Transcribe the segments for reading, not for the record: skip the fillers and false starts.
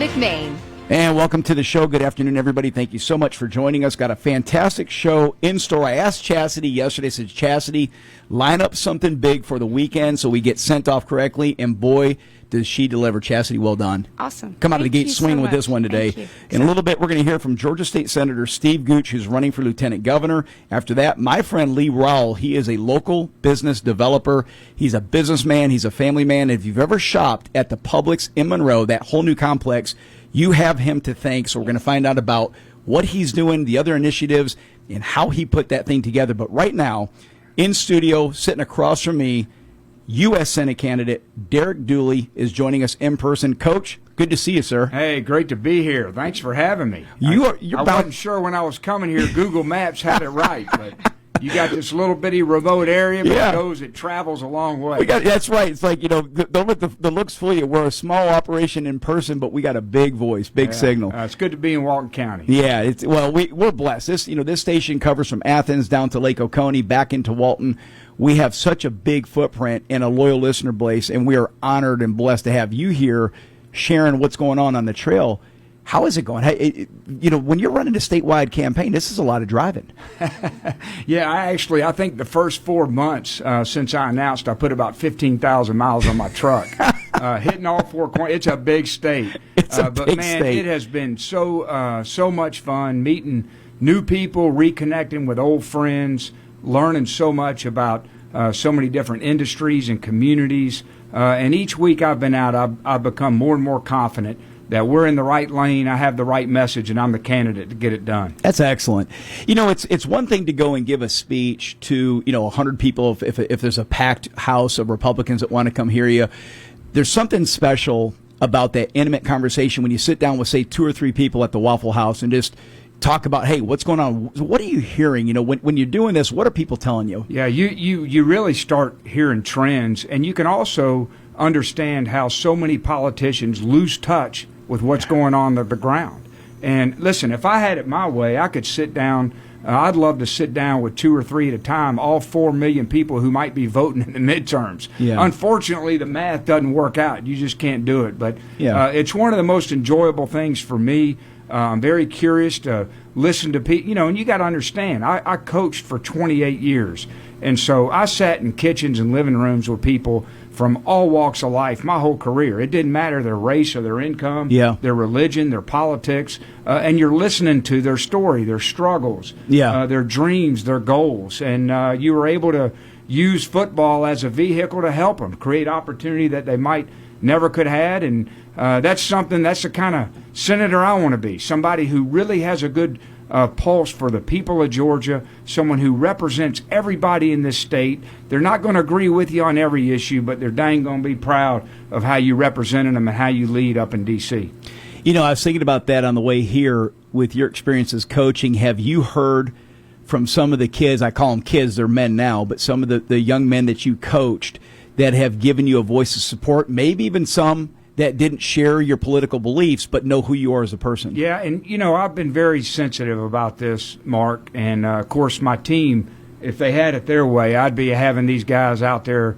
McMain. And welcome to the show. Good afternoon, everybody. Thank you so much for joining us. Got a fantastic show in store. I asked Chastity yesterday, I said, Chastity, line up something big for the weekend so we get sent off correctly. And boy, does she deliver. Chastity, well done. Awesome. Come out of the gate swing with this one today. In a little bit, we're going to hear from Georgia State Senator Steve Gooch, who's running for lieutenant governor. After that, my friend Lee Rowell. He is a local business developer. He's a businessman. He's a family man. If you've ever shopped at the Publix in Monroe, that whole new complex, you have him to thank. So we're going to find out about what he's doing, the other initiatives, and how he put that thing together. But right now, in studio, sitting across from me, U.S. Senate candidate Derek Dooley is joining us in person. Coach, good to see you, sir. Hey, great to be here. Thanks for having me. I wasn't sure when I was coming here. Google Maps had it right, but you got this little bitty remote area, but it travels a long way. That's right. It's like, don't let the looks fool you. We're a small operation in person, but we got a big voice, big signal. It's good to be in Walton County. Yeah, we're blessed. This station covers from Athens down to Lake Oconee, back into Walton. We have such a big footprint and a loyal listener base, and we are honored and blessed to have you here sharing what's going on the trail. How is it going? Hey, when you're running a statewide campaign, this is a lot of driving. Yeah, I think the first 4 months since I announced, I put about 15,000 miles on my truck, hitting all four corners. It's a big state. But man, it has been so much fun meeting new people, reconnecting with old friends, learning so much about so many different industries and communities. And each week I've been out, I've become more and more confident that we're in the right lane, I have the right message, and I'm the candidate to get it done. That's excellent. It's one thing to go and give a speech to 100 people if there's a packed house of Republicans that want to come hear you. There's something special about that intimate conversation when you sit down with, say, 2 or 3 people at the Waffle House and just talk about, hey, what's going on? What are you hearing? When you're doing this, what are people telling you? Yeah, you really start hearing trends, and you can also understand how so many politicians lose touch with what's going on the ground. And listen, if I had it my way, I could sit down. I'd love to sit down with 2 or 3 at a time, all 4 million people who might be voting in the midterms. Yeah. Unfortunately, the math doesn't work out. You just can't do it. But it's one of the most enjoyable things for me. I'm very curious to listen to people. And you got to understand, I coached for 28 years. And so I sat in kitchens and living rooms with people from all walks of life my whole career. It didn't matter their race or their income, their religion, their politics, and you're listening to their story, their struggles, their dreams, their goals, and you were able to use football as a vehicle to help them create opportunity that they might never could have had, and that's the kind of senator I want to be, somebody who really has a good pulse for the people of Georgia, someone who represents everybody in this state. They're not going to agree with you on every issue, but they're dang going to be proud of how you represented them and how you lead up in D.C. I was thinking about that on the way here with your experiences coaching. Have you heard from some of the kids, I call them kids, they're men now, but some of the young men that you coached that have given you a voice of support, maybe even some that didn't share your political beliefs but know who you are as a person? Yeah, and I've been very sensitive about this, Mark, and of course my team, if they had it their way, I'd be having these guys out there,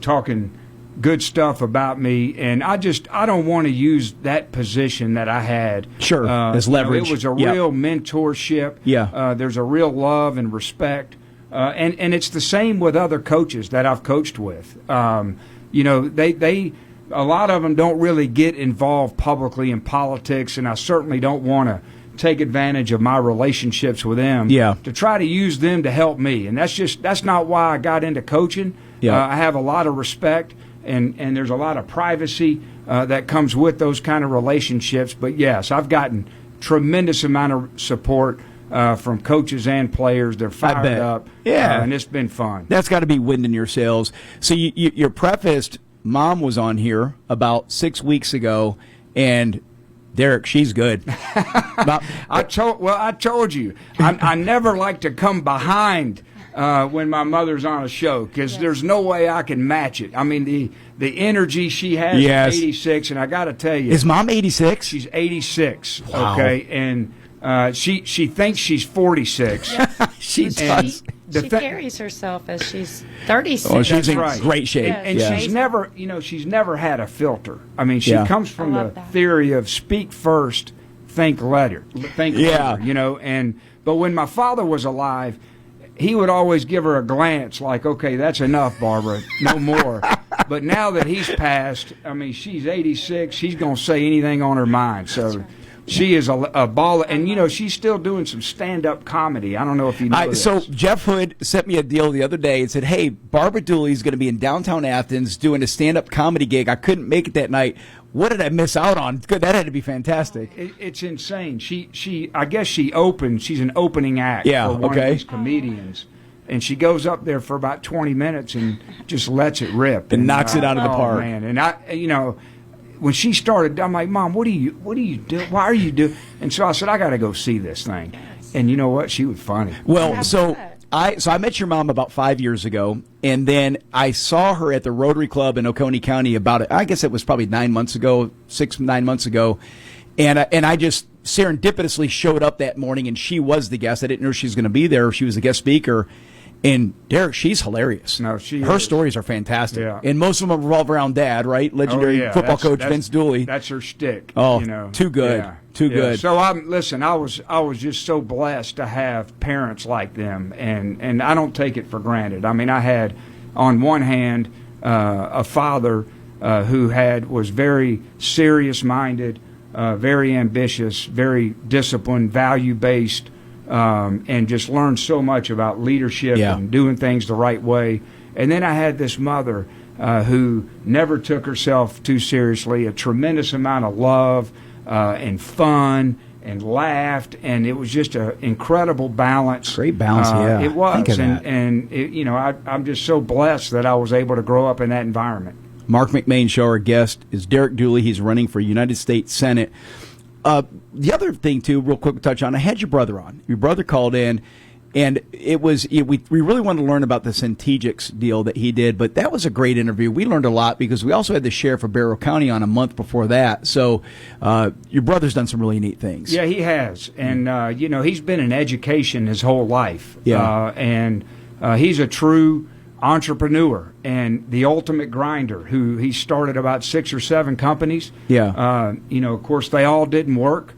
talking good stuff about me, and I don't want to use that position that I had as leverage. It was a real mentorship. There's a real love and respect, and it's the same with other coaches that I've coached with. They a lot of them don't really get involved publicly in politics, and I certainly don't want to take advantage of my relationships with them to try to use them to help me. And that's not why I got into coaching. I have a lot of respect, and there's a lot of privacy that comes with those kind of relationships. But yes, I've gotten tremendous amount of support from coaches and players. They're fired up, and it's been fun. That's got to be wind in your sails. So you're prefaced. Mom was on here about 6 weeks ago, and Derek, she's good. I told you, I never like to come behind when my mother's on a show because there's no way I can match it. I mean, the energy she has is 86, and I got to tell you. Is Mom 86? She's 86, wow. Okay, and she thinks she's 46. She does. she carries herself as she's 36. Oh, she's in right. great shape. Yes. And Yeah. she's never had a filter. I mean, she Yeah. comes from I the love that. theory of speak first, think later. Yeah. Later, but when my father was alive, he would always give her a glance like, okay, that's enough, Barbara, no more. But now that he's passed, I mean, she's 86, she's going to say anything on her mind. So she is a ball. And, she's still doing some stand-up comedy. I don't know if you know this. So Jeff Hood sent me a deal the other day and said, hey, Barbara Dooley's going to be in downtown Athens doing a stand-up comedy gig. I couldn't make it that night. What did I miss out on? Good, that had to be fantastic. It's insane. I guess she's an opening act Yeah, for one okay. of these comedians. And she goes up there for about 20 minutes and just lets it rip. And knocks it out of the park. Man. And when she started, I'm like, Mom, what do you do? Why are you doing? And so I said, I got to go see this thing. And you know what? She was funny. Well, Yeah, so but- I met your mom about 5 years ago, and then I saw her at the Rotary Club in Oconee County I guess it was probably 9 months ago, 9 months ago, and I just serendipitously showed up that morning, and she was the guest. I didn't know she was going to be there. She was the guest speaker. And Derek, she's hilarious. No, she Her is. stories are fantastic. Yeah. And most of them revolve around Dad, right? Legendary football coach Vince Dooley. That's her shtick. Oh, too good. Too good. So I was just so blessed to have parents like them, and I don't take it for granted. I mean, I had on one hand a father who was very serious-minded, very ambitious, very disciplined, value-based. And just learned so much about leadership and doing things the right way. And then I had this mother who never took herself too seriously, a tremendous amount of love and fun and laughed, and it was just an incredible balance. Great balance, yeah. It was, Think of that. I'm just so blessed that I was able to grow up in that environment. Marc McMain Show, our guest, is Derek Dooley. He's running for United States Senate. The other thing, too, real quick to touch on, I had your brother on. Your brother called in, and we really wanted to learn about the Centegix deal that he did, but that was a great interview. We learned a lot because we also had the sheriff of Barrow County on a month before that. So your brother's done some really neat things. Yeah, he has. And, he's been in education his whole life. Yeah. And he's a true entrepreneur and the ultimate grinder who he started about 6 or 7 companies. Yeah. Of course, they all didn't work.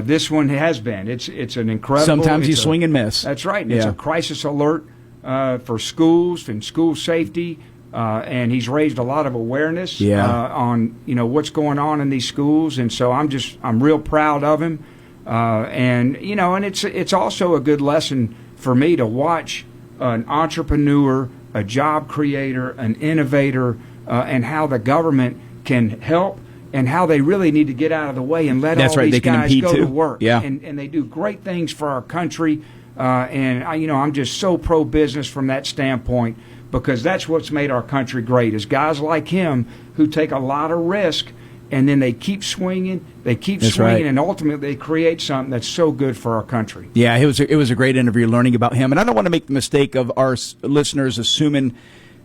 This one has been. It's an incredible. Sometimes you swing and miss. That's right. And It's a crisis alert for schools and school safety. And he's raised a lot of awareness on what's going on in these schools. And so I'm real proud of him. And it's also a good lesson for me to watch an entrepreneur, a job creator, an innovator, and how the government can help and how they really need to get out of the way and let these guys go to work. Yeah. And they do great things for our country. I'm just so pro-business from that standpoint because that's what's made our country great is guys like him who take a lot of risk and then they keep swinging, right. and ultimately they create something that's so good for our country. Yeah, it was a great interview learning about him. And I don't want to make the mistake of our listeners assuming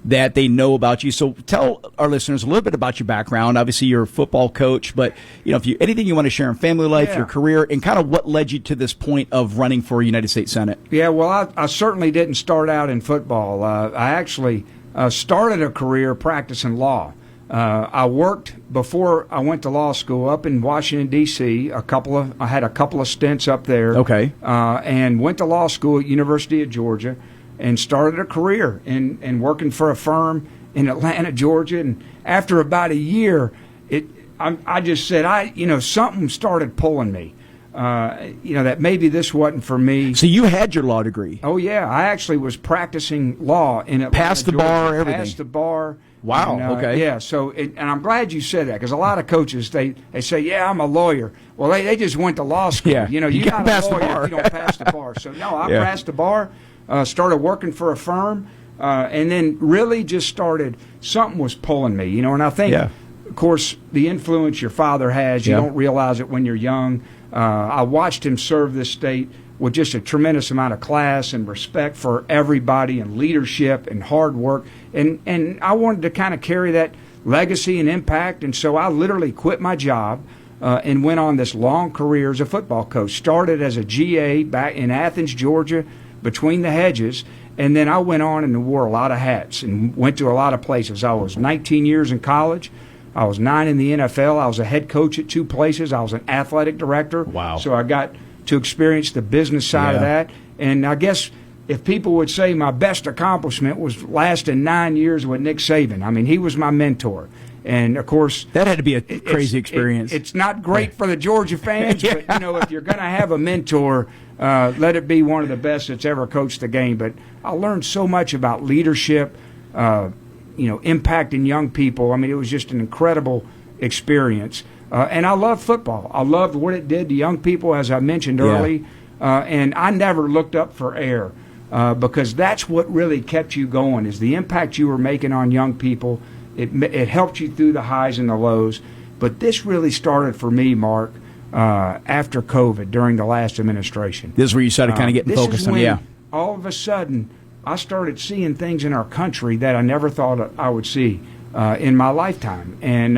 that they know about you. So tell our listeners a little bit about your background. Obviously, you're a football coach, but anything you want to share in family life, your career, and kind of what led you to this point of running for United States Senate. Yeah, well, I certainly didn't start out in football. I actually started a career practicing law. I worked before I went to law school up in Washington, D.C. I had a couple of stints up there. Okay. And went to law school at University of Georgia and started a career in working for a firm in Atlanta, Georgia. And after about a year, I just said, something started pulling me. That maybe this wasn't for me. So you had your law degree. Oh, yeah. I actually was practicing law in Atlanta, Passed the Georgia. bar, everything. Passed the bar. Wow, And, okay. Yeah, so, and I'm glad you said that, because a lot of coaches, they say, yeah, I'm a lawyer. Well, they just went to law school. Yeah, You're you gotta not pass a the lawyer bar. if you don't pass the bar. So, no, I Yeah. passed the bar, started working for a firm, and then really just something was pulling me, and I think, of course, the influence your father has, you don't realize it when you're young. I watched him serve this state with just a tremendous amount of class and respect for everybody and leadership and hard work. And I wanted to kind of carry that legacy and impact. And so I literally quit my job and went on this long career as a football coach. Started as a GA back in Athens, Georgia, between the hedges, And then I went on and wore a lot of hats and went to a lot of places. I was 19 years in college. I was 9 in the NFL. I was a head coach at 2 places. I was an athletic director. Wow. So I got to experience the business side of that. And I guess if people would say my best accomplishment was lasting 9 years with Nick Saban. I mean, he was my mentor. And, of course, that had to be a crazy experience. It's not great for the Georgia fans, but, you know, if you're going to have a mentor, let it be one of the best that's ever coached the game. But I learned so much about leadership, impacting young people. I mean, it was just an incredible experience. And I love football. I loved what it did to young people, as I mentioned early. And I never looked up for air because that's what really kept you going, is the impact you were making on young people. It helped you through the highs and the lows. But this really started for me, Mark, after COVID, during the last administration. This is where you started kind of getting focused on, all of a sudden, I started seeing things in our country that I never thought I would see in my lifetime. And,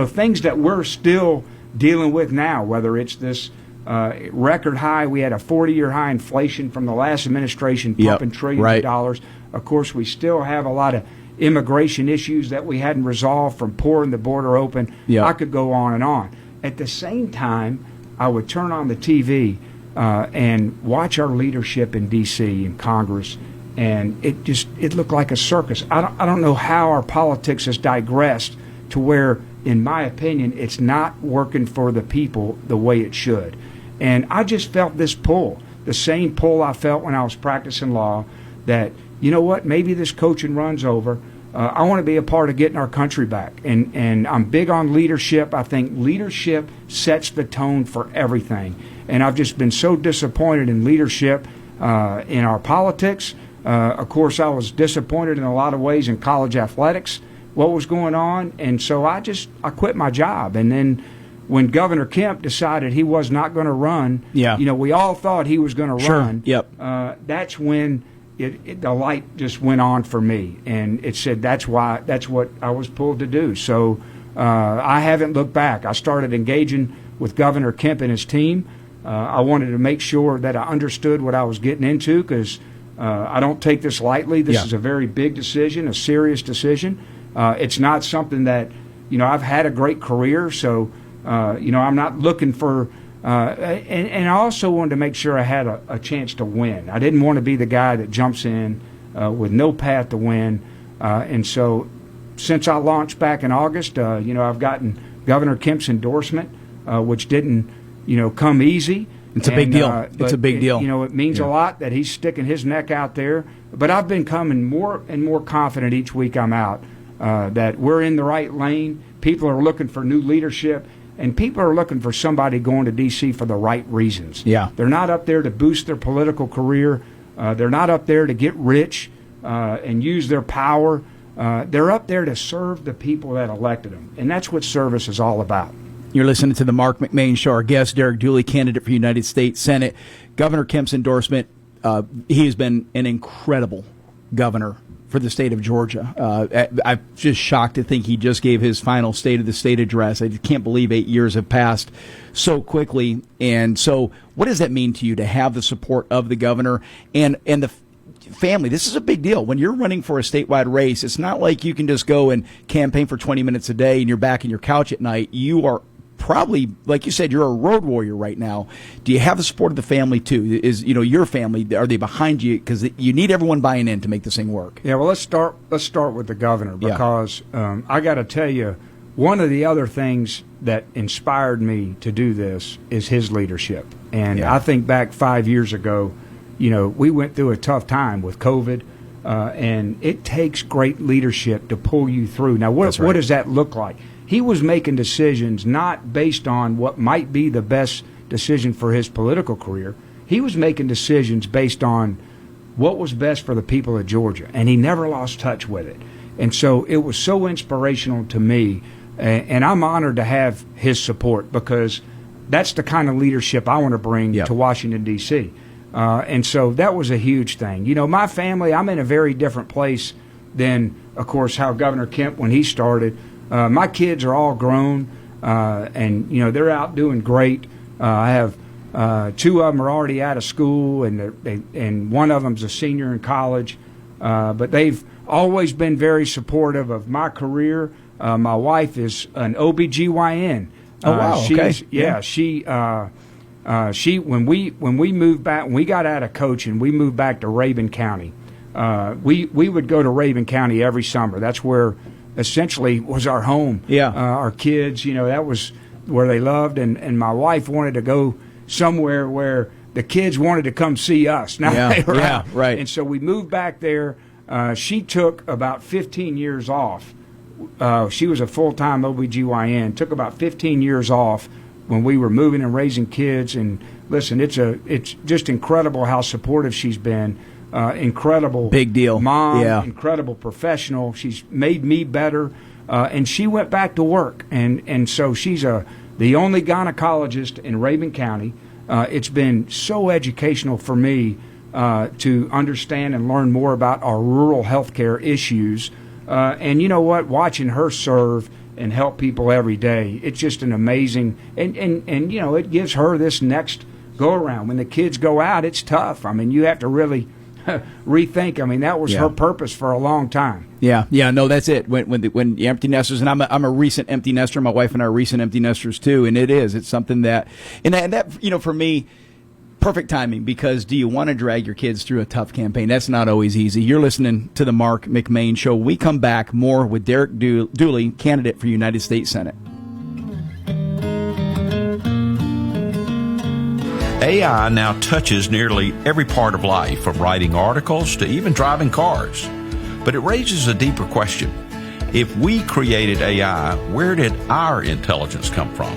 things that we're still dealing with now, whether it's this record high. We had a 40-year high inflation from the last administration, pumping trillions of dollars. Of course, we still have a lot of immigration issues that we hadn't resolved from pouring the border open. I could go on and on. At the same time, I would turn on the TV and watch our leadership in D.C. and Congress, and it looked like a circus. I don't know how our politics has digressed to where, in my opinion, it's not working for the people the way it should. And I just felt this pull, the same pull I felt when I was practicing law, that, you know what, maybe this coaching run's over. I want to be a part of getting our country back. And I'm big on leadership. I think leadership sets the tone for everything. And I've just been so disappointed in leadership in our politics. Of course, I was disappointed in a lot of ways in college athletics, what was going on. And so I quit my job. And then when Governor Kemp decided he was not going to run, we all thought he was going to run. That's when the light just went on for me, and it said that's what I was pulled to do. So I haven't looked back. I started engaging with Governor Kemp and his team. I wanted to make sure that I understood what I was getting into, because I don't take this lightly. This is a very big decision, a serious decision. It's not something that, I've had a great career, so I'm not looking for. And I also wanted to make sure I had a chance to win. I didn't want to be the guy that jumps in with no path to win. And so since I launched back in August, I've gotten Governor Kemp's endorsement, which didn't, come easy. It's a big deal. It's a big deal. It means a lot that he's sticking his neck out there. But I've been becoming more and more confident each week I'm out that we're in the right lane. People are looking for new leadership. And people are looking for somebody going to D.C. for the right reasons. They're not up there to boost their political career. They're not up there to get rich and use their power. They're up there to serve the people that elected them. And that's what service is all about. You're listening to the Marc McMain Show. Our guest, Derek Dooley, candidate for United States Senate. Governor Kemp's endorsement, he has been an incredible governor for the state of Georgia. I'm just shocked to think he just gave his final State of the State address. I can't believe 8 years have passed so quickly. And so what does that mean to you to have the support of the governor and the family? This is a big deal. When you're running for a statewide race, it's not like you can just go and campaign for 20 minutes a day and you're back in your couch at night. You are probably, like you said, you're a road warrior right now. Do you have the support of the family too? Is your family, are they behind you? Because you need everyone buying in to make this thing work. Yeah, well, let's start with the governor, because I got to tell you, one of the other things that inspired me to do this is his leadership. And I think back 5 years ago, we went through a tough time with COVID, and it takes great leadership to pull you through. Now, what does that look like? He was making decisions not based on what might be the best decision for his political career. He was making decisions based on what was best for the people of Georgia, and he never lost touch with it. And so it was so inspirational to me, and I'm honored to have his support, because that's the kind of leadership I want to bring to Washington, D.C. And so that was a huge thing. My family, I'm in a very different place than, of course, how Governor Kemp, when he started. My kids are all grown, and they're out doing great. I have Two of them are already out of school, and one of them's a senior in college. But they've always been very supportive of my career. My wife is an OBGYN. Oh, wow. Okay. She when we moved back, when we got out of coaching, we moved back to Rabun County. We would go to Rabun County every summer. That's where essentially was our home. Yeah. Our kids, that was where they loved, and my wife wanted to go somewhere where the kids wanted to come see us. Now they were out. Right. And so we moved back there. She took about 15 years off. She was a full-time OBGYN, took about 15 years off when we were moving and raising kids. And listen, it's just incredible how supportive she's been. Incredible. Big deal. Mom, yeah. Incredible professional. She's made me better. And she went back to work. And so she's the only gynecologist in Rabun County. It's been so educational for me to understand and learn more about our rural healthcare issues. And you know what? Watching her serve and help people every day, it's just an amazing, and it gives her this next go around. When the kids go out, it's tough. I mean, you have to really rethink. I mean, that was her purpose for a long time. Yeah, no, that's it. When the empty nesters, and I'm a recent empty nester. My wife and I are recent empty nesters too, and it's something that for me, perfect timing, because do you want to drag your kids through a tough campaign? That's not always easy. You're listening to the Marc McMain Show. We come back more with Derek Dooley, candidate for United States Senate. AI now touches nearly every part of life, from writing articles to even driving cars. But it raises a deeper question. If we created AI, where did our intelligence come from?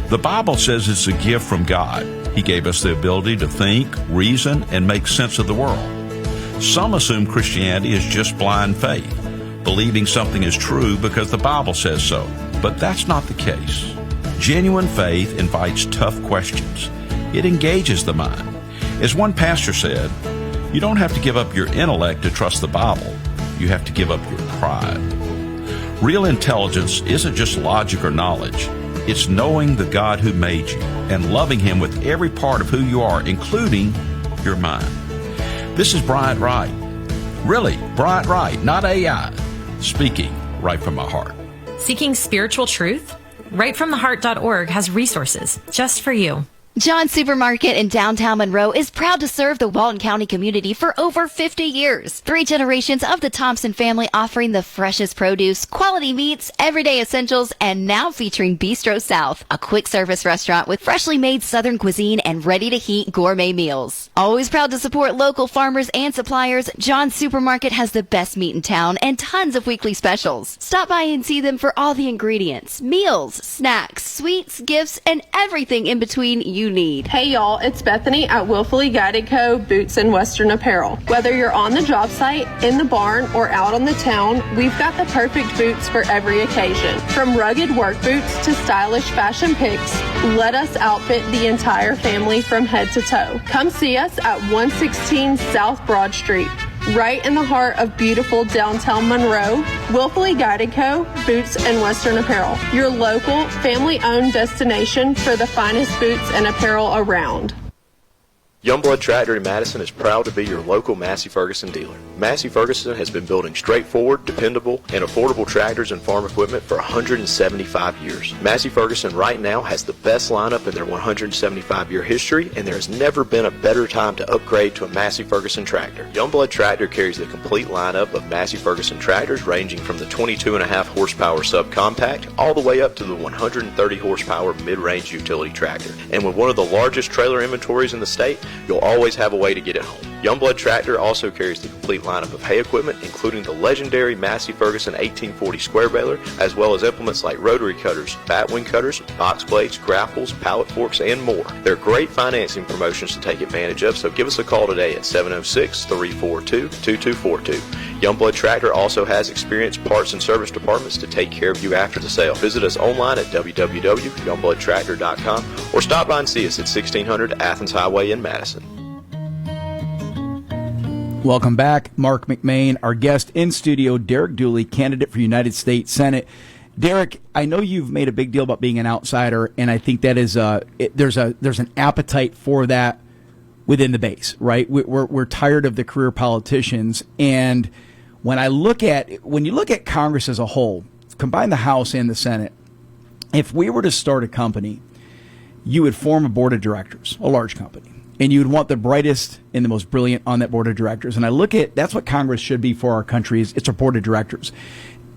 The Bible says it's a gift from God. He gave us the ability to think, reason, and make sense of the world. Some assume Christianity is just blind faith, believing something is true because the Bible says so. But that's not the case. Genuine faith invites tough questions. It engages the mind. As one pastor said, you don't have to give up your intellect to trust the Bible. You have to give up your pride. Real intelligence isn't just logic or knowledge. It's knowing the God who made you and loving Him with every part of who you are, including your mind. This is Bryant Wright. Really, Bryant Wright, not AI, speaking right from my heart. Seeking spiritual truth? RightFromTheHeart.org has resources just for you. John's Supermarket in downtown Monroe is proud to serve the Walton County community for over 50 years. 3 generations of the Thompson family offering the freshest produce, quality meats, everyday essentials, and now featuring Bistro South, a quick service restaurant with freshly made Southern cuisine and ready-to-heat gourmet meals. Always proud to support local farmers and suppliers, John's Supermarket has the best meat in town and tons of weekly specials. Stop by and see them for all the ingredients, meals, snacks, sweets, gifts, and everything in between you need. Hey y'all, it's Bethany at Willfully Guided Co. Boots and Western Apparel. Whether you're on the job site, in the barn, or out on the town, we've got the perfect boots for every occasion. From rugged work boots to stylish fashion picks, let us outfit the entire family from head to toe. Come see us at 116 South Broad Street, right in the heart of beautiful downtown Monroe. Willfully Guided Co. Boots and Western Apparel, your local, family-owned destination for the finest boots and apparel around. Youngblood Tractor in Madison is proud to be your local Massey Ferguson dealer. Massey Ferguson has been building straightforward, dependable, and affordable tractors and farm equipment for 175 years. Massey Ferguson right now has the best lineup in their 175-year history, and there has never been a better time to upgrade to a Massey Ferguson tractor. Youngblood Tractor carries the complete lineup of Massey Ferguson tractors, ranging from the 22.5 horsepower subcompact all the way up to the 130 horsepower mid-range utility tractor. And with one of the largest trailer inventories in the state, you'll always have a way to get it home. Youngblood Tractor also carries the complete lineup of hay equipment, including the legendary Massey Ferguson 1840 square baler, as well as implements like rotary cutters, batwing cutters, box blades, grapples, pallet forks, and more. There are great financing promotions to take advantage of, so give us a call today at 706-342-2242. Youngblood Tractor also has experienced parts and service departments to take care of you after the sale. Visit us online at www.youngbloodtractor.com or stop by and see us at 1600 Athens Highway in Madison. Welcome back. Marc McMain, our guest in studio, Derek Dooley, candidate for United States Senate. Derek, I know you've made a big deal about being an outsider, and I think that is there's an appetite for that within the base, right? We're tired of the career politicians, and when you look at Congress as a whole, combine the House and the Senate, if we were to start a company, you would form a board of directors, a large company, and you would want the brightest and the most brilliant on that board of directors. And I look at that's what Congress should be for our country. It's a board of directors,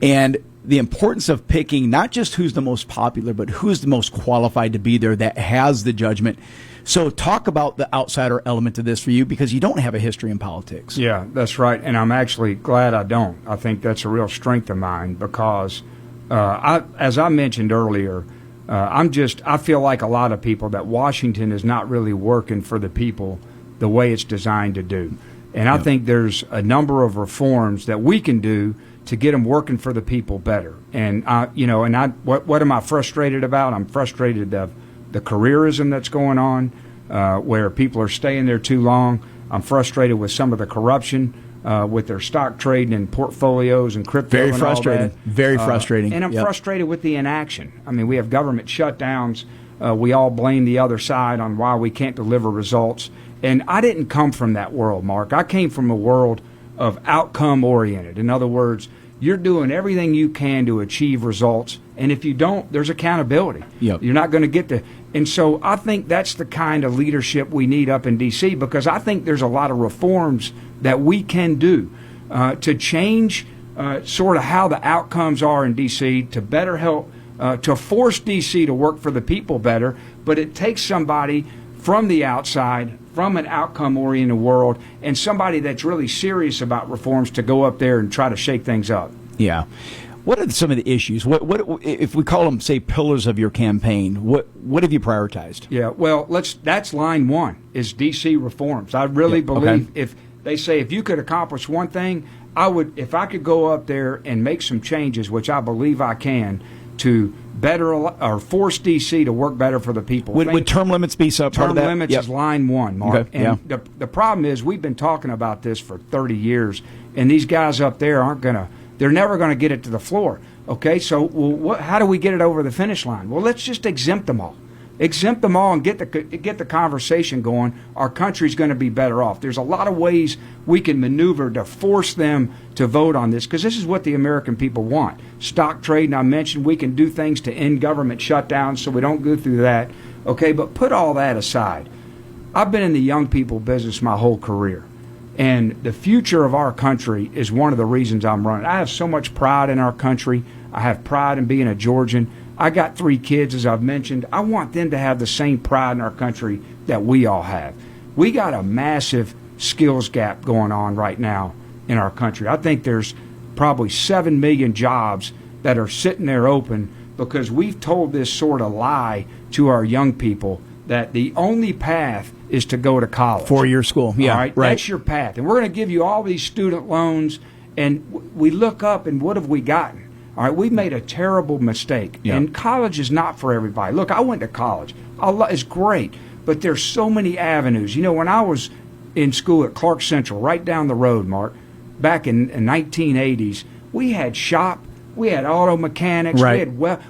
and the importance of picking not just who's the most popular, but who's the most qualified to be there that has the judgment. So talk about the outsider element to this for you, because you don't have a history in politics. Yeah, that's right. And I'm actually glad I don't. I think that's a real strength of mine because, as I mentioned earlier, I feel like a lot of people that Washington is not really working for the people the way it's designed to do. And I think there's a number of reforms that we can do to get them working for the people better. And what am I frustrated about? I'm frustrated of the careerism that's going on, where people are staying there too long. I'm frustrated with some of the corruption with their stock trading and portfolios and crypto. Very frustrating. Very frustrating. And I'm frustrated with the inaction. I mean, we have government shutdowns. We all blame the other side on why we can't deliver results. And I didn't come from that world, Mark. I came from a world of outcome-oriented. In other words, you're doing everything you can to achieve results, and if you don't, there's accountability. Yep. You're not going to get to. And so I think that's the kind of leadership we need up in D.C., because I think there's a lot of reforms that we can do to change sort of how the outcomes are in D.C., to better help, to force D.C. to work for the people better, but it takes somebody from the outside, from an outcome-oriented world, and somebody that's really serious about reforms to go up there and try to shake things up. Yeah. What are some of the issues? What if we call them, say, pillars of your campaign? What have you prioritized? Yeah, well, that's line one is D.C. reforms. I really believe if they say if you could accomplish one thing, I would. If I could go up there and make some changes, which I believe I can, to better or force D.C. to work better for the people. Would term limits be part of that? Term limits is line one, Mark. Okay. And the problem is we've been talking about this for 30 years, and these guys up there they're never going to get it to the floor. Okay, so how do we get it over the finish line? Well, let's just exempt them all. Exempt them all and get the conversation going. Our country's going to be better off. There's a lot of ways we can maneuver to force them to vote on this, because this is what the American people want. Stock trading, I mentioned, we can do things to end government shutdowns so we don't go through that. Okay, but put all that aside. I've been in the young people business my whole career, and the future of our country is one of the reasons I'm running. I have so much pride in our country. I have pride in being a Georgian. I got 3 kids, as I've mentioned. I want them to have the same pride in our country that we all have. We got a massive skills gap going on right now in our country. I think there's probably 7 million jobs that are sitting there open because we've told this sort of lie to our young people that the only path is to go to college. 4-year school. Yeah, all right? That's your path. And we're going to give you all these student loans, and we look up, and what have we gotten? All right, we've made a terrible mistake, and college is not for everybody. Look, I went to college. It's great, but there's so many avenues. You know, when I was in school at Clark Central, right down the road, Mark, back in 1980s, we had shop, we had auto mechanics,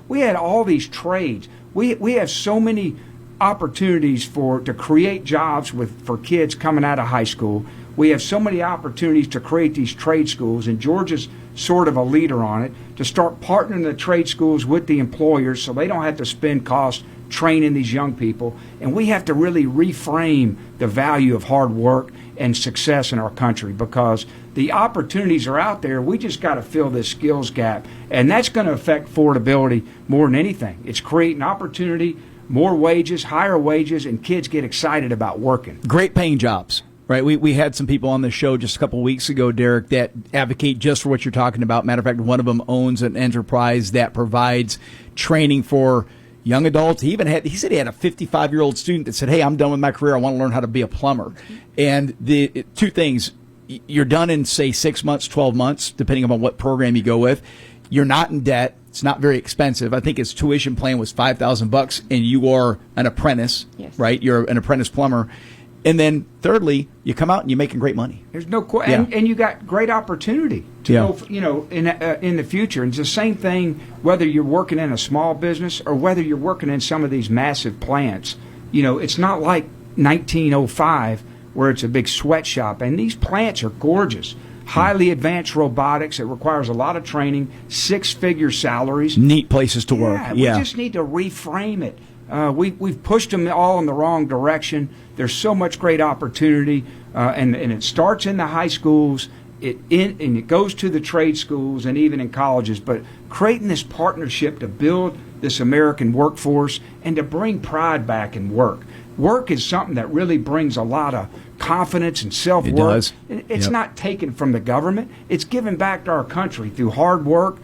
we had all these trades. We have so many opportunities to create jobs for kids coming out of high school. We have so many opportunities to create these trade schools, and Georgia's sort of a leader on it, to start partnering the trade schools with the employers so they don't have to spend costs training these young people. And we have to really reframe the value of hard work and success in our country, because the opportunities are out there. We just got to fill this skills gap, and that's going to affect affordability more than anything. It's creating opportunity, more wages, higher wages, and kids get excited about working. Great paying jobs. Right, we had some people on the show just a couple of weeks ago, Derek, that advocate just for what you're talking about. Matter of fact, one of them owns an enterprise that provides training for young adults. He said he had a 55-year-old student that said, "Hey, I'm done with my career. I want to learn how to be a plumber." And the 2 things: you're done in, say, 6 months, 12 months, depending on what program you go with. You're not in debt. It's not very expensive. I think his tuition plan was $5,000, and you are an apprentice, right? You're an apprentice plumber. And then thirdly, you come out and you're making great money. There's no question, and you got great opportunity to go, in the future. And it's the same thing whether you're working in a small business or whether you're working in some of these massive plants. It's not like 1905 where it's a big sweatshop. And these plants are gorgeous. Highly advanced robotics. It requires a lot of training, 6-figure salaries. Neat places to work. We just need to reframe it. We've pushed them all in the wrong direction. There's so much great opportunity, and it starts in the high schools, and it goes to the trade schools and even in colleges. But creating this partnership to build this American workforce and to bring pride back in work. Work is something that really brings a lot of confidence and self-worth. It does. It's not taken from the government. It's given back to our country through hard work,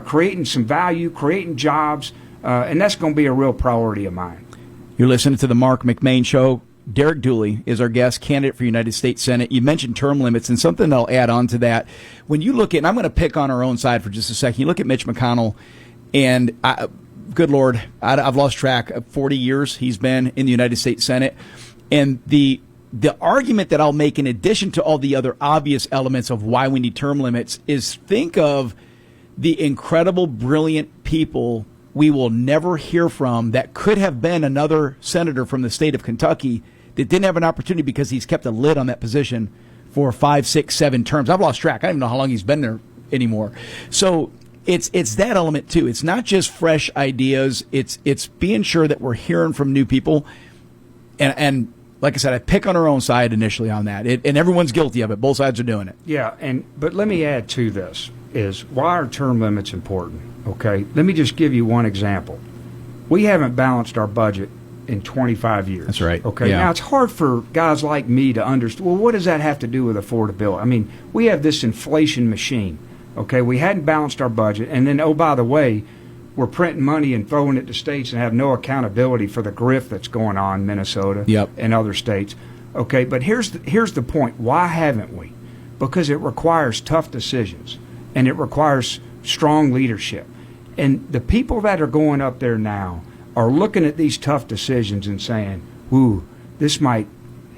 creating some value, creating jobs. And that's going to be a real priority of mine. You're listening to the Marc McMain Show. Derek Dooley is our guest, candidate for United States Senate. You mentioned term limits, and something I'll add on to that. When you look at, and I'm going to pick on our own side for just a second, you look at Mitch McConnell, and good Lord, I've lost track of 40 years he's been in the United States Senate. And the argument that I'll make in addition to all the other obvious elements of why we need term limits is think of the incredible, brilliant people we will never hear from that could have been another senator from the state of Kentucky that didn't have an opportunity because he's kept a lid on that position for 5, 6, 7 terms. I've lost track. I don't even know how long he's been there anymore. So it's that element too. It's not just fresh ideas. It's being sure that we're hearing from new people. And like I said, I pick on our own side initially on that. And everyone's guilty of it. Both sides are doing it. Yeah, but let me add to this is why are term limits important? Okay, let me just give you one example. We haven't balanced our budget in 25 years. That's right. Okay, now it's hard for guys like me to understand, well, what does that have to do with affordability? I mean, we have this inflation machine. Okay, we hadn't balanced our budget, and then, oh, by the way, we're printing money and throwing it to states and have no accountability for the grift that's going on in Minnesota and other states. Okay, but here's the point. Why haven't we? Because it requires tough decisions, and it requires strong leadership. And the people that are going up there now are looking at these tough decisions and saying, "Ooh, this might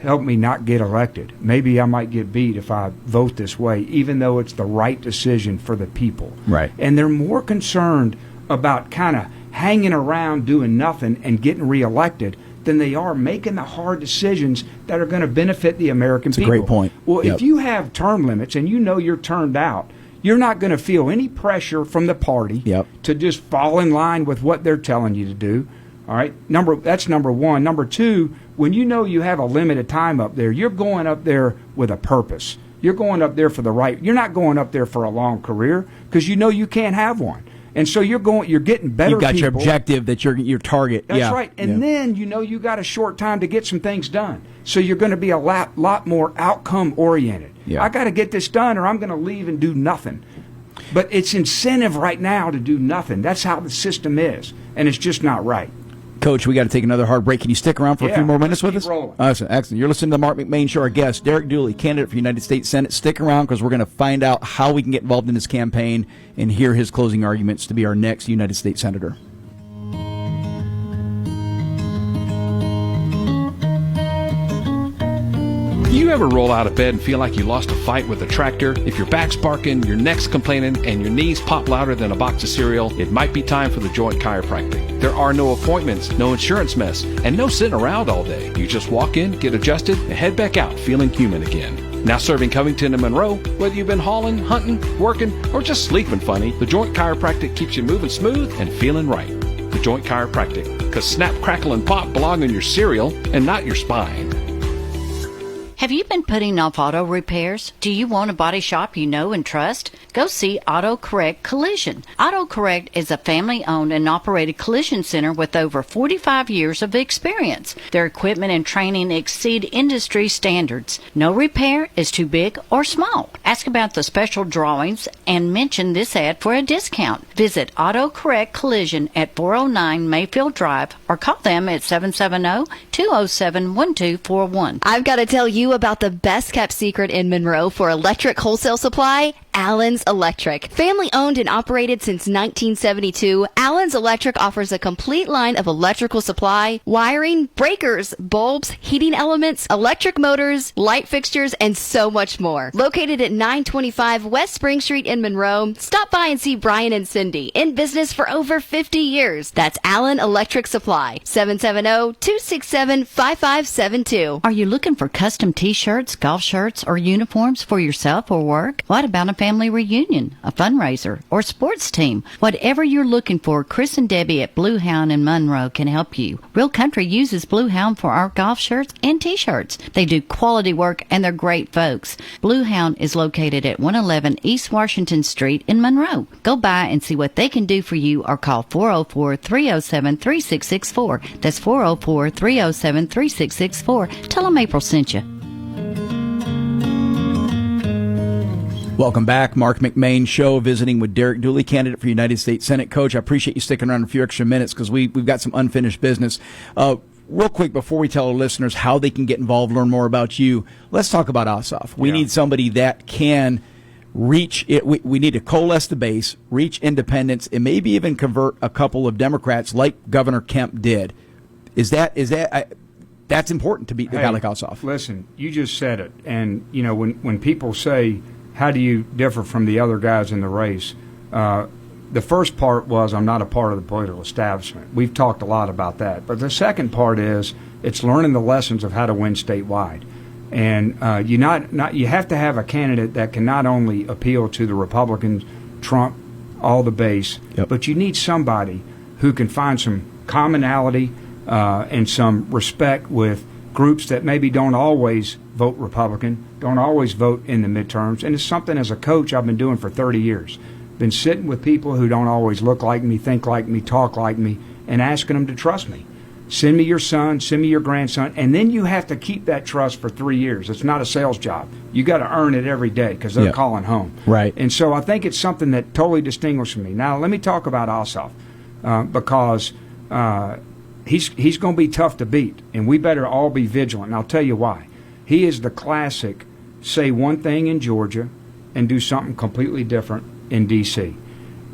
help me not get elected. Maybe I might get beat if I vote this way, even though it's the right decision for the people." Right. And they're more concerned about kind of hanging around doing nothing and getting reelected than they are making the hard decisions that are going to benefit the American people. That's a great point. Well, if you have term limits and you know you're turned out, you're not going to feel any pressure from the party to just fall in line with what they're telling you to do. All right, that's number one. Number two, when you know you have a limited time up there, you're going up there with a purpose. You're going up there for the right. You're not going up there for a long career because you know you can't have one. And so you're getting better. You've got people. your objective, that your target. That's right. And then you got a short time to get some things done. So you're going to be a lot more outcome oriented. Yeah. I got to get this done or I'm going to leave and do nothing. But it's incentive right now to do nothing. That's how the system is. And it's just not right. Coach, we got to take another hard break. Can you stick around for a few more minutes with us? Rolling. Excellent. You're listening to the Marc McMain Show. Our guest, Derek Dooley, candidate for United States Senate. Stick around because we're going to find out how we can get involved in his campaign and hear his closing arguments to be our next United States Senator. You ever roll out of bed and feel like you lost a fight with a tractor? If your back's barking, your neck's complaining, and your knees pop louder than a box of cereal, it might be time for the Joint Chiropractic. There are no appointments, no insurance mess, and no sitting around all day. You just walk in, get adjusted, and head back out feeling human again. Now serving Covington and Monroe, whether you've been hauling, hunting, working, or just sleeping funny, the Joint Chiropractic keeps you moving smooth and feeling right. The Joint Chiropractic, because snap, crackle, and pop belong in your cereal and not your spine. Have you been putting off auto repairs? Do you want a body shop you know and trust? Go see Auto Correct Collision. Auto Correct is a family-owned and operated collision center with over 45 years of experience. Their equipment and training exceed industry standards. No repair is too big or small. Ask about the special drawings and mention this ad for a discount. Visit Auto Correct Collision at 409 Mayfield Drive or call them at 770-207-1241. I've got to tell you about the best kept secret in Monroe for electric wholesale supply, Allen's Electric. Family owned and operated since 1972, Allen's Electric offers a complete line of electrical supply, wiring, breakers, bulbs, heating elements, electric motors, light fixtures, and so much more. Located at 925 West Spring Street in Monroe, stop by and see Brian and Cindy, in business for over 50 years. That's Allen Electric Supply, 770-267-5572. Are you looking for custom t-shirts, golf shirts, or uniforms for yourself or work? What about a family reunion, a fundraiser, or sports team? Whatever you're looking for, Chris and Debbie at Blue Hound in Monroe can help you. Real Country uses Blue Hound for our golf shirts and t-shirts. They do quality work and they're great folks. Blue Hound is located at 111 East Washington Street in Monroe. Go by and see what they can do for you or call 404-307-3664. That's 404-307-3664. Tell them April sent you. Welcome back. Marc McMain Show, visiting with Derek Dooley, candidate for United States Senate. Coach, I appreciate you sticking around a few extra minutes because we've got some unfinished business. Real quick, before we tell our listeners how they can get involved, learn more about you, let's talk about Ossoff. We need somebody that can reach it. We need to coalesce the base, reach independents, and maybe even convert a couple of Democrats like Governor Kemp did. That's important to beat the guy like Ossoff. Listen, you just said it. And, you know, when people say, how do you differ from the other guys in the race? The first part was I'm not a part of the political establishment. We've talked a lot about that. But the second part is it's learning the lessons of how to win statewide. And you have to have a candidate that can not only appeal to the Republicans, Trump, all the base, but you need somebody who can find some commonality and some respect with groups that maybe don't always vote Republican, don't always vote in the midterms. And it's something as a coach I've been doing for 30 years. Been sitting with people who don't always look like me, think like me, talk like me, and asking them to trust me. Send me your son, send me your grandson, and then you have to keep that trust for 3 years. It's not a sales job. You got to earn it every day because they're calling home. Right. And so I think it's something that totally distinguishes me. Now, let me talk about Ossoff because he's going to be tough to beat, and we better all be vigilant. And I'll tell you why. He is the classic say one thing in Georgia and do something completely different in D.C.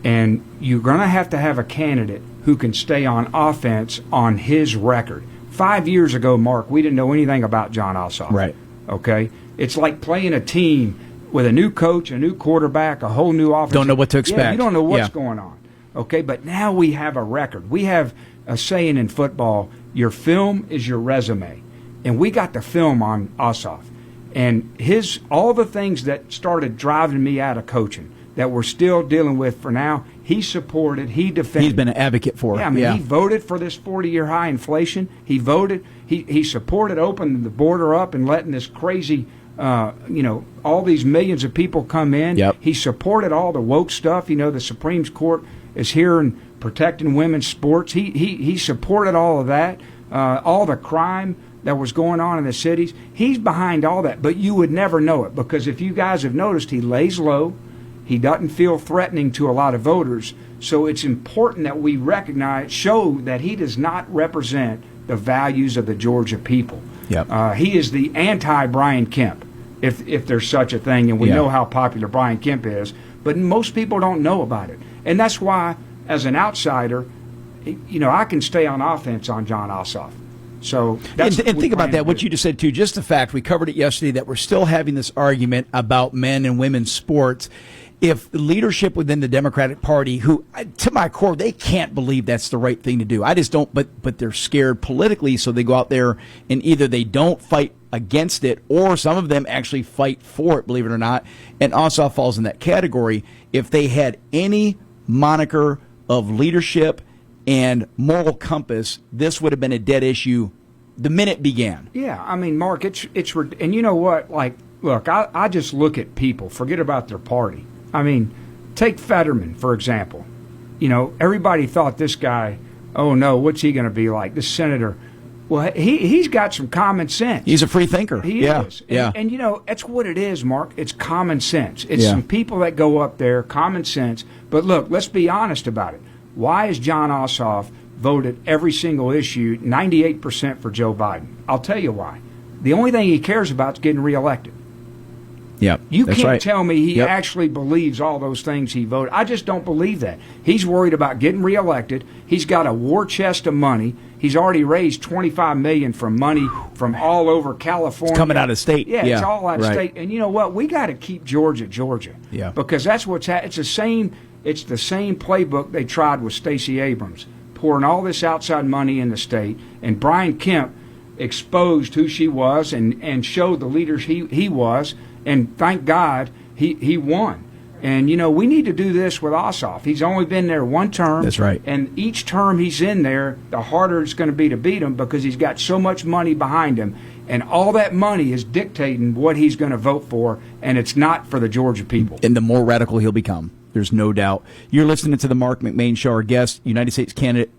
And you're going to have a candidate who can stay on offense on his record. 5 years ago, Mark, we didn't know anything about John Ossoff. Right. Okay? It's like playing a team with a new coach, a new quarterback, a whole new offense. Don't know what to expect. Yeah, you don't know what's going on. Okay? But now we have a record. We have a saying in football, your film is your resume. And we got the film on Ossoff. And all the things that started driving me out of coaching that we're still dealing with for now, he supported, he defended. He's been an advocate for it. Yeah, I mean, he voted for this 40-year high inflation. He voted, he supported opening the border up and letting this crazy, all these millions of people come in. Yep. He supported all the woke stuff. You know, the Supreme Court is here and protecting women's sports. He supported all of that, all the crime that was going on in the cities. He's behind all that, but you would never know it because if you guys have noticed, he lays low. He doesn't feel threatening to a lot of voters. So it's important that we show that he does not represent the values of the Georgia people. Yep. He is the anti-Brian Kemp, if there's such a thing, and we know how popular Brian Kemp is. But most people don't know about it. And that's why, as an outsider, I can stay on offense on John Ossoff. So and think about that, what you just said, too. Just the fact, we covered it yesterday, that we're still having this argument about men and women's sports. If leadership within the Democratic Party, who, to my core, they can't believe that's the right thing to do. I just don't, but they're scared politically, so they go out there and either they don't fight against it, or some of them actually fight for it, believe it or not. And Ossoff falls in that category. If they had any moniker of leadership and moral compass, this would have been a dead issue the minute it began. Yeah, I mean, Mark, it's and you know what? Like, look, I just look at people. Forget about their party. I mean, take Fetterman, for example. Everybody thought this guy, oh, no, what's he going to be like? This senator. Well, he's got some common sense. He's a free thinker. He is. And that's what it is, Mark. It's common sense. It's some people that go up there, common sense. But look, let's be honest about it. Why is John Ossoff voted every single issue 98% for Joe Biden? I'll tell you why. The only thing he cares about is getting reelected. Yep, You that's can't right. tell me he Yep. actually believes all those things he voted. I just don't believe that. He's worried about getting reelected. He's got a war chest of money. He's already raised $25 million from money from all over California. It's coming out of state. Yeah, it's all out of right. state. And you know what? We got to keep Georgia. Yeah. Because that's what's it's the same playbook they tried with Stacey Abrams, pouring all this outside money in the state, and Brian Kemp exposed who she was and showed the leaders he was, and thank God he won. And, you know, we need to do this with Ossoff. He's only been there one term. That's right. And each term he's in there, the harder it's going to be to beat him because he's got so much money behind him. And all that money is dictating what he's going to vote for, and it's not for the Georgia people. And the more radical he'll become. There's no doubt. You're listening to the Marc McMain Show. Our guest, United States candidate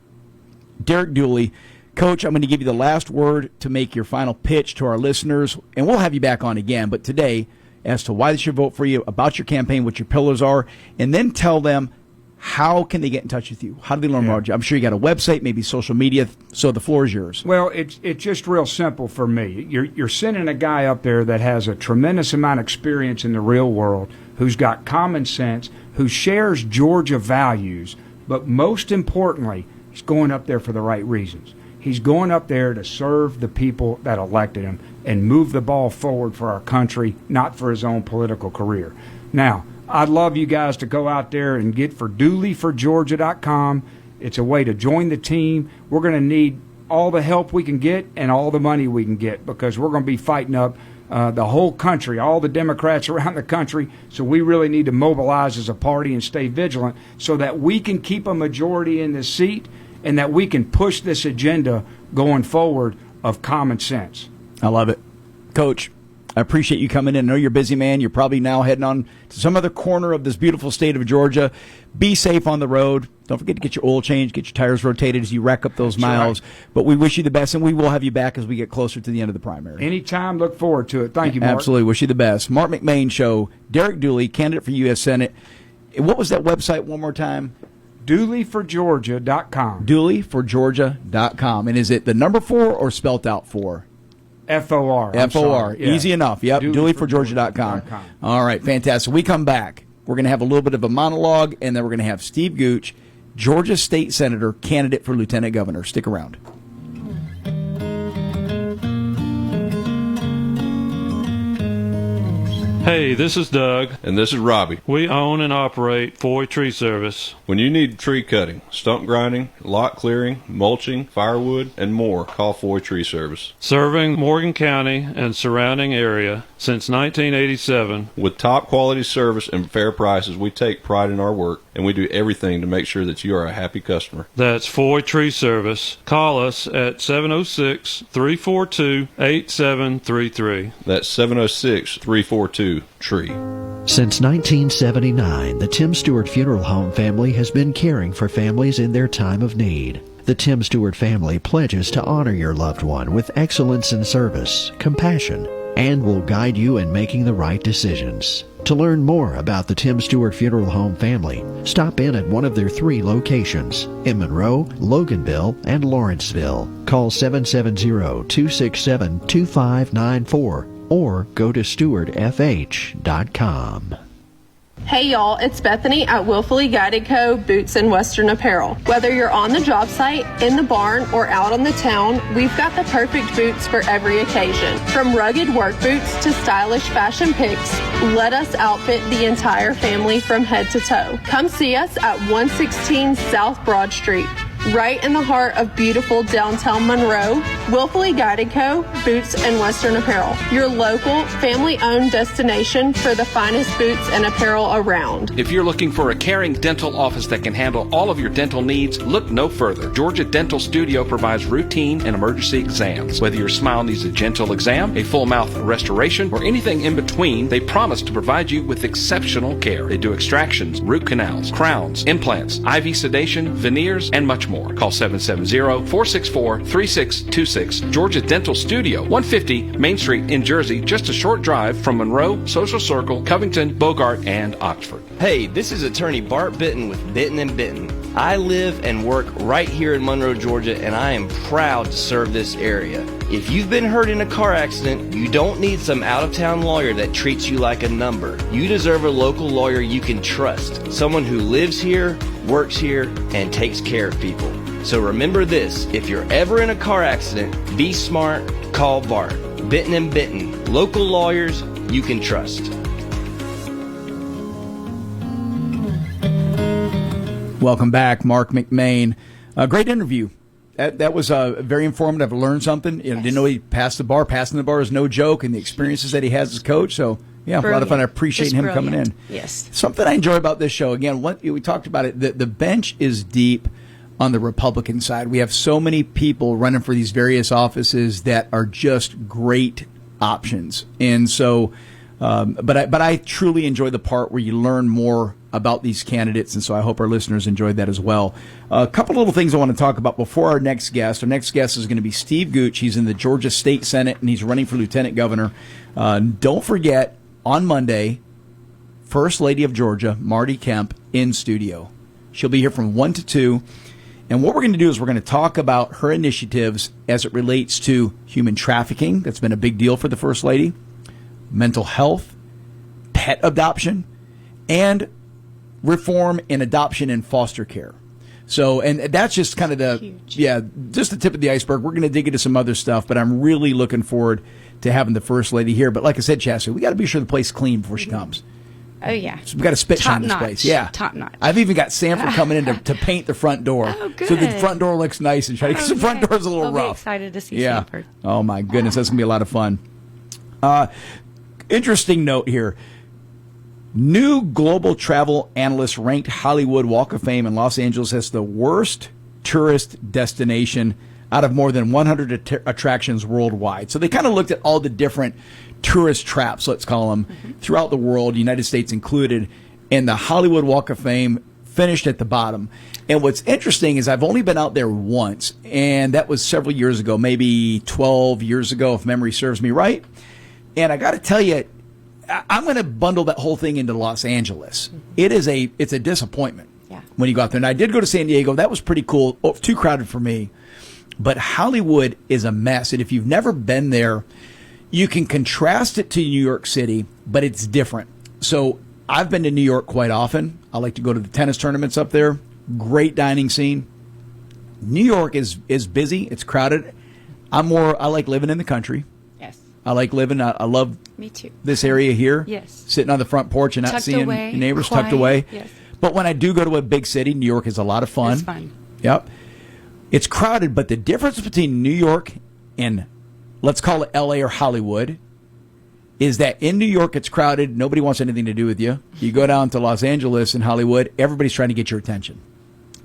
Derek Dooley. Coach, I'm going to give you the last word to make your final pitch to our listeners, and we'll have you back on again. But today, as to why they should vote for you, about your campaign, what your pillars are, and then tell them how can they get in touch with you? How do they learn more about you? I'm sure you got a website, maybe social media, so the floor is yours. Well, it's just real simple for me. You're sending a guy up there that has a tremendous amount of experience in the real world, who's got common sense, who shares Georgia values, but most importantly, he's going up there for the right reasons. He's going up there to serve the people that elected him and move the ball forward for our country, not for his own political career. Now, I'd love you guys to go out there and get for dooleyforgeorgia.com. It's a way to join the team. We're going to need all the help we can get and all the money we can get because we're going to be fighting up the whole country, all the Democrats around the country. So we really need to mobilize as a party and stay vigilant so that we can keep a majority in this seat and that we can push this agenda going forward of common sense. I love it. Coach, I appreciate you coming in. I know you're a busy man. You're probably now heading on to some other corner of this beautiful state of Georgia. Be safe on the road. Don't forget to get your oil changed, get your tires rotated as you rack up those miles. Right. But we wish you the best, and we will have you back as we get closer to the end of the primary. Anytime. Look forward to it. Thank you, Mark. Absolutely. Wish you the best. Marc McMain Show. Derek Dooley, candidate for U.S. Senate. What was that website one more time? dooleyforgeorgia.com. dooleyforgeorgia.com. And is it the number 4 or spelt out 4? F-O-R. F-O-R. Yeah. Easy enough. Yep. dooleyforgeorgia.com. All right. Fantastic. We come back. We're going to have a little bit of a monologue, and then we're going to have Steve Gooch, Georgia State Senator, candidate for Lieutenant Governor. Stick around. Hey, this is Doug. And this is Robbie. We own and operate Foy Tree Service. When you need tree cutting, stump grinding, lot clearing, mulching, firewood, and more, call Foy Tree Service. Serving Morgan County and surrounding area since 1987. With top quality service and fair prices, we take pride in our work, and we do everything to make sure that you are a happy customer. That's Foy Tree Service. Call us at 706-342-8733. That's 706-342-TREE. Since 1979, the Tim Stewart Funeral Home family has been caring for families in their time of need. The Tim Stewart family pledges to honor your loved one with excellence in service, compassion, and will guide you in making the right decisions. To learn more about the Tim Stewart Funeral Home family, stop in at one of their 3 locations in Monroe, Loganville, and Lawrenceville. Call 770-267-2594 or go to stewardfh.com. Hey y'all, it's Bethany at Willfully Guided Co. Boots and Western Apparel. Whether you're on the job site, in the barn, or out on the town, we've got the perfect boots for every occasion. From rugged work boots to stylish fashion picks, let us outfit the entire family from head to toe. Come see us at 116 South Broad Street, right in the heart of beautiful downtown Monroe. Willfully Guided Co. Boots and Western Apparel, your local, family-owned destination for the finest boots and apparel around. If you're looking for a caring dental office that can handle all of your dental needs, look no further. Georgia Dental Studio provides routine and emergency exams. Whether your smile needs a gentle exam, a full mouth restoration, or anything in between, they promise to provide you with exceptional care. They do extractions, root canals, crowns, implants, IV sedation, veneers, and much more. Call 770-464-3626. Georgia Dental Studio, 150 Main Street in Jersey, just a short drive from Monroe, Social Circle, Covington, Bogart, and Oxford. Hey, this is attorney Bart Bitton with Bitton & Bitton. I live and work right here in Monroe, Georgia, and I am proud to serve this area. If you've been hurt in a car accident, you don't need some out-of-town lawyer that treats you like a number. You deserve a local lawyer you can trust, someone who lives here, works here, and takes care of people. So remember this, if you're ever in a car accident, be smart, call Bart. Benton & Benton, local lawyers you can trust. Welcome back, Marc McMain. Great interview. That was very informative. I learned something. You know, didn't know he passed the bar. Passing the bar is no joke, and the experiences that he has as coach. So, yeah, a lot of fun. I appreciate him coming in. Yes. Something I enjoy about this show, again, we talked about it, the bench is deep on the Republican side. We have so many people running for these various offices that are just great options. And so, but I truly enjoy the part where you learn more about these candidates, and so I hope our listeners enjoyed that as well. A couple little things I want to talk about before our next guest. Our next guest is going to be Steve Gooch. He's in the Georgia State Senate, and he's running for lieutenant governor. Don't forget, on Monday, First Lady of Georgia, Marty Kemp, in studio. She'll be here from 1 to 2. And what we're going to do is we're going to talk about her initiatives as it relates to human trafficking. That's been a big deal for the First Lady. Mental health, pet adoption, and reform in adoption and foster care. So, and that's just kind of just the tip of the iceberg. We're going to dig into some other stuff, but I'm really looking forward to having the First Lady here. But like I said, Chastity, we got to be sure the place is clean before she comes. Oh, yeah. So we got to spit shine this place. Yeah. Top notch. I've even got Sanford coming in to paint the front door. Oh, good. So the front door looks nice and shiny because the front door is a little rough. I'll be excited to see Sanford. Oh, my goodness. That's going to be a lot of fun. Interesting note here. New global travel analysts ranked Hollywood Walk of Fame in Los Angeles as the worst tourist destination out of more than 100 attractions worldwide. So they kind of looked at all the different tourist traps, let's call them, throughout the world, United States included, and the Hollywood Walk of Fame finished at the bottom. And what's interesting is I've only been out there once, and that was several years ago, maybe 12 years ago, if memory serves me right. And I got to tell you, I'm going to bundle that whole thing into Los Angeles. It's a disappointment when you go out there. And I did go to San Diego. That was pretty cool. Oh, too crowded for me. But Hollywood is a mess. And if you've never been there, you can contrast it to New York City, but it's different. So I've been to New York quite often. I like to go to the tennis tournaments up there. Great dining scene. New York is busy. It's crowded. I like living in the country. Yes. I like living. I love Me too. this area here. Yes. Sitting on the front porch and not Tucked seeing away, your neighbors, quiet. tucked away. Yes. But when I do go to a big city, New York is a lot of fun. It's fun. Yep. It's crowded, but the difference between New York and, let's call it L.A. or Hollywood, is that in New York it's crowded. Nobody wants anything to do with you. You go down to Los Angeles and Hollywood, everybody's trying to get your attention.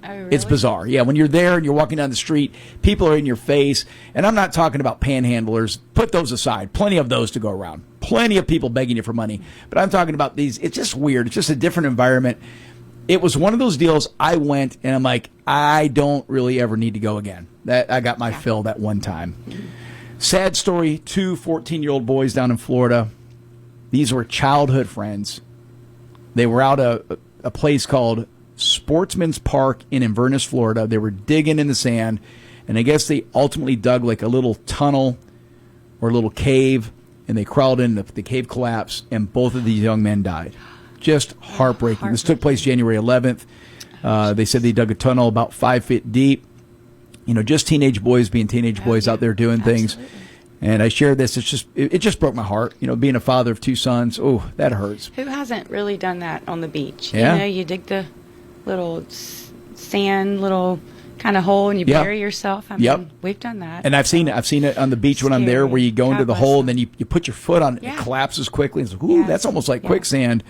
Oh, really? It's bizarre. Yeah, when you're there and you're walking down the street, people are in your face. And I'm not talking about panhandlers. Put those aside. Plenty of those to go around. Plenty of people begging you for money. But I'm talking about these. It's just weird. It's just a different environment. It was one of those deals I went and I'm like, I don't really ever need to go again. I got my fill that one time. Sad story, 2 14-year-old boys down in Florida. These were childhood friends. They were out a place called Sportsman's Park in Inverness, Florida. They were digging in the sand, and I guess they ultimately dug like a little tunnel or a little cave, and they crawled in. The cave collapsed, and both of these young men died. Just heartbreaking. This took place January 11th. They said they dug a tunnel about 5 feet deep. You know, just teenage boys being teenage boys out there doing things. And I shared this. It just broke my heart. You know, being a father of 2 sons. Oh, that hurts. Who hasn't really done that on the beach? Yeah. You know, you dig the little sand, little kind of hole, and you bury yourself. I mean, we've done that. And I've seen it on the beach when I'm there, where you go into the hole and then you put your foot on it. It collapses quickly. It's like, ooh, that's almost like quicksand.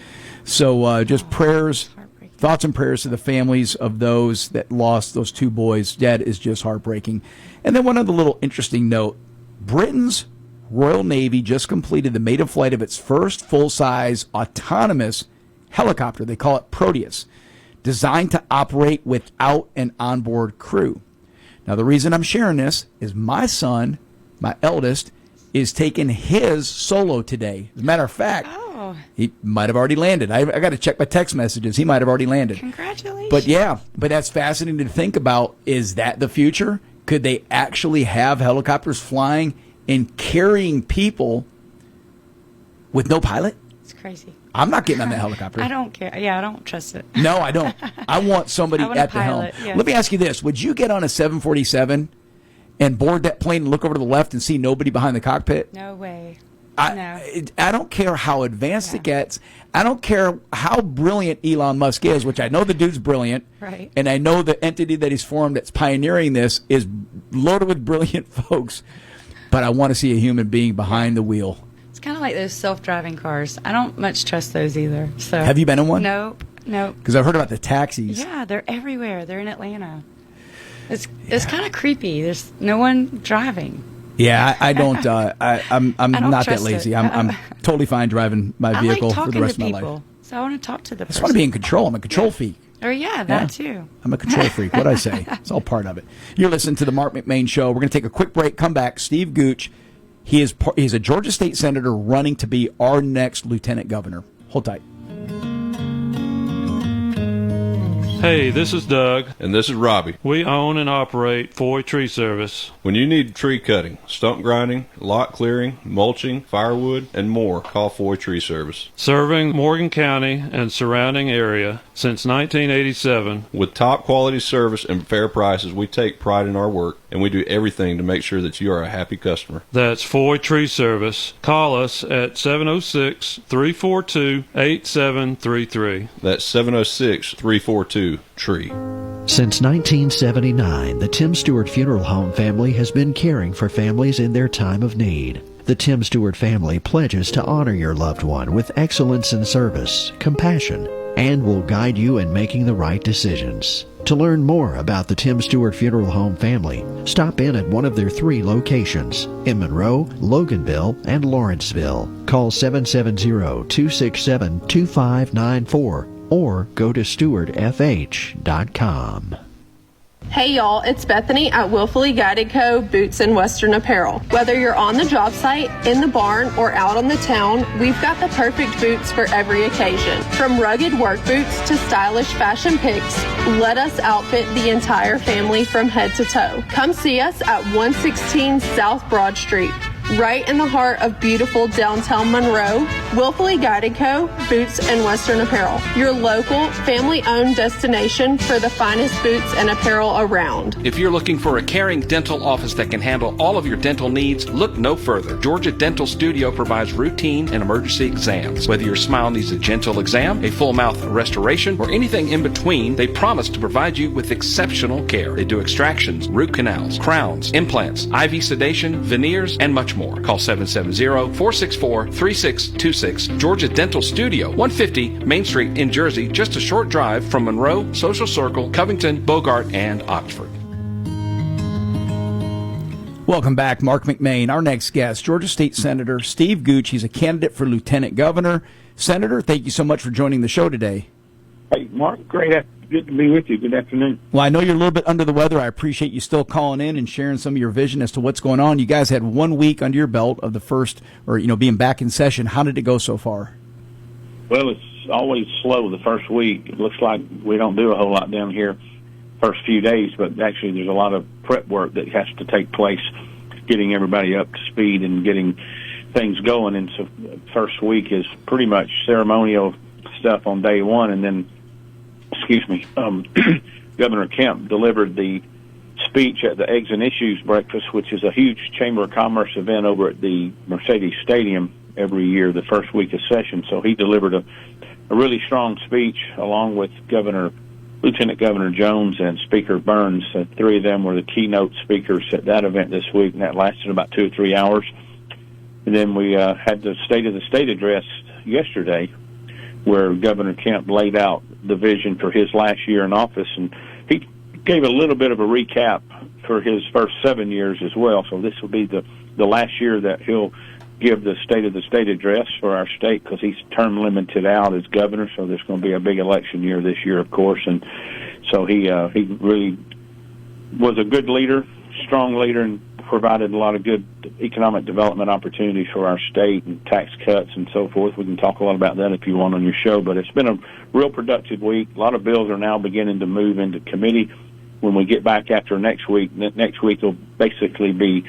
So just prayers, thoughts and prayers to the families of those that lost those 2 boys. That is just heartbreaking. And then one other little interesting note. Britain's Royal Navy just completed the maiden flight of its first full-size autonomous helicopter. They call it Proteus, designed to operate without an onboard crew. Now, the reason I'm sharing this is my son, my eldest, is taking his solo today. As a matter of fact, Oh. He might have already landed. I got to check my text messages. He might have already landed. Congratulations. But that's fascinating to think about. Is that the future? Could they actually have helicopters flying and carrying people with no pilot? It's crazy. I'm not getting on that helicopter. I don't care. Yeah, I don't trust it. No, I don't. I want somebody at the helm. Yes. Let me ask you this. Would you get on a 747 and board that plane and look over to the left and see nobody behind the cockpit? No way. I don't care how advanced it gets. I don't care how brilliant Elon Musk is, which I know the dude's brilliant. Right. And I know the entity that he's formed that's pioneering this is loaded with brilliant folks. But I want to see a human being behind the wheel. It's kind of like those self-driving cars. I don't much trust those either. So have you been in one? Nope. Because I've heard about the taxis. Yeah, they're everywhere. They're in Atlanta. It's kind of creepy. There's no one driving. Yeah, I don't. I'm not that lazy. It. I'm totally fine driving my vehicle for the rest of my life. So I want to talk to the person. I just want to be in control. I'm a control freak. Oh, yeah, that too. I'm a control freak. What'd I say? It's all part of it. You're listening to the Marc McMain Show. We're going to take a quick break, come back. Steve Gooch, he's a Georgia State Senator running to be our next Lieutenant Governor. Hold tight. Hey, this is Doug. And this is Robbie. We own and operate Foy Tree Service. When you need tree cutting, stump grinding, lot clearing, mulching, firewood, and more, call Foy Tree Service. Serving Morgan County and surrounding area since 1987. With top quality service and fair prices, we take pride in our work, and we do everything to make sure that you are a happy customer. That's Foy Tree Service. Call us at 706-342-8733. That's 706-342-TREE. Since 1979, the Tim Stewart Funeral Home family has been caring for families in their time of need. The Tim Stewart family pledges to honor your loved one with excellence in service, compassion, and will guide you in making the right decisions. To learn more about the Tim Stewart Funeral Home family, stop in at one of their 3 locations in Monroe, Loganville, and Lawrenceville. Call 770-267-2594 or go to stewardfh.com. Hey y'all, it's Bethany at Willfully Guided Co. Boots and Western Apparel. Whether you're on the job site, in the barn, or out on the town, we've got the perfect boots for every occasion. From rugged work boots to stylish fashion picks, let us outfit the entire family from head to toe. Come see us at 116 South Broad Street, right in the heart of beautiful downtown Monroe. Willfully Guided Co. Boots and Western Apparel, your local, family-owned destination for the finest boots and apparel around. If you're looking for a caring dental office that can handle all of your dental needs, look no further. Georgia Dental Studio provides routine and emergency exams. Whether your smile needs a gentle exam, a full mouth restoration, or anything in between, they promise to provide you with exceptional care. They do extractions, root canals, crowns, implants, IV sedation, veneers, and much more. Call 770-464-3626. Georgia Dental Studio, 150 Main Street in Jersey, just a short drive from Monroe, Social Circle, Covington, Bogart, and Oxford. Welcome back, Marc McMain. Our next guest, Georgia State Senator Steve Gooch. He's a candidate for Lieutenant Governor. Senator, thank you so much for joining the show today. Hey, Mark, good to be with you. Good afternoon. Well, I know you're a little bit under the weather. I appreciate you still calling in and sharing some of your vision as to what's going on. You guys had 1 week under your belt of the first, or being back in session. How did it go so far? Well, it's always slow the first week. It looks like we don't do a whole lot down here first few days, but actually there's a lot of prep work that has to take place, getting everybody up to speed and getting things going. And so first week is pretty much ceremonial stuff on day one, and then Governor Kemp delivered the speech at the Eggs and Issues Breakfast, which is a huge Chamber of Commerce event over at the Mercedes Stadium every year, the first week of session. So he delivered a really strong speech along with Lieutenant Governor Jones and Speaker Burns. 3 of them were the keynote speakers at that event this week, and that lasted about 2 or 3 hours. And then we had the State of the State address yesterday, where Governor Kemp laid out the vision for his last year in office, and he gave a little bit of a recap for his first 7 years as well. So this will be the last year that he'll give the State of the State address for our state, because he's term limited out as governor, so there's going to be a big election year this year, of course. And so he really was a good leader, strong leader, and provided a lot of good economic development opportunities for our state and tax cuts and so forth. We can talk a lot about that if you want on your show, but it's been a real productive week. A lot of bills are now beginning to move into committee. When we get back after next week will basically be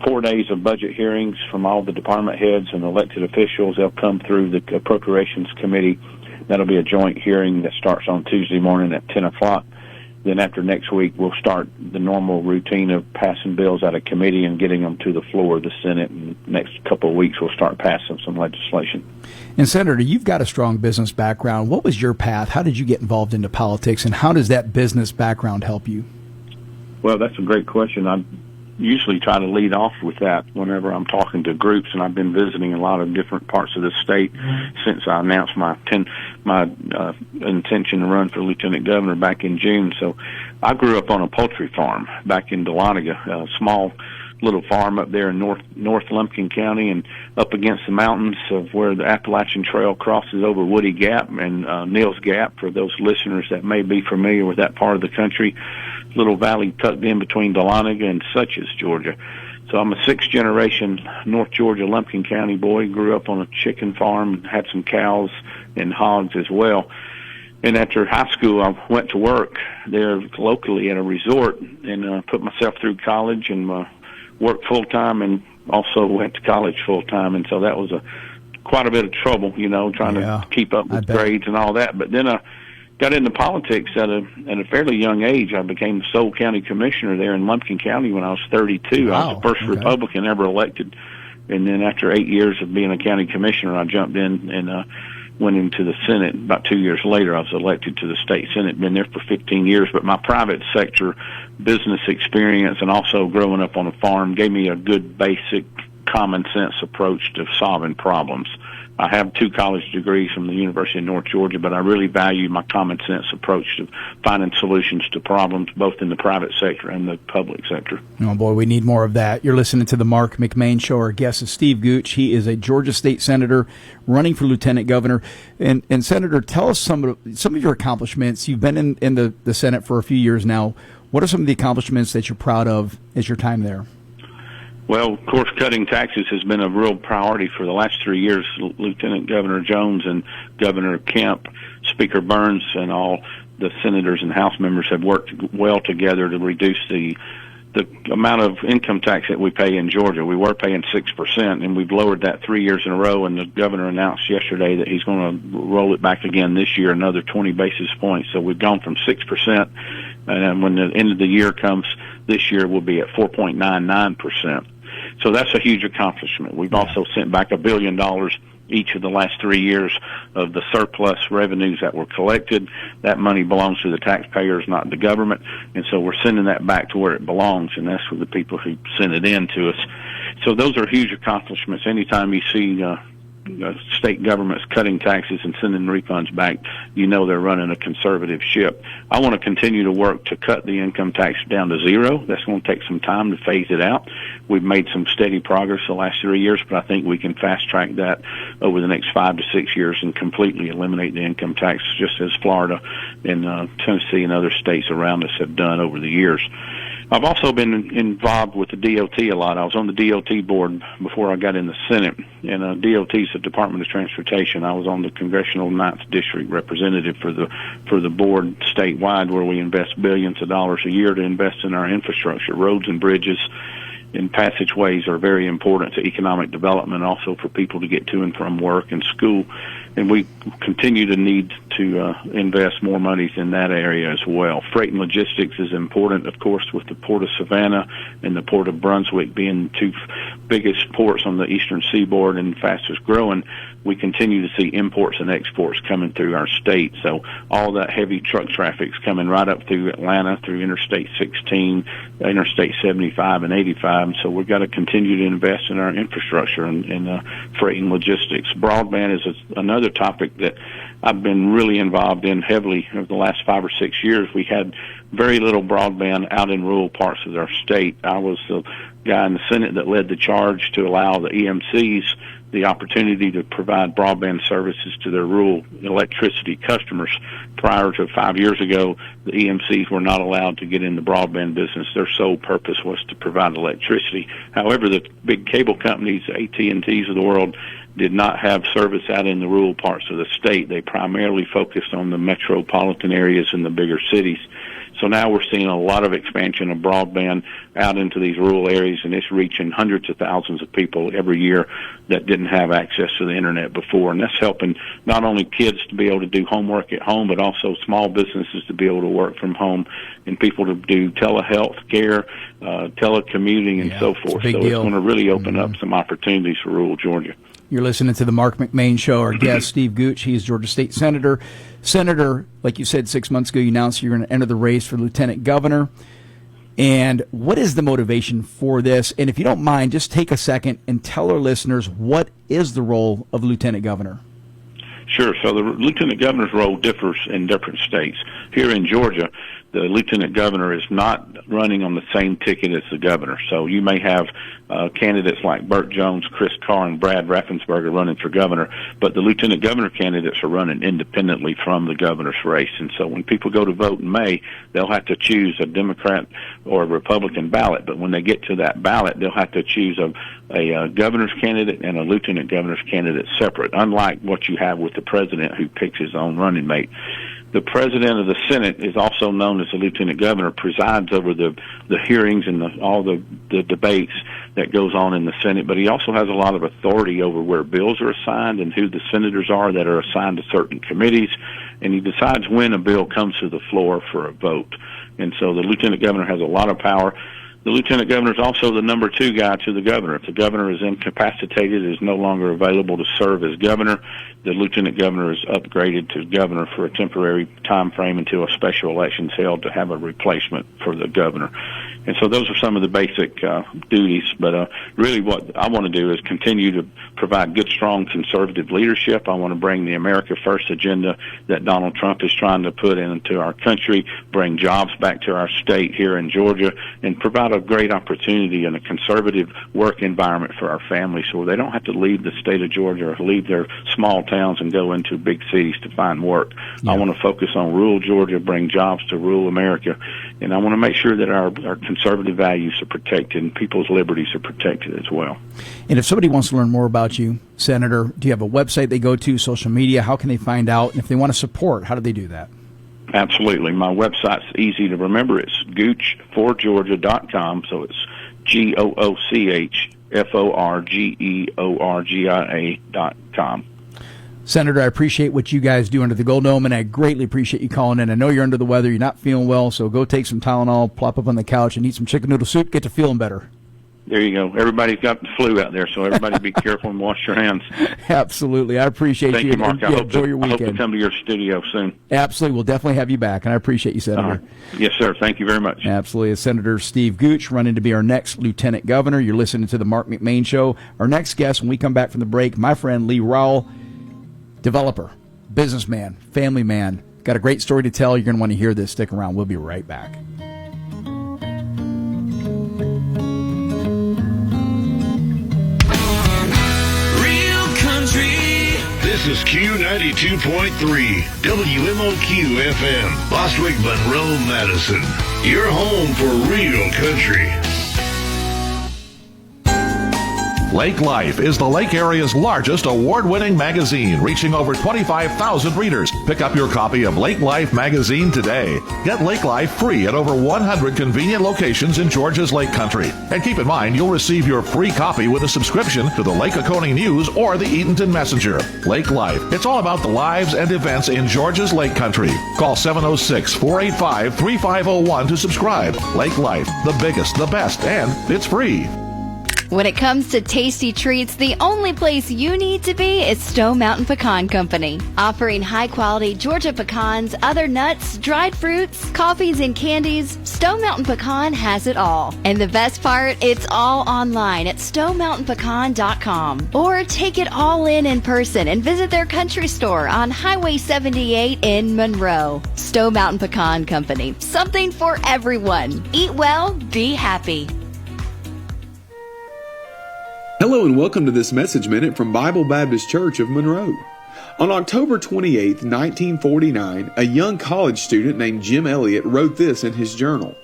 4 days of budget hearings from all the department heads and elected officials. They'll come through the Appropriations Committee. That'll be a joint hearing that starts on Tuesday morning at 10 o'clock. Then after next week, we'll start the normal routine of passing bills out of committee and getting them to the floor of the Senate. And next couple of weeks, we'll start passing some legislation. And Senator, you've got a strong business background. What was your path? How did you get involved into politics, and how does that business background help you? Well, that's a great question. I usually try to lead off with that whenever I'm talking to groups, and I've been visiting a lot of different parts of the state since I announced my intention to run for lieutenant governor back in June. So I grew up on a poultry farm back in Dahlonega, a small little farm up there in North Lumpkin County, and up against the mountains of where the Appalachian Trail crosses over Woody Gap and Neal's Gap, for those listeners that may be familiar with that part of the country. Little valley tucked in between Dahlonega and Suches, Georgia. So I'm a sixth-generation North Georgia Lumpkin County boy. Grew up on a chicken farm, had some cows and hogs as well. And after high school, I went to work there locally at a resort and put myself through college and worked full-time, and also went to college full-time. And so that was quite a bit of trouble, trying to keep up with grades and all that. But then I got into politics at a fairly young age. I became the sole county commissioner there in Lumpkin County when I was 32. Wow. I was the first Republican ever elected. And then after 8 years of being a county commissioner, I jumped in and went into the Senate. About 2 years later, I was elected to the state Senate. Been there for 15 years. But my private sector business experience and also growing up on a farm gave me a good basic common sense approach to solving problems. I have 2 college degrees from the University of North Georgia, but I really value my common sense approach to finding solutions to problems, both in the private sector and the public sector. Oh, boy, we need more of that. You're listening to the Marc McMain Show. Our guest is Steve Gooch. He is a Georgia State Senator running for Lieutenant Governor. And Senator, tell us some of your accomplishments. You've been in the Senate for a few years now. What are some of the accomplishments that you're proud of as your time there? Well, of course, cutting taxes has been a real priority for the last 3 years. Lieutenant Governor Jones and Governor Kemp, Speaker Burns, and all the senators and House members have worked well together to reduce the amount of income tax that we pay in Georgia. We were paying 6%, and we've lowered that 3 years in a row, and the governor announced yesterday that he's going to roll it back again this year, another 20 basis points. So we've gone from 6%, and when the end of the year comes this year, we'll be at 4.99%. So that's a huge accomplishment. We've also sent back $1 billion each of the last 3 years of the surplus revenues that were collected. That money belongs to the taxpayers, not the government. And so we're sending that back to where it belongs, and that's for the people who sent it in to us. So those are huge accomplishments. Anytime you see state governments cutting taxes and sending refunds back, they're running a conservative ship. I want to continue to work to cut the income tax down to zero. That's going to take some time to phase it out. We've made some steady progress the last 3 years, but I think we can fast track that over the next 5 to 6 years and completely eliminate the income tax, just as Florida and Tennessee and other states around us have done over the years. I've also been involved with the DOT a lot. I was on the DOT board before I got in the Senate, and DOT is the Department of Transportation. I was on the Congressional 9th District representative for the board statewide, where we invest billions of dollars a year to invest in our infrastructure. Roads and bridges and passageways are very important to economic development, also for people to get to and from work and school. And we continue to need to invest more monies in that area as well. Freight and logistics is important, of course, with the Port of Savannah and the Port of Brunswick being the 2 biggest ports on the eastern seaboard and fastest growing. We continue to see imports and exports coming through our state. So all that heavy truck traffic's coming right up through Atlanta, through Interstate 16, Interstate 75 and 85. So we've got to continue to invest in our infrastructure and freight and logistics. Broadband is another topic that I've been really involved in heavily over the last 5 or 6 years. We had very little broadband out in rural parts of our state. I was the guy in the Senate that led the charge to allow the EMCs, the opportunity to provide broadband services to their rural electricity customers. Prior to 5 years ago, the EMCs were not allowed to get in the broadband business. Their sole purpose was to provide electricity. However, the big cable companies, AT&Ts of the world, did not have service out in the rural parts of the state. They primarily focused on the metropolitan areas and the bigger cities. So now we're seeing a lot of expansion of broadband out into these rural areas, and it's reaching hundreds of thousands of people every year that didn't have access to the internet before. And that's helping not only kids to be able to do homework at home, but also small businesses to be able to work from home and people to do telehealth care, telecommuting, and so forth. So it's going to really open up some opportunities for rural Georgia. You're listening to the Marc McMain Show. Our guest, Steve Gooch, he is Georgia State Senator. Senator, like you said 6 months ago, you announced you're going to enter the race for Lieutenant Governor. And what is the motivation for this? And if you don't mind, just take a second and tell our listeners, what is the role of Lieutenant Governor? Sure. So the Lieutenant Governor's role differs in different states. Here in Georgia, the Lieutenant Governor is not running on the same ticket as the Governor. So you may have candidates like Burt Jones, Chris Carr, and Brad Raffensperger running for Governor, but the Lieutenant Governor candidates are running independently from the Governor's race. And so when people go to vote in May, they'll have to choose a Democrat or a Republican ballot. But when they get to that ballot, they'll have to choose a Governor's candidate and a Lieutenant Governor's candidate separate, unlike what you have with the President who picks his own running mate. The President of the Senate is also known as the Lieutenant Governor, presides over the hearings and all the debates that goes on in the Senate, but he also has a lot of authority over where bills are assigned and who the senators are that are assigned to certain committees, and he decides when a bill comes to the floor for a vote. And so the Lieutenant Governor has a lot of power. The Lieutenant Governor is also the number 2 guy to the Governor. If the Governor is incapacitated, is no longer available to serve as Governor, the Lieutenant Governor is upgraded to Governor for a temporary time frame until a special election is held to have a replacement for the Governor. And so those are some of the basic duties. But really what I want to do is continue to provide good, strong conservative leadership. I want to bring the America First agenda that Donald Trump is trying to put into our country, bring jobs back to our state here in Georgia, and provide a great opportunity and a conservative work environment for our families so they don't have to leave the state of Georgia or leave their small towns and go into big cities to find work. Yeah. I want to focus on rural Georgia, bring jobs to rural America, and I want to make sure that our conservative values are protected and people's liberties are protected as well. And if somebody wants to learn more about you, Senator, do you have a website they go to, social media? How can they find out? And if they want to support, how do they do that? Absolutely. My website's easy to remember. It's goochforgeorgia.com, so it's GOOCHFORGEORGIA.com. Senator, I appreciate what you guys do under the Gold Dome, and I greatly appreciate you calling in. I know you're under the weather, you're not feeling well, so go take some Tylenol, plop up on the couch, and eat some chicken noodle soup, get to feeling better. There you go. Everybody's got the flu out there, so everybody be careful and wash your hands. Absolutely. I appreciate Thank you, Mark. I hope your weekend. I hope to come to your studio soon. Absolutely. We'll definitely have you back, and I appreciate you, Senator. Yes, sir. Thank you very much. Absolutely. It's Senator Steve Gooch running to be our next Lieutenant Governor. You're listening to the Marc McMain Show. Our next guest, when we come back from the break, my friend Lee Rowell, developer, businessman, family man. Got a great story to tell. You're going to want to hear this. Stick around. We'll be right back. This is Q92.3 WMOQ FM, Bostwick, Monroe, Madison. Your home for real country. Lake Life is the Lake area's largest award-winning magazine, reaching over 25,000 readers. Pick up your copy of Lake Life magazine today. Get Lake Life free at over 100 convenient locations in Georgia's Lake Country. And keep in mind, you'll receive your free copy with a subscription to the Lake Oconee News or the Eatonton Messenger. Lake Life. It's all about the lives and events in Georgia's Lake Country. Call 706-485-3501 to subscribe. Lake Life. The biggest, the best, and it's free. When it comes to tasty treats, the only place you need to be is Stone Mountain Pecan Company. Offering high-quality Georgia pecans, other nuts, dried fruits, coffees, and candies, Stone Mountain Pecan has it all. And the best part, it's all online at stonemountainpecan.com. Or take it all in person and visit their country store on Highway 78 in Monroe. Stone Mountain Pecan Company. Something for everyone. Eat well, be happy. Hello and welcome to this Message Minute from Bible Baptist Church of Monroe. On October 28, 1949, a young college student named Jim Elliot wrote this in his journal.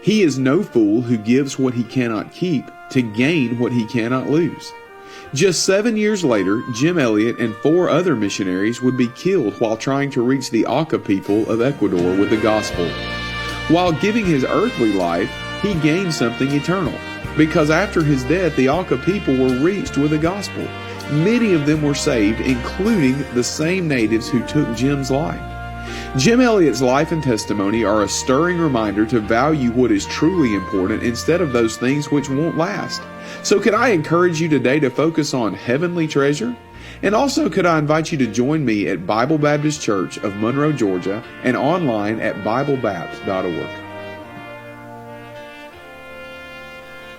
He is no fool who gives what he cannot keep to gain what he cannot lose. Just 7 years later, Jim Elliot and 4 other missionaries would be killed while trying to reach the Auca people of Ecuador with the gospel. While giving his earthly life, he gained something eternal, because after his death, the Auca people were reached with the gospel. Many of them were saved, including the same natives who took Jim's life. Jim Elliot's life and testimony are a stirring reminder to value what is truly important instead of those things which won't last. So could I encourage you today to focus on heavenly treasure? And also could I invite you to join me at Bible Baptist Church of Monroe, Georgia, and online at BibleBapt.org.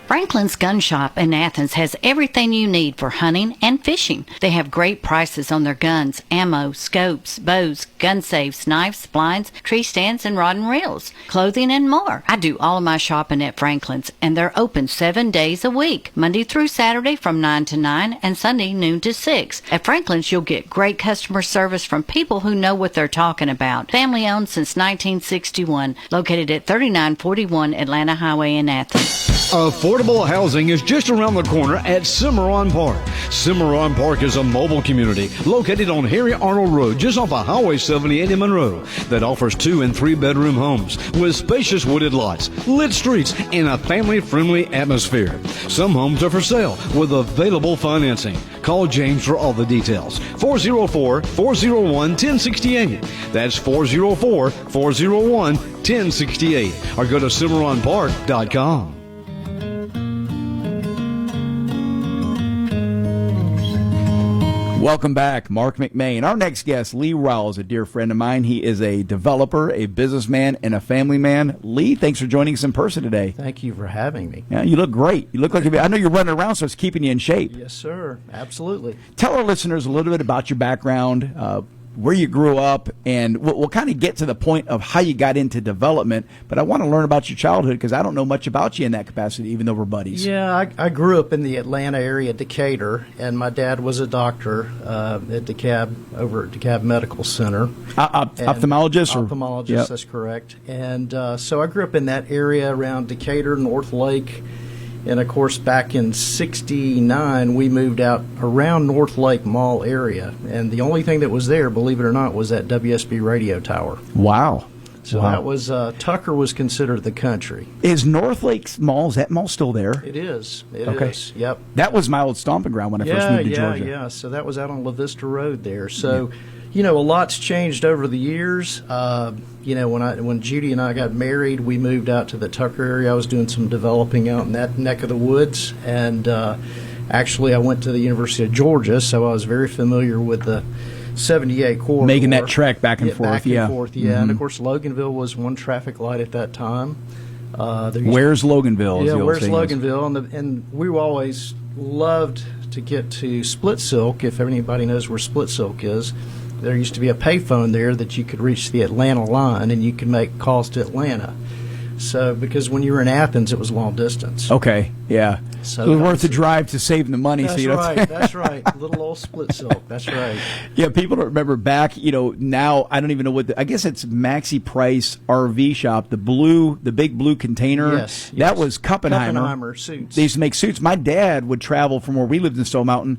Franklin's Gun Shop in Athens has everything you need for hunting and fishing. They have great prices on their guns, ammo, scopes, bows, gun safes, knives, blinds, tree stands, and rod and reels, clothing, and more. I do all of my shopping at Franklin's, and they're open 7 days a week, Monday through Saturday from 9 to 9 and Sunday noon to 6. At Franklin's, you'll get great customer service from people who know what they're talking about. Family owned since 1961, located at 3941 Atlanta Highway in Athens. Affordable housing is just around the corner at Cimarron Park. Cimarron Park is a mobile community located on Harry Arnold Road, just off of Highway 78 in Monroe, that offers 2 and 3 bedroom homes with spacious wooded lots, lit streets, and a family-friendly atmosphere. Some homes are for sale with available financing. Call James for all the details. 404-401-1068. That's 404-401-1068. Or go to CimarronPark.com. Welcome back, Marc McMain. Our next guest, Lee Rowell, is a dear friend of mine. He is a developer, a businessman, and a family man. Lee, thanks for joining us in person today. Thank you for having me. Yeah, you look great. You look like I know you're running around, so it's keeping you in shape. Yes, sir. Absolutely. Tell our listeners a little bit about your background, where you grew up, and we'll kind of get to the point of how you got into development, but I want to learn about your childhood because I don't know much about you in that capacity, even though we're buddies. Yeah, I grew up in the Atlanta area, Decatur, and my dad was a doctor at DeKalb, over at DeKalb Medical Center. Ophthalmologist? Ophthalmologist, Yep. That's correct. And so I grew up in that area around Decatur, North Lake. And, of course, back in 1969, we moved out around North Lake Mall area. And the only thing that was there, believe it or not, was that WSB radio tower. Wow. So that was, Tucker was considered the country. Is North Lake Mall, is that mall still there? It is. It Okay. is. Yep. That was my old stomping ground when I first moved to Georgia. Yeah. So that was out on La Vista Road there. So, you know, a lot's changed over the years. You know, when Judy and I got married, we moved out to the Tucker area. I was doing some developing out in that neck of the woods. And actually, I went to the University of Georgia, so I was very familiar with the 78 corridor. Making that trek back and forth, back yeah. and forth, yeah. And, of course, Loganville was one traffic light at that time. Where's Loganville? Yeah, where's Loganville? And we always loved to get to Split Silk, if anybody knows where Split Silk is. There used to be a payphone there that you could reach the Atlanta line, and you could make calls to Atlanta. So, because when you were in Athens, it was long distance. Okay, yeah. So it was worth the drive to save the money. That's so you don't right, that's right. Little old Split Silk, that's right. Yeah, people don't remember back, you know, now, I don't even know what, I guess it's Maxi Price RV shop, the big blue container. Yes. That was Kuppenheimer. Kuppenheimer suits. They used to make suits. My dad would travel from where we lived in Stone Mountain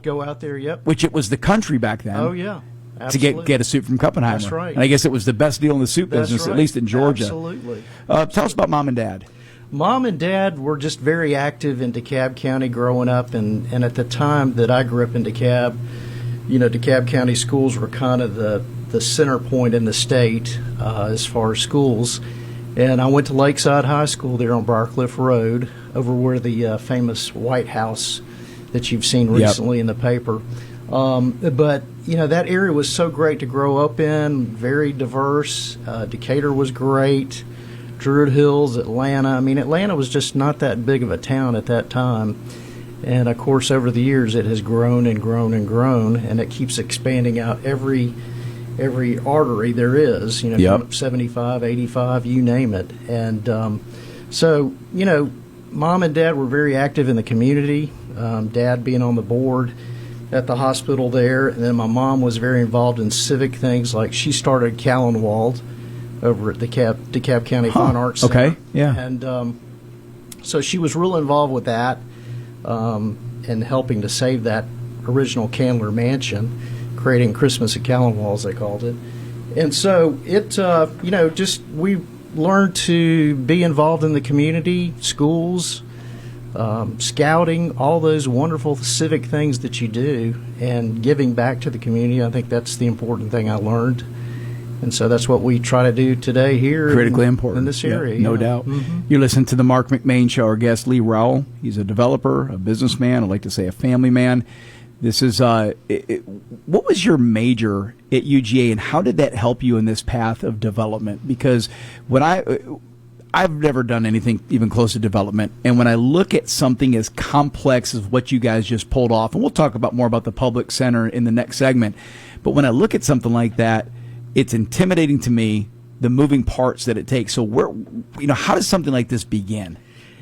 Go out there, yep. which it was the country back then. Oh, yeah. To Absolutely. get a suit from Kuppenheimer. That's right. And I guess it was the best deal in the suit That's business, right. at least in Georgia. Absolutely. Tell us about Mom and Dad. Mom and Dad were just very active in DeKalb County growing up, and at the time that I grew up in DeKalb, you know, DeKalb County schools were kind of the center point in the state as far as schools. And I went to Lakeside High School there on Briarcliff Road, over where the famous White House that you've seen recently in the paper. But, you know, that area was so great to grow up in, very diverse. Decatur was great. Druid Hills, Atlanta. I mean, Atlanta was just not that big of a town at that time. And, of course, over the years it has grown and grown and grown, and it keeps expanding out every artery there is, you know, 75, 85, you name it. And so, you know, Mom and Dad were very active in the community. Dad being on the board at the hospital there, and then my mom was very involved in civic things. Like she started Callenwald over at the DeKalb County Fine Arts Center. Okay, yeah. And so she was real involved with that and helping to save that original Candler Mansion, creating Christmas at Callenwald, as they called it. And so it, just we learned to be involved in the community, schools, scouting, all those wonderful civic things that you do, and giving back to the community. I think that's the important thing I learned. And so that's what we try to do today here. Critically important in this area. Yeah, no doubt. Mm-hmm. You listen to the Marc McMain Show. Our guest, Lee Rowell. He's a developer, a businessman. I like to say a family man. This is what was your major at UGA, and how did that help you in this path of development? Because when I've never done anything even close to development, and when I look at something as complex as what you guys just pulled off, and we'll talk more about the public center in the next segment, but when I look at something like that, it's intimidating to me, the moving parts that it takes. So how does something like this begin?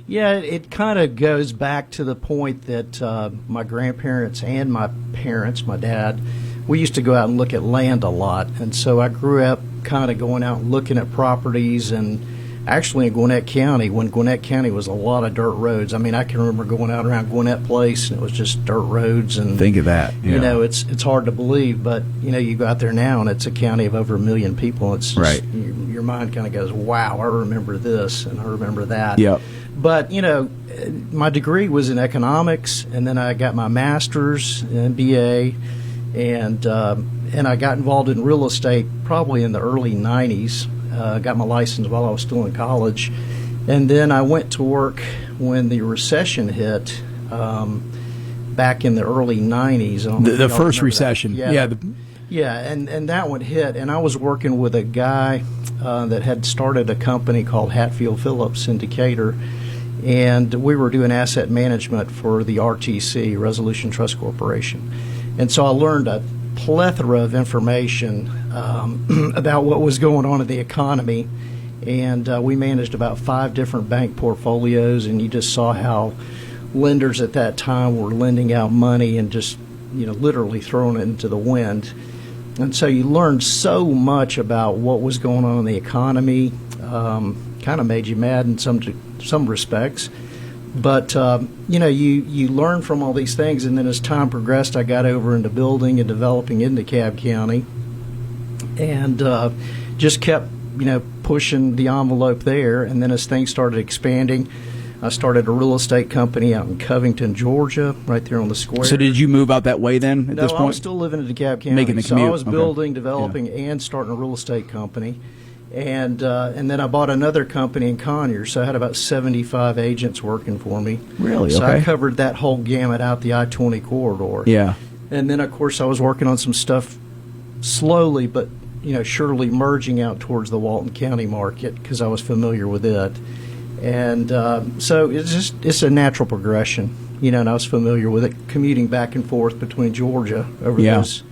Yeah, it kind of goes back to the point that my grandparents and my parents, my dad, we used to go out and look at land a lot. And so I grew up kind of going out and looking at properties, and actually in Gwinnett County, when Gwinnett County was a lot of dirt roads. I mean, I can remember going out around Gwinnett Place, and it was just dirt roads. And think of that. Yeah. It's hard to believe, but, you go out there now, and it's a county of over 1 million people. It's just, right. Your mind kind of goes, wow, I remember this, and I remember that. Yep. But, my degree was in economics, and then I got my master's in MBA, and I got involved in real estate probably in the early 90s. Got my license while I was still in college. And then I went to work when the recession hit back in the early 90s. The first recession. That. Yeah, and that one hit. And I was working with a guy that had started a company called Hatfield Phillips in Decatur. And we were doing asset management for the RTC, Resolution Trust Corporation. And so I learned a plethora of information about what was going on in the economy. And we managed about 5 different bank portfolios, and you just saw how lenders at that time were lending out money and just, literally throwing it into the wind. And so you learned so much about what was going on in the economy. Kind of made you mad in some respects. But, you learn from all these things, and then as time progressed, I got over into building and developing in DeKalb County, and just kept, pushing the envelope there. And then as things started expanding, I started a real estate company out in Covington, Georgia, right there on the square. So did you move out that way then at this point? No, I was still living in DeKalb County. Making the commute. So I was building, developing, and starting a real estate company. And then I bought another company in Conyers, so I had about 75 agents working for me. Really? So okay. I covered that whole gamut out the I-20 corridor. Yeah. And then, of course, I was working on some stuff slowly, but surely merging out towards the Walton County market because I was familiar with it. And so it's a natural progression, and I was familiar with it, commuting back and forth between Georgia over those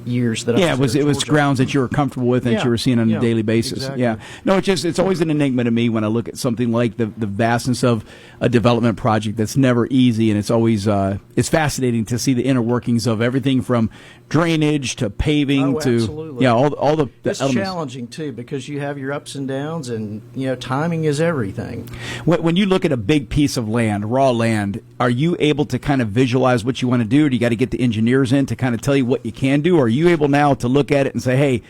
years that it was grounds that you were comfortable with and that you were seeing on a daily basis. Exactly. Yeah. No, it's always an enigma to me when I look at something like the vastness of a development project that's never easy, and it's always it's fascinating to see the inner workings of everything from drainage to paving to absolutely. all the it's elements. Challenging too because you have your ups and downs, and timing is everything. When you look at a big piece of land, raw land, are you able to kind of visualize what you want to do? Or do you got to get the engineers in to kind of tell you what you can do? Or are you able now to look at it and say, hey,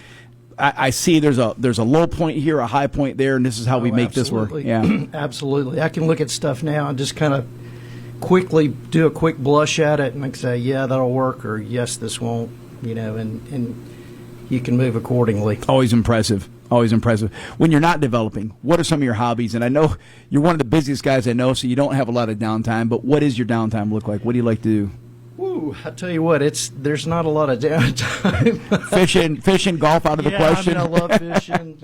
I see there's a low point here, a high point there, and this is how we make this work? Yeah. Absolutely. I can look at stuff now and just kind of quickly do a quick blush at it and like say, yeah, that'll work, or yes, this won't, and you can move accordingly. Always impressive. Always impressive. When you're not developing, what are some of your hobbies? And I know you're one of the busiest guys I know, so you don't have a lot of downtime, but what does your downtime look like? What do you like to do? Woo, I tell you what, there's not a lot of downtime. Fishing, golf out of the question. I love fishing.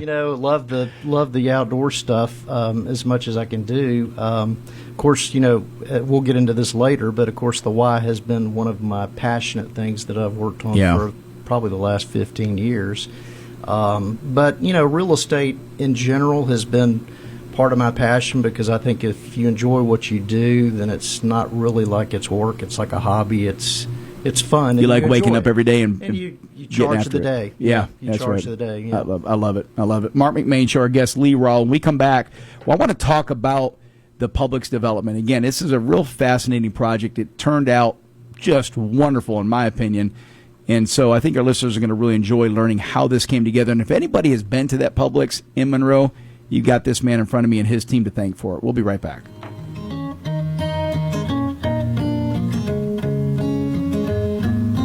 Love the outdoor stuff as much as I can do. Of course, we'll get into this later, but of course, the Y has been one of my passionate things that I've worked on for probably the last 15 years. But real estate in general has been part of my passion, because I think if you enjoy what you do, then it's not really like it's work. It's like a hobby. It's fun. You and like waking enjoy up it. every day and you getting charge after the it. day. Yeah, you that's charge right. the day. Yeah. I love it. I love it. Mark McMain Show, our guest Lee Rawle. When we come back, I want to talk about the Publix development. Again, this is a real fascinating project. It turned out just wonderful, in my opinion. And so I think our listeners are going to really enjoy learning how this came together. And if anybody has been to that Publix in Monroe, you've got this man in front of me and his team to thank for it. We'll be right back.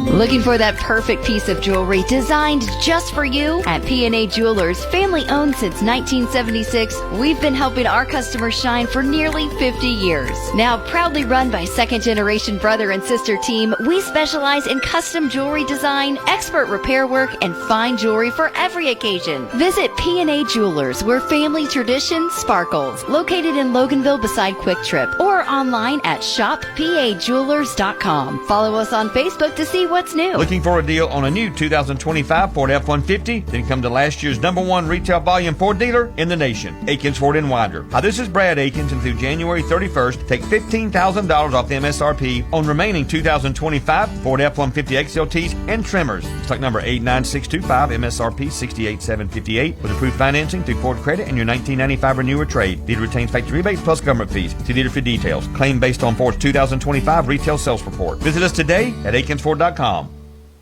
Looking for that perfect piece of jewelry designed just for you? At P&A Jewelers, family owned since 1976, we've been helping our customers shine for nearly 50 years. Now proudly run by second-generation brother and sister team, we specialize in custom jewelry design, expert repair work, and fine jewelry for every occasion. Visit P&A Jewelers, where family tradition sparkles. Located in Loganville beside Quick Trip, or online at shoppajewelers.com. Follow us on Facebook to see what's new. Looking for a deal on a new 2025 Ford F-150? Then come to last year's #1 retail volume Ford dealer in the nation, Akins Ford in Winder. Hi, this is Brad Akins, and through January 31st, take $15,000 off the MSRP on remaining 2025 Ford F-150 XLTs and trimmers. Stock number 89625, MSRP 68758, with approved financing through Ford Credit and your 1995 renewer trade. Dealer retains factory rebates plus government fees. See dealer for details. Claim based on Ford's 2025 retail sales report. Visit us today at akinsford.com.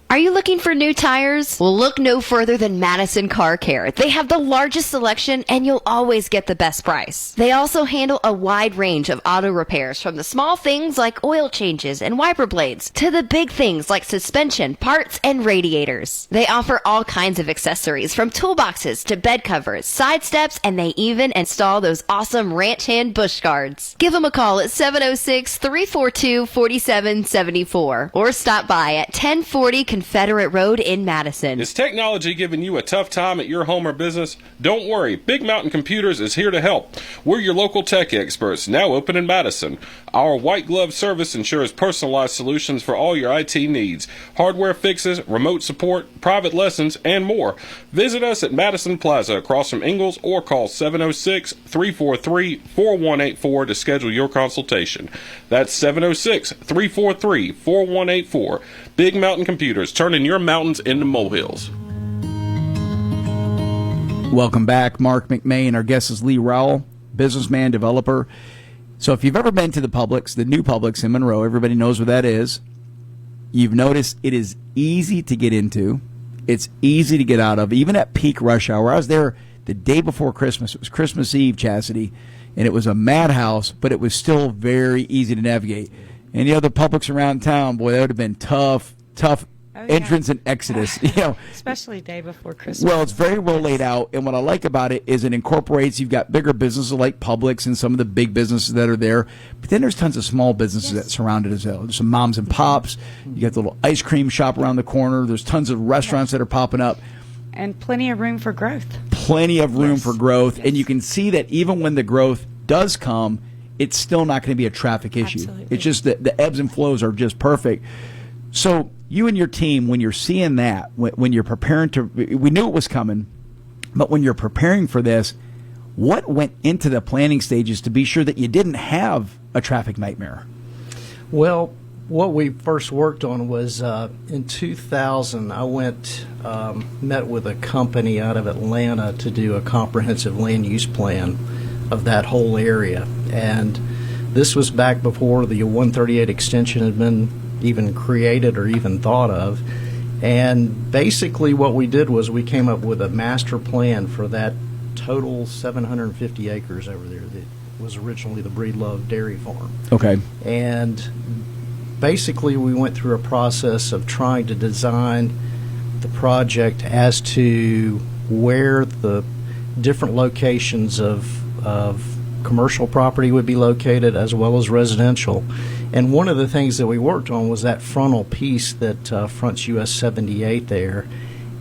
Are you looking for new tires? Well, look no further than Madison Car Care. They have the largest selection, and you'll always get the best price. They also handle a wide range of auto repairs, from the small things like oil changes and wiper blades to the big things like suspension, parts, and radiators. They offer all kinds of accessories, from toolboxes to bed covers, side steps, and they even install those awesome ranch hand bush guards. Give them a call at 706-342-4774 or stop by at 1040 Confederate Road in Madison. Is technology giving you a tough time at your home or business? Don't worry, Big Mountain Computers is here to help. We're your local tech experts, now open in Madison. Our white glove service ensures personalized solutions for all your IT needs, hardware fixes, remote support, private lessons, and more. Visit us at Madison Plaza across from Ingalls, or call 706-343-4184 to schedule your consultation. That's 706-343-4184. Big Mountain Computers, turning your mountains into molehills. Welcome back. Marc McMain. Our guest is Lee Rawle, businessman, developer. So if you've ever been to the Publix, the new Publix in Monroe, everybody knows where that is. You've noticed it is easy to get into. It's easy to get out of, even at peak rush hour. I was there the day before Christmas. It was Christmas Eve, Chastity, and it was a madhouse, but it was still very easy to navigate. Any other Publix around town, boy, that would have been tough entrance and exodus. Especially day before Christmas. Well, it's very well laid out, and what I like about it is it incorporates, you've got bigger businesses like Publix and some of the big businesses that are there, but then there's tons of small businesses that surround it as well. There's some moms and pops. You got the little ice cream shop around the corner. There's tons of restaurants that are popping up. And plenty of room for growth. Plenty of room for growth, and you can see that even when the growth does come, it's still not going to be a traffic issue. Absolutely. It's just that the ebbs and flows are just perfect. So you and your team, when you're seeing that, when you're preparing to, we knew it was coming, but when you're preparing for this, what went into the planning stages to be sure that you didn't have a traffic nightmare? Well, what we first worked on was in 2000, I met with a company out of Atlanta to do a comprehensive land use plan of that whole area. And this was back before the 138 extension had been even created or even thought of. And basically what we did was we came up with a master plan for that total 750 acres over there that was originally the Breedlove Dairy Farm. Okay. And basically we went through a process of trying to design the project as to where the different locations of commercial property would be located as well as residential. And one of the things that we worked on was that frontal piece that fronts US 78 there.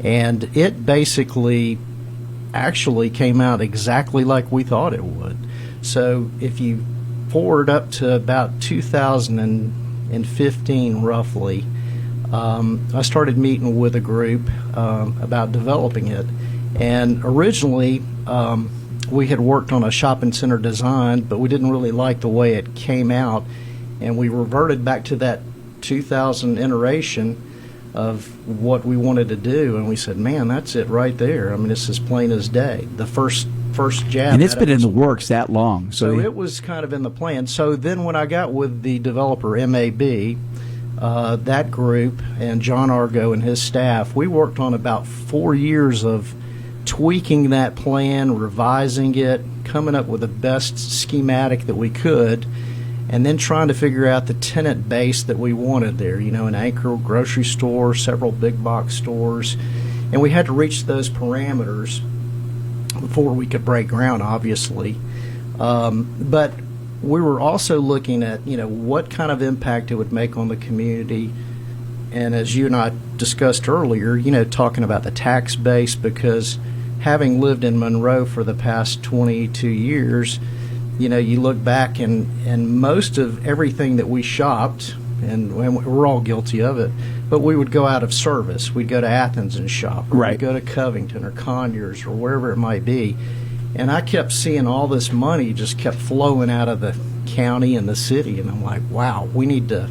And it basically actually came out exactly like we thought it would. So if you forward up to about 2015 roughly, I started meeting with a group about developing it. And originally, we had worked on a shopping center design, but we didn't really like the way it came out, and we reverted back to that 2000 iteration of what we wanted to do, and we said, man, that's it right there. I mean, it's as plain as day. The first jab. And it's been in the works that long. So it was kind of in the plan. So then when I got with the developer, MAB, that group, and John Argo and his staff, we worked on about 4 years of tweaking that plan, revising it, coming up with the best schematic that we could, and then trying to figure out the tenant base that we wanted there. You know, an anchor grocery store, several big box stores, and we had to reach those parameters before we could break ground, obviously. But we were also looking at, you know, what kind of impact it would make on the community. And as you and I discussed earlier, you know, talking about the tax base, because having lived in Monroe for the past 22 years, you know, you look back and most of everything that we shopped, and we're all guilty of it, but we would go out of service. We'd go to Athens and shop, or we'd go to Covington or Conyers or wherever it might be. And I kept seeing all this money just kept flowing out of the county and the city, and I'm like, wow, we need to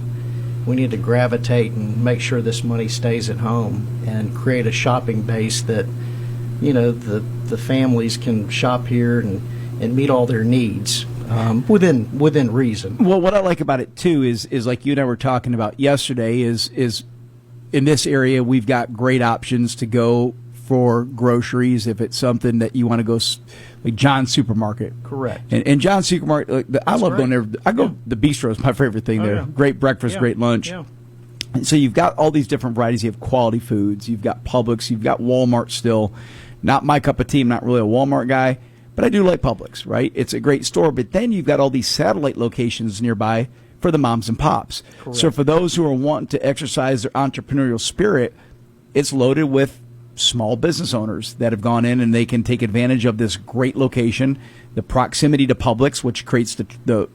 gravitate and make sure this money stays at home and create a shopping base that, you know, the families can shop here and meet all their needs within reason. Well, what I like about it too is like you and I were talking about yesterday is in this area we've got great options to go for groceries if it's something that you want to go, like John's Supermarket. Correct. And John's Supermarket, I love going there. I go, the bistro is my favorite thing there. Yeah. Great breakfast, great lunch. Yeah. And so you've got all these different varieties. You have quality foods. You've got Publix. You've got Walmart still. Not my cup of tea. I'm not really a Walmart guy, but I do like Publix, right? It's a great store. But then you've got all these satellite locations nearby for the moms and pops. Correct. So for those who are wanting to exercise their entrepreneurial spirit, it's loaded with small business owners that have gone in and they can take advantage of this great location, the proximity to Publix, which creates the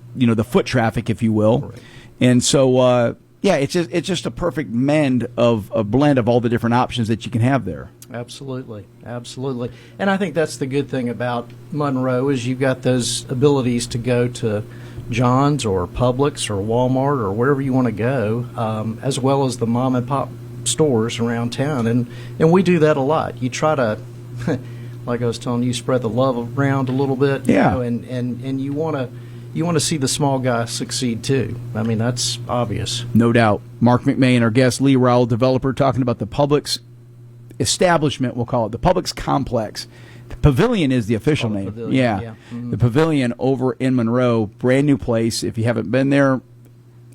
foot traffic, if you will. Correct. And so it's just a perfect blend of all the different options that you can have there. Absolutely. And I think that's the good thing about Monroe is you've got those abilities to go to John's or Publix or Walmart or wherever you want to go, as well as the mom and pop stores around town, and we do that a lot. You try to, like I was telling you, spread the love around a little bit. Yeah. You know, and you want to see the small guy succeed too. I mean, that's obvious. No doubt. Marc McMain, our guest, Lee Rowell, developer, talking about the Publix establishment, we'll call it, the Publix complex. The Pavilion is the official name. Pavilion, yeah. Mm-hmm. The Pavilion over in Monroe, brand new place. If you haven't been there,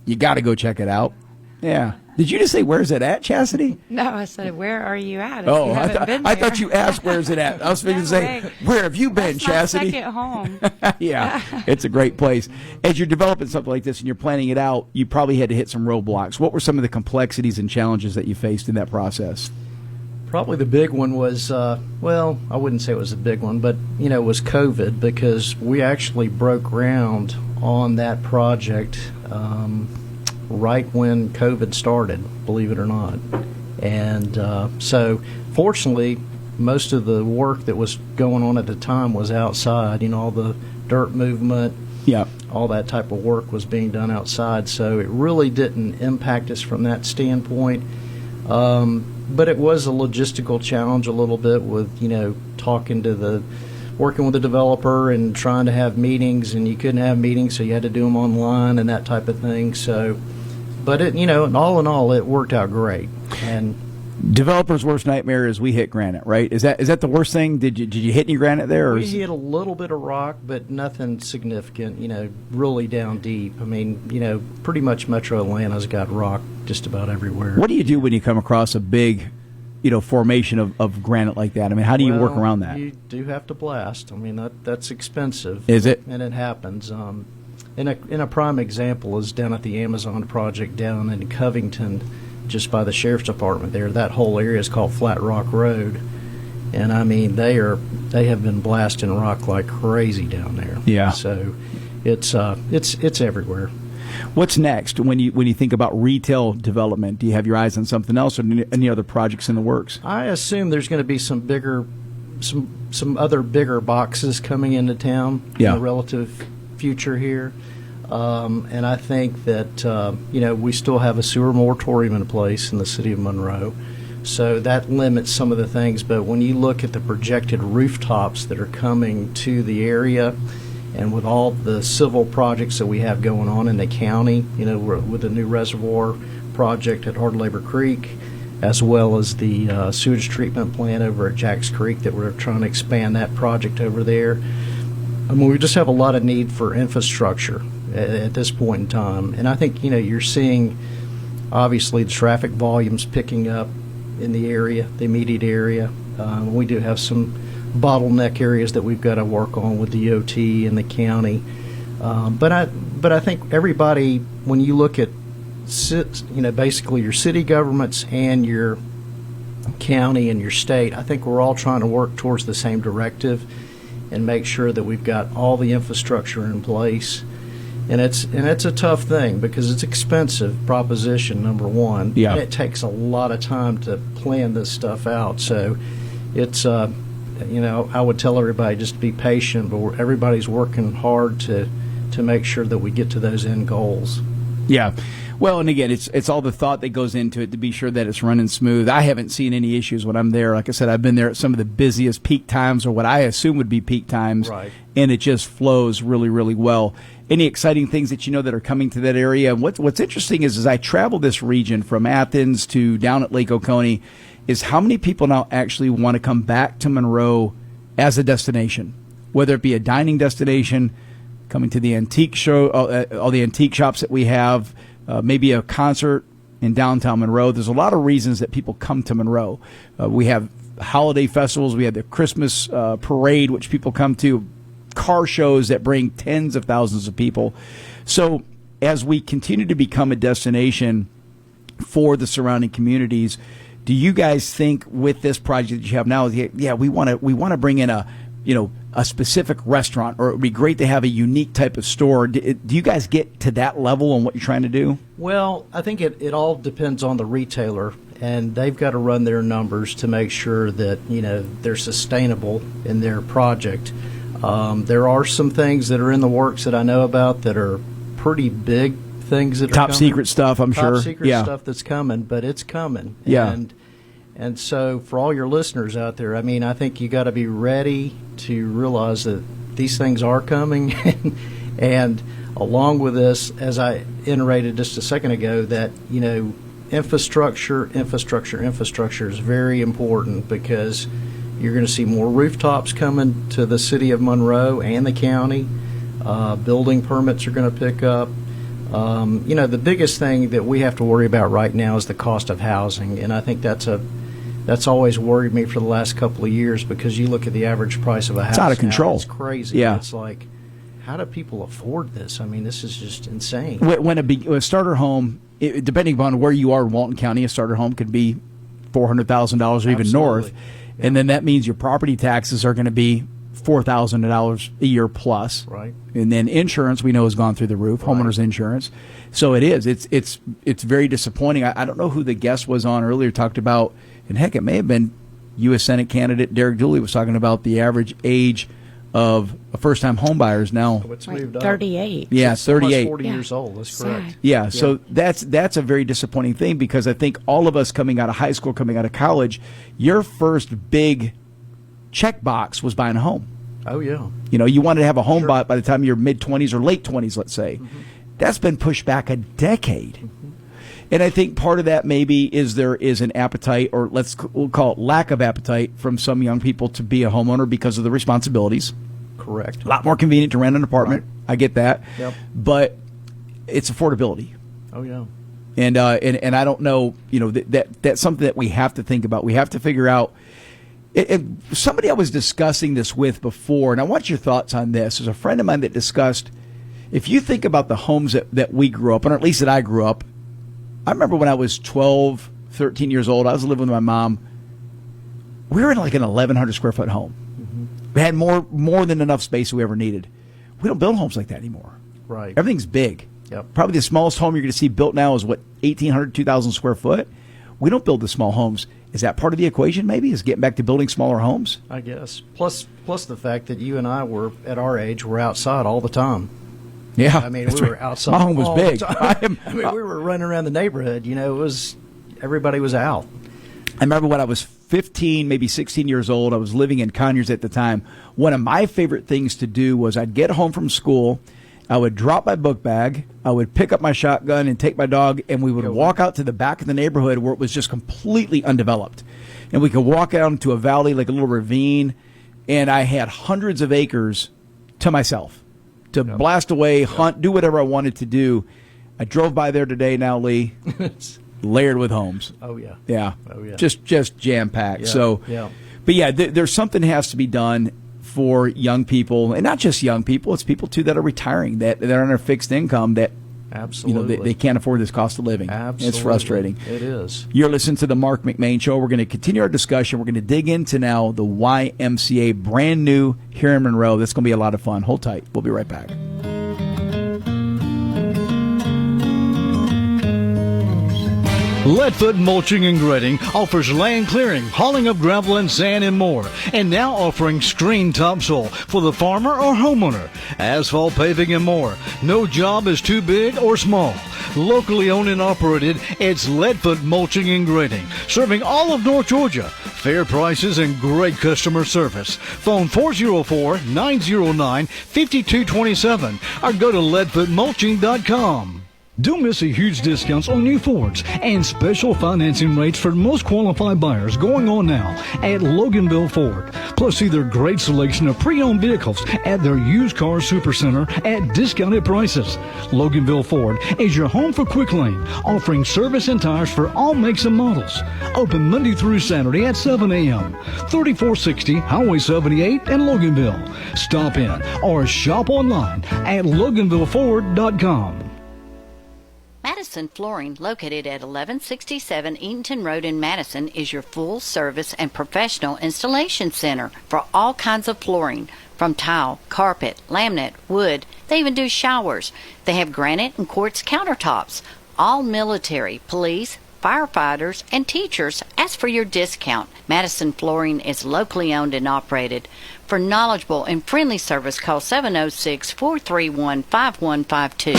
you got to go check it out. Yeah. Did you just say, where's it at, Chastity? No, I said, where are you at? I thought you asked, where's it at? I was thinking to say, where have you been, That's Chastity? my second home. Yeah, it's a great place. As you're developing something like this and you're planning it out, you probably had to hit some roadblocks. What were some of the complexities and challenges that you faced in that process? Probably the big one was, I wouldn't say it was a big one, but, you know, it was COVID, because we actually broke ground on that project right when COVID started, believe it or not. And so fortunately, most of the work that was going on at the time was outside. You know, all the dirt movement, all that type of work was being done outside. So it really didn't impact us from that standpoint. But it was a logistical challenge a little bit with, you know, working with the developer and trying to have meetings, and you couldn't have meetings, so you had to do them online and that type of thing. So, but it, you know, all in all, it worked out great. And developer's worst nightmare is we hit granite, right? Is that the worst thing? Did you hit any granite there? Or we hit a little bit of rock, but nothing significant. You know, really down deep. I mean, you know, pretty much Metro Atlanta's got rock just about everywhere. What do you do when you come across a big, you know, formation of granite like that? I mean, how do you work around that? You do have to blast. I mean, that's expensive. Is it? And it happens. In a prime example is down at the Amazon project down in Covington, just by the sheriff's department there. That whole area is called Flat Rock Road, and I mean they have been blasting rock like crazy down there. Yeah. So it's everywhere. What's next when you think about retail development? Do you have your eyes on something else, or any other projects in the works? I assume there's going to be some some other bigger boxes coming into town in Yeah. the relative future here. And I think that, we still have a sewer moratorium in place in the city of Monroe. So that limits some of the things. But when you look at the projected rooftops that are coming to the area, and with all the civil projects that we have going on in the county, with the new reservoir project at Hard Labor Creek, as well as the sewage treatment plant over at Jacks Creek that we're trying to expand that project over there. I mean, we just have a lot of need for infrastructure at this point in time. And I think, you're seeing, obviously, the traffic volumes picking up in the area, the immediate area. We do have some bottleneck areas that we've got to work on with the DOT and the county. But I think everybody, when you look at, basically your city governments and your county and your state, I think we're all trying to work towards the same directive and make sure that we've got all the infrastructure in place. And it's a tough thing because it's expensive proposition, number one. Yeah. And it takes a lot of time to plan this stuff out. So it's, I would tell everybody just to be patient, but everybody's working hard to make sure that we get to those end goals. Yeah. Well, and again, it's all the thought that goes into it to be sure that it's running smooth. I haven't seen any issues when I'm there. Like I said, I've been there at some of the busiest peak times, or what I assume would be peak times, Right. And it just flows really, really well. Any exciting things that that are coming to that area? And what's interesting is, as I travel this region from Athens to down at Lake Oconee, is how many people now actually want to come back to Monroe as a destination, whether it be a dining destination, coming to the antique show, all the antique shops that we have, maybe a concert in downtown Monroe. There's a lot of reasons that people come to Monroe. We have holiday festivals. We have the Christmas parade, which people come to, car shows that bring tens of thousands of people. So as we continue to become a destination for the surrounding communities, do you guys think with this project that you have now, we want to bring in a specific restaurant, or it would be great to have a unique type of store? Do you guys get to that level on what you're trying to do? Well, I think it all depends on the retailer, and they've got to run their numbers to make sure that they're sustainable in their project. There are some things that are in the works that I know about that are pretty big things that are top coming. secret stuff, I'm sure. Top secret stuff that's coming, but it's coming. Yeah. And so for all your listeners out there, I mean, I think you got to be ready to realize that these things are coming. And along with this, as I iterated just a second ago, that, infrastructure is very important, because you're going to see more rooftops coming to the city of Monroe and the county. Building permits are going to pick up. The biggest thing that we have to worry about right now is the cost of housing, and I think that's always worried me for the last couple of years, because you look at the average price of a house. It's out of now, control. It's crazy. Yeah. It's like, how do people afford this? I mean, this is just insane. When a starter home, depending upon where you are in Walton County, a starter home could be $400,000 or even north. Yeah. And then that means your property taxes are going to be $4,000 a year plus. Right. And then insurance, we know, has gone through the roof, homeowners insurance. So it is. It's very disappointing. I don't know who the guest was on earlier, talked about, and heck, it may have been U.S. Senate candidate Derek Dooley was talking about the average age of a first-time home buyers now. It's moved up. 38. Yeah, It's almost 38. 40 years old. That's correct. Yeah, so that's a very disappointing thing, because I think all of us coming out of high school, coming out of college, your first big checkbox was buying a home. Oh, yeah. You wanted to have a home by the time you're mid-20s or late 20s, let's say. Mm-hmm. That's been pushed back a decade. Mm-hmm. And I think part of that maybe is there is an appetite, or we'll call it lack of appetite, from some young people to be a homeowner because of the responsibilities. Correct. A lot more convenient to rent an apartment. Right. I get that. Yep. But it's affordability. Oh, yeah. And I don't know, that's something that we have to think about. We have to figure out. Somebody I was discussing this with before, and I want your thoughts on this. There's a friend of mine that discussed, if you think about the homes that we grew up in, or at least that I grew up, I remember when I was 12, 13 years old, I was living with my mom. We were in like an 1,100 square foot home. Mm-hmm. We had more than enough space we ever needed. We don't build homes like that anymore. Right. Everything's big. Yep. Probably the smallest home you're going to see built now is 1,800, 2,000 square foot. we don't build the small homes. Is that part of the equation maybe, is getting back to building smaller homes? I guess. Plus the fact that you and I were, at our age, we're outside all the time. Yeah. I mean, we were outside. My home was all big. the time. I mean, we were running around the neighborhood. You know, everybody was out. I remember when I was 15, maybe 16 years old, I was living in Conyers at the time. One of my favorite things to do was I'd get home from school, I would drop my book bag, I would pick up my shotgun and take my dog, and we would walk out to the back of the neighborhood where it was just completely undeveloped. And we could walk out into a valley, like a little ravine, and I had hundreds of acres to myself to blast away, hunt, do whatever I wanted to do. I drove by there today now, Lee, layered with homes. Oh, yeah. Yeah. Oh, yeah. Just jam-packed. Yeah. So, yeah. But yeah, there's something that has to be done for young people, and not just young people. It's people too that are retiring, that are on a fixed income, that absolutely they can't afford this cost of living. Absolutely. It's frustrating. It is. You're listening to the Marc McMain Show. We're going to continue our discussion. We're going to dig into now the YMCA, brand new here in Monroe. That's going to be a lot of fun. Hold tight. We'll be right back. Leadfoot Mulching and Grading offers land clearing, hauling of gravel and sand, and more. And now offering screen topsoil for the farmer or homeowner, asphalt paving and more. No job is too big or small. Locally owned and operated, it's Leadfoot Mulching and Grading, serving all of North Georgia. Fair prices and great customer service. Phone 404-909-5227 or go to leadfootmulching.com. Don't miss a huge discounts on new Fords and special financing rates for most qualified buyers going on now at Loganville Ford. Plus, see their great selection of pre-owned vehicles at their used car supercenter at discounted prices. Loganville Ford is your home for quick lane, offering service and tires for all makes and models. Open Monday through Saturday at 7 a.m. 3460 Highway 78 in Loganville. Stop in or shop online at LoganvilleFord.com. Madison Flooring, located at 1167 Eatonton Road in Madison, is your full-service and professional installation center for all kinds of flooring, from tile, carpet, laminate, wood. They even do showers. They have granite and quartz countertops. All military, police, firefighters, and teachers ask for your discount. Madison Flooring is locally owned and operated. For knowledgeable and friendly service, call 706-431-5152.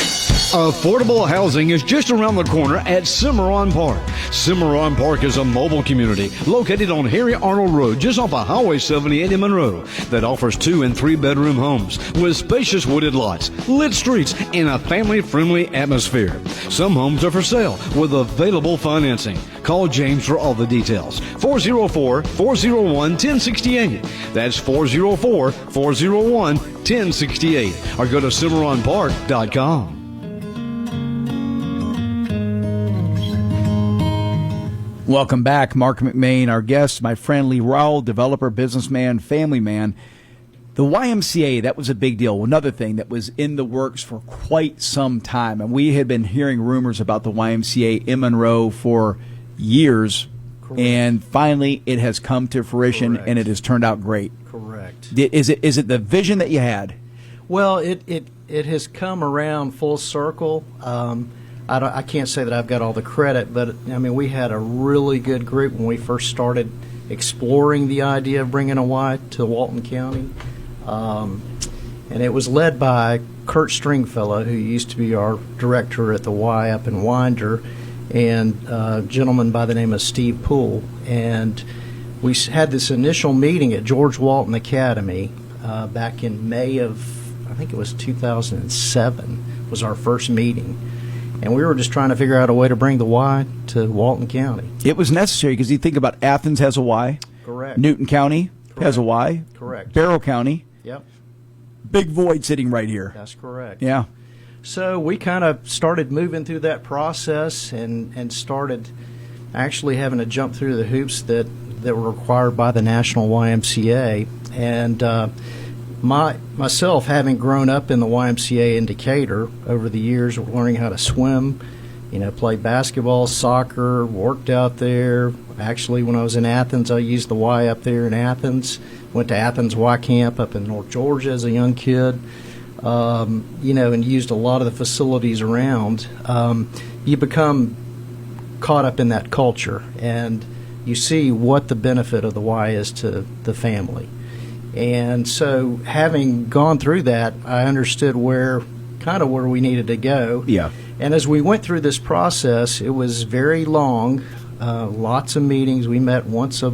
Affordable housing is just around the corner at Cimarron Park. Cimarron Park is a mobile community located on Harry Arnold Road, just off of Highway 78 in Monroe, that offers 2- and 3-bedroom homes with spacious wooded lots, lit streets, and a family-friendly atmosphere. Some homes are for sale with available financing. Call James for all the details. 404-401-1068. That's 404-401-1068. Or go to CimarronPark.com. Welcome back. Marc McMain, our guest, my friend Lee Rowell, developer, businessman, family man. The YMCA, that was a big deal. Another thing that was in the works for quite some time. And we had been hearing rumors about the YMCA in Monroe for years. Correct. And finally it has come to fruition. Correct. And it has turned out great. Correct. Is it the vision that you had? Well, it has come around full circle. I can't say that I've got all the credit, but I mean, we had a really good group when we first started exploring the idea of bringing a Y to Walton County. And it was led by Kurt Stringfellow, who used to be our director at the Y up in Winder, and a gentleman by the name of Steve Poole. And we had this initial meeting at George Walton Academy back in May of, I think it was 2007, was our first meeting. And we were just trying to figure out a way to bring the Y to Walton County. It was necessary because you think about Athens has a Y. Correct. Newton County has a Y. Correct. Barrow County. Yep. Big void sitting right here. That's correct. Yeah. So we kind of started moving through that process and started actually having to jump through the hoops that were required by the National YMCA. And myself, having grown up in the YMCA in Decatur over the years, learning how to swim, played basketball, soccer, worked out there. Actually, when I was in Athens, I used the Y up there in Athens. Went to Athens Y Camp up in North Georgia as a young kid, and used a lot of the facilities around. You become caught up in that culture, and you see what the benefit of the Y is to the family. And so having gone through that, I understood where we needed to go. Yeah. And as we went through this process, it was very long, lots of meetings. We met once a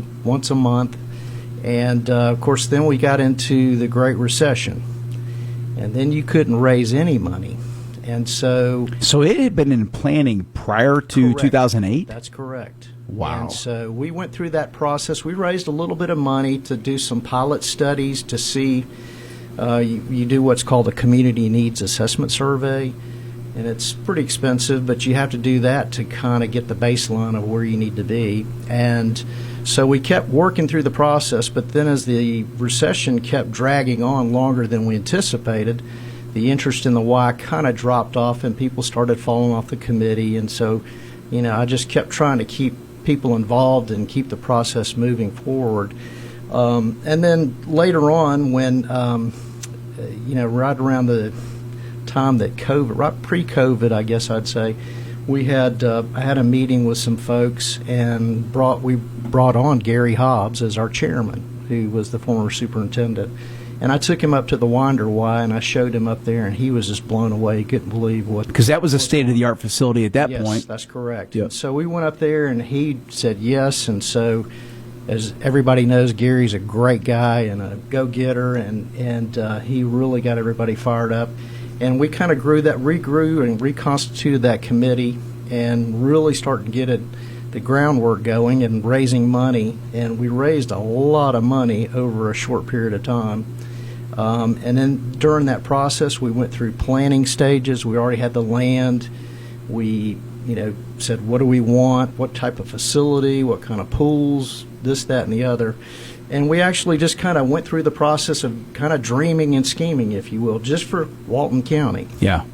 month. And, of course, then we got into the Great Recession. And then you couldn't raise any money. And so it had been in planning prior to 2008? That's correct. Wow. And so we went through that process. We raised a little bit of money to do some pilot studies to see, you do what's called a community needs assessment survey. And it's pretty expensive, but you have to do that to kind of get the baseline of where you need to be. And so we kept working through the process, but then as the recession kept dragging on longer than we anticipated, the interest in the Y kind of dropped off and people started falling off the committee. And so, I just kept trying to keep people involved and keep the process moving forward. And then later on when, right around the time that COVID, right pre-COVID, I guess I'd say, we had I had a meeting with some folks and we brought on Gary Hobbs as our chairman, who was the former superintendent. And I took him up to the Winder Y, and I showed him up there, and he was just blown away. He couldn't believe what. Because that was a state-of-the-art facility at that point. Yes, that's correct. Yep. So we went up there, and he said yes. And so, as everybody knows, Gary's a great guy and a go-getter, and he really got everybody fired up. And we kind of regrew and reconstituted that committee and really started to get the groundwork going and raising money. And we raised a lot of money over a short period of time. And then during that process, we went through planning stages. We already had the land. We, said, what do we want? What type of facility? What kind of pools? This, that, and the other. And we actually just kind of went through the process of kind of dreaming and scheming, if you will, just for Walton County. Yeah.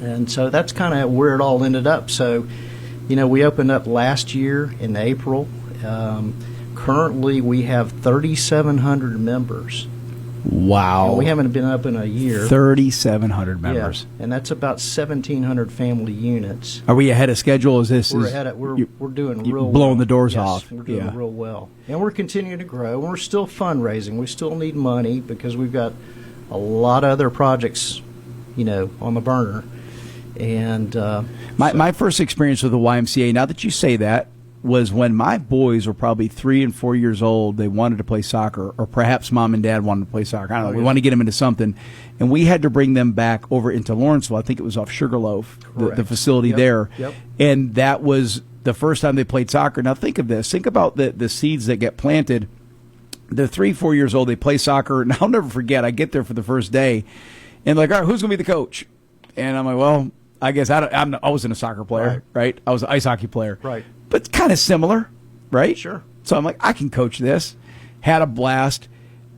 And so that's kind of where it all ended up. So, we opened up last year in April. Currently, we have 3,700 members. Wow. And we haven't been up in a year. 3,700 members. Yeah, and that's about 1,700 family units. Are we ahead of schedule? We're doing real well. Blowing the doors off. We're doing real well. And we're continuing to grow. And we're still fundraising. We still need money because we've got a lot of other projects, on the burner. And my first experience with the YMCA, now that you say that, was when my boys were probably 3 and 4 years old. They wanted to play soccer, or perhaps mom and dad wanted to play soccer. I don't know. We wanted to get them into something. And we had to bring them back over into Lawrenceville. I think it was off Sugarloaf, the facility there. Yep. And that was the first time they played soccer. Now think of this. Think about the seeds that get planted. They're 3, 4 years old. They play soccer. And I'll never forget, I get there for the first day. And all right, who's going to be the coach? And I'm like, well, I guess I wasn't a soccer player, right? I was an ice hockey player. Right. But kind of similar, right? Sure. So I'm like, I can coach this. Had a blast.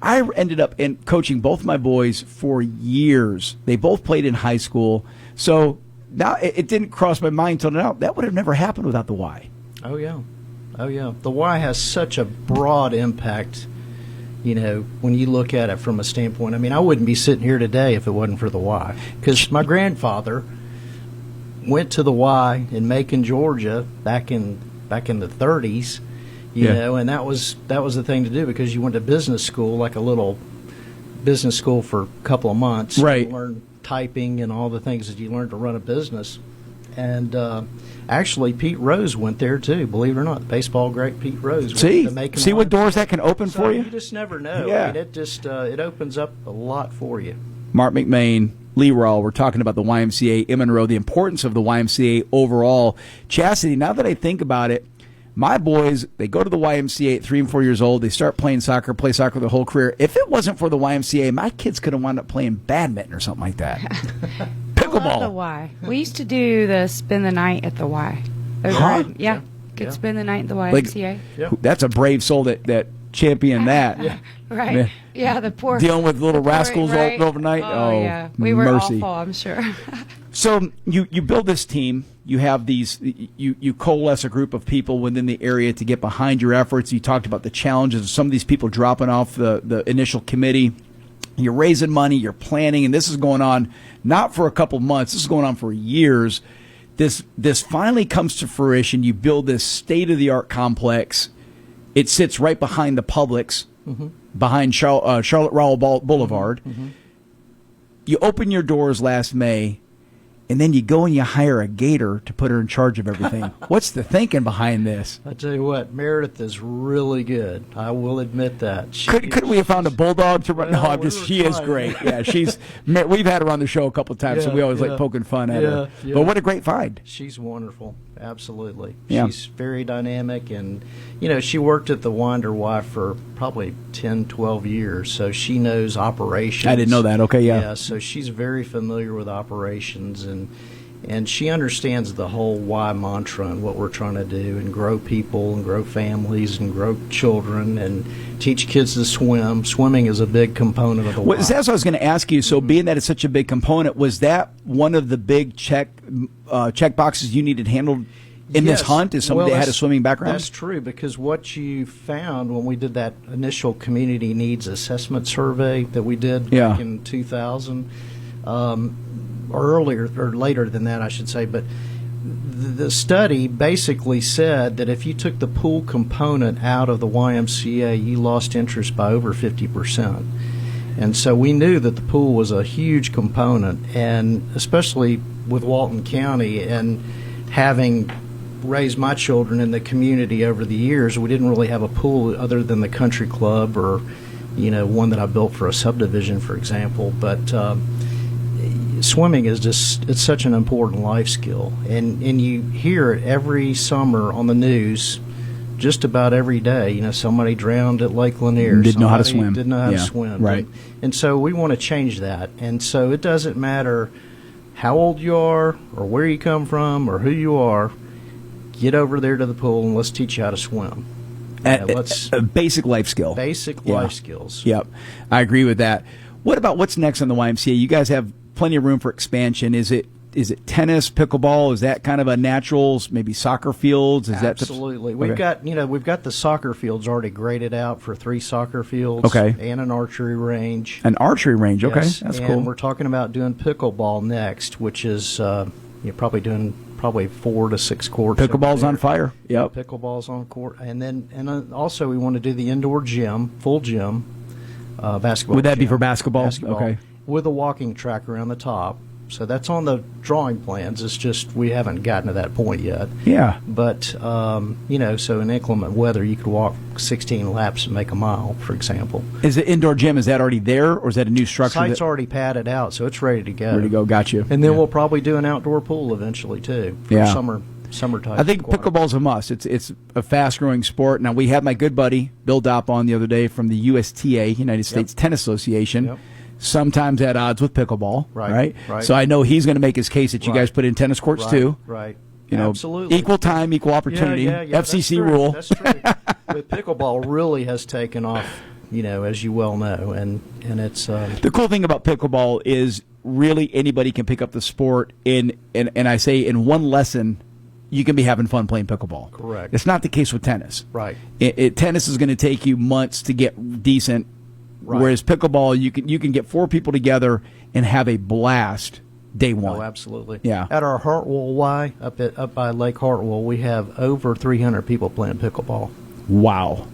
I ended up coaching both my boys for years. They both played in high school. So now it didn't cross my mind until now. That would have never happened without the Y. Oh, yeah. The Y has such a broad impact, when you look at it from a standpoint. I mean, I wouldn't be sitting here today if it wasn't for the Y. Because my grandfather went to the Y in Macon, Georgia, back in the 30s, you know, and that was the thing to do because you went to business school, like a little business school for a couple of months. Right. You learned typing and all the things that you learned to run a business. And actually, Pete Rose went there too. Believe it or not, baseball great Pete Rose. See what doors that can open for you. You just never know. Yeah. I mean, it opens up a lot for you. Marc McMain, Lee Rawle, we're talking about the YMCA in Monroe, the importance of the YMCA overall. Chastity, now that I think about it, my boys, they go to the YMCA at 3 and 4 years old. They start play soccer their whole career. If it wasn't for the YMCA, my kids could have wound up playing badminton or something like that. Pickleball. I love the Y. We used to do the spend the night at the Y. Yeah. Could spend the night at the YMCA. That's a brave soul that championed that. Right. Man. Yeah, the poor dealing with little rascals overnight. Oh, yeah. We were mercy. awful, I'm sure. So you build this team. You have these. You coalesce a group of people within the area to get behind your efforts. You talked about the challenges of some of these people dropping off the initial committee. You're raising money. You're planning, and this is going on not for a couple months. This is going on for years. this finally comes to fruition. You build this state-of-the-art complex. It sits right behind the Publix, behind Charlotte Rowell Boulevard. You open your doors last May, and then you go and you hire a gator to put her in charge of everything. What's the thinking behind this? I tell you what, Meredith is really good. I will admit that. Couldn't we have found a bulldog to run? Well, No, she is great. Yeah, we've had her on the show a couple of times, so we always like poking fun at her. Yeah. But what a great find. She's wonderful. Absolutely. Yeah. She's very dynamic, and, she worked at the Winder Y for probably 10, 12 years, so she knows operations. I didn't know that. Okay, yeah. Yeah, so she's very familiar with operations, and she understands the whole why mantra and what we're trying to do, and grow people and grow families and grow children and teach kids to swim. Swimming is a big component of the why. That's what I was going to ask you. So being that it's such a big component, was that one of the big check boxes you needed handled in this hunt? Is somebody that had a swimming background? That's true, because what you found when we did that initial community needs assessment survey that we did back in 2000, or earlier or later than that, I should say, but the study basically said that if you took the pool component out of the YMCA, you lost interest by over 50%. And so we knew that the pool was a huge component, and especially with Walton County and having raised my children in the community over the years, we didn't really have a pool other than the country club or, one that I built for a subdivision, for example. But swimming is it's such an important life skill, and you hear it every summer on the news, just about every day. Somebody drowned at Lake Lanier. Didn't know how to swim. Didn't know how to swim. Right. And so we want to change that. And so it doesn't matter how old you are or where you come from or who you are. Get over there to the pool and let's teach you how to swim. A basic life skill. Basic life skills. Yep. I agree with that. What about what's next on the YMCA? You guys have plenty of room for expansion. Is it tennis, pickleball? Is that kind of a naturals? Maybe soccer fields? Absolutely. We've got the soccer fields already graded out for 3 soccer fields. Okay. And an archery range. An archery range. Okay, yes. That's and cool. And we're talking about doing pickleball next, which is you're probably doing 4 to 6 courts. Pickleball's on fire. Yep. Pickleball's on court, and also we want to do the indoor gym, full gym, basketball. Would that be gym, for basketball? Okay. With a walking track around the top. So that's on the drawing plans. It's just we haven't gotten to that point yet. Yeah. But, so in inclement weather, you could walk 16 laps and make a mile, for example. Is the indoor gym, is that already there, or is that a new structure? Site's already padded out, so it's ready to go. Ready to go, got you. And then we'll probably do an outdoor pool eventually, too, for summertime. I think pickleball's a must. It's a fast-growing sport. Now, we had my good buddy, Bill Dopp, on the other day from the USTA, United States Tennis Association. Yep. Sometimes at odds with pickleball, right? So I know he's going to make his case that you guys put in tennis courts too. Right. Absolutely. Equal time, equal opportunity. FCC rule. That's true. But pickleball really has taken off, as you well know, and it's the cool thing about pickleball is really anybody can pick up the sport and I say in one lesson you can be having fun playing pickleball. Correct. It's not the case with tennis. Right. Tennis is going to take you months to get decent. Right. Whereas pickleball, you can get 4 people together and have a blast day one. Oh, absolutely. Yeah. At our Hartwell Y up by Lake Hartwell, we have over 300 people playing pickleball. Wow.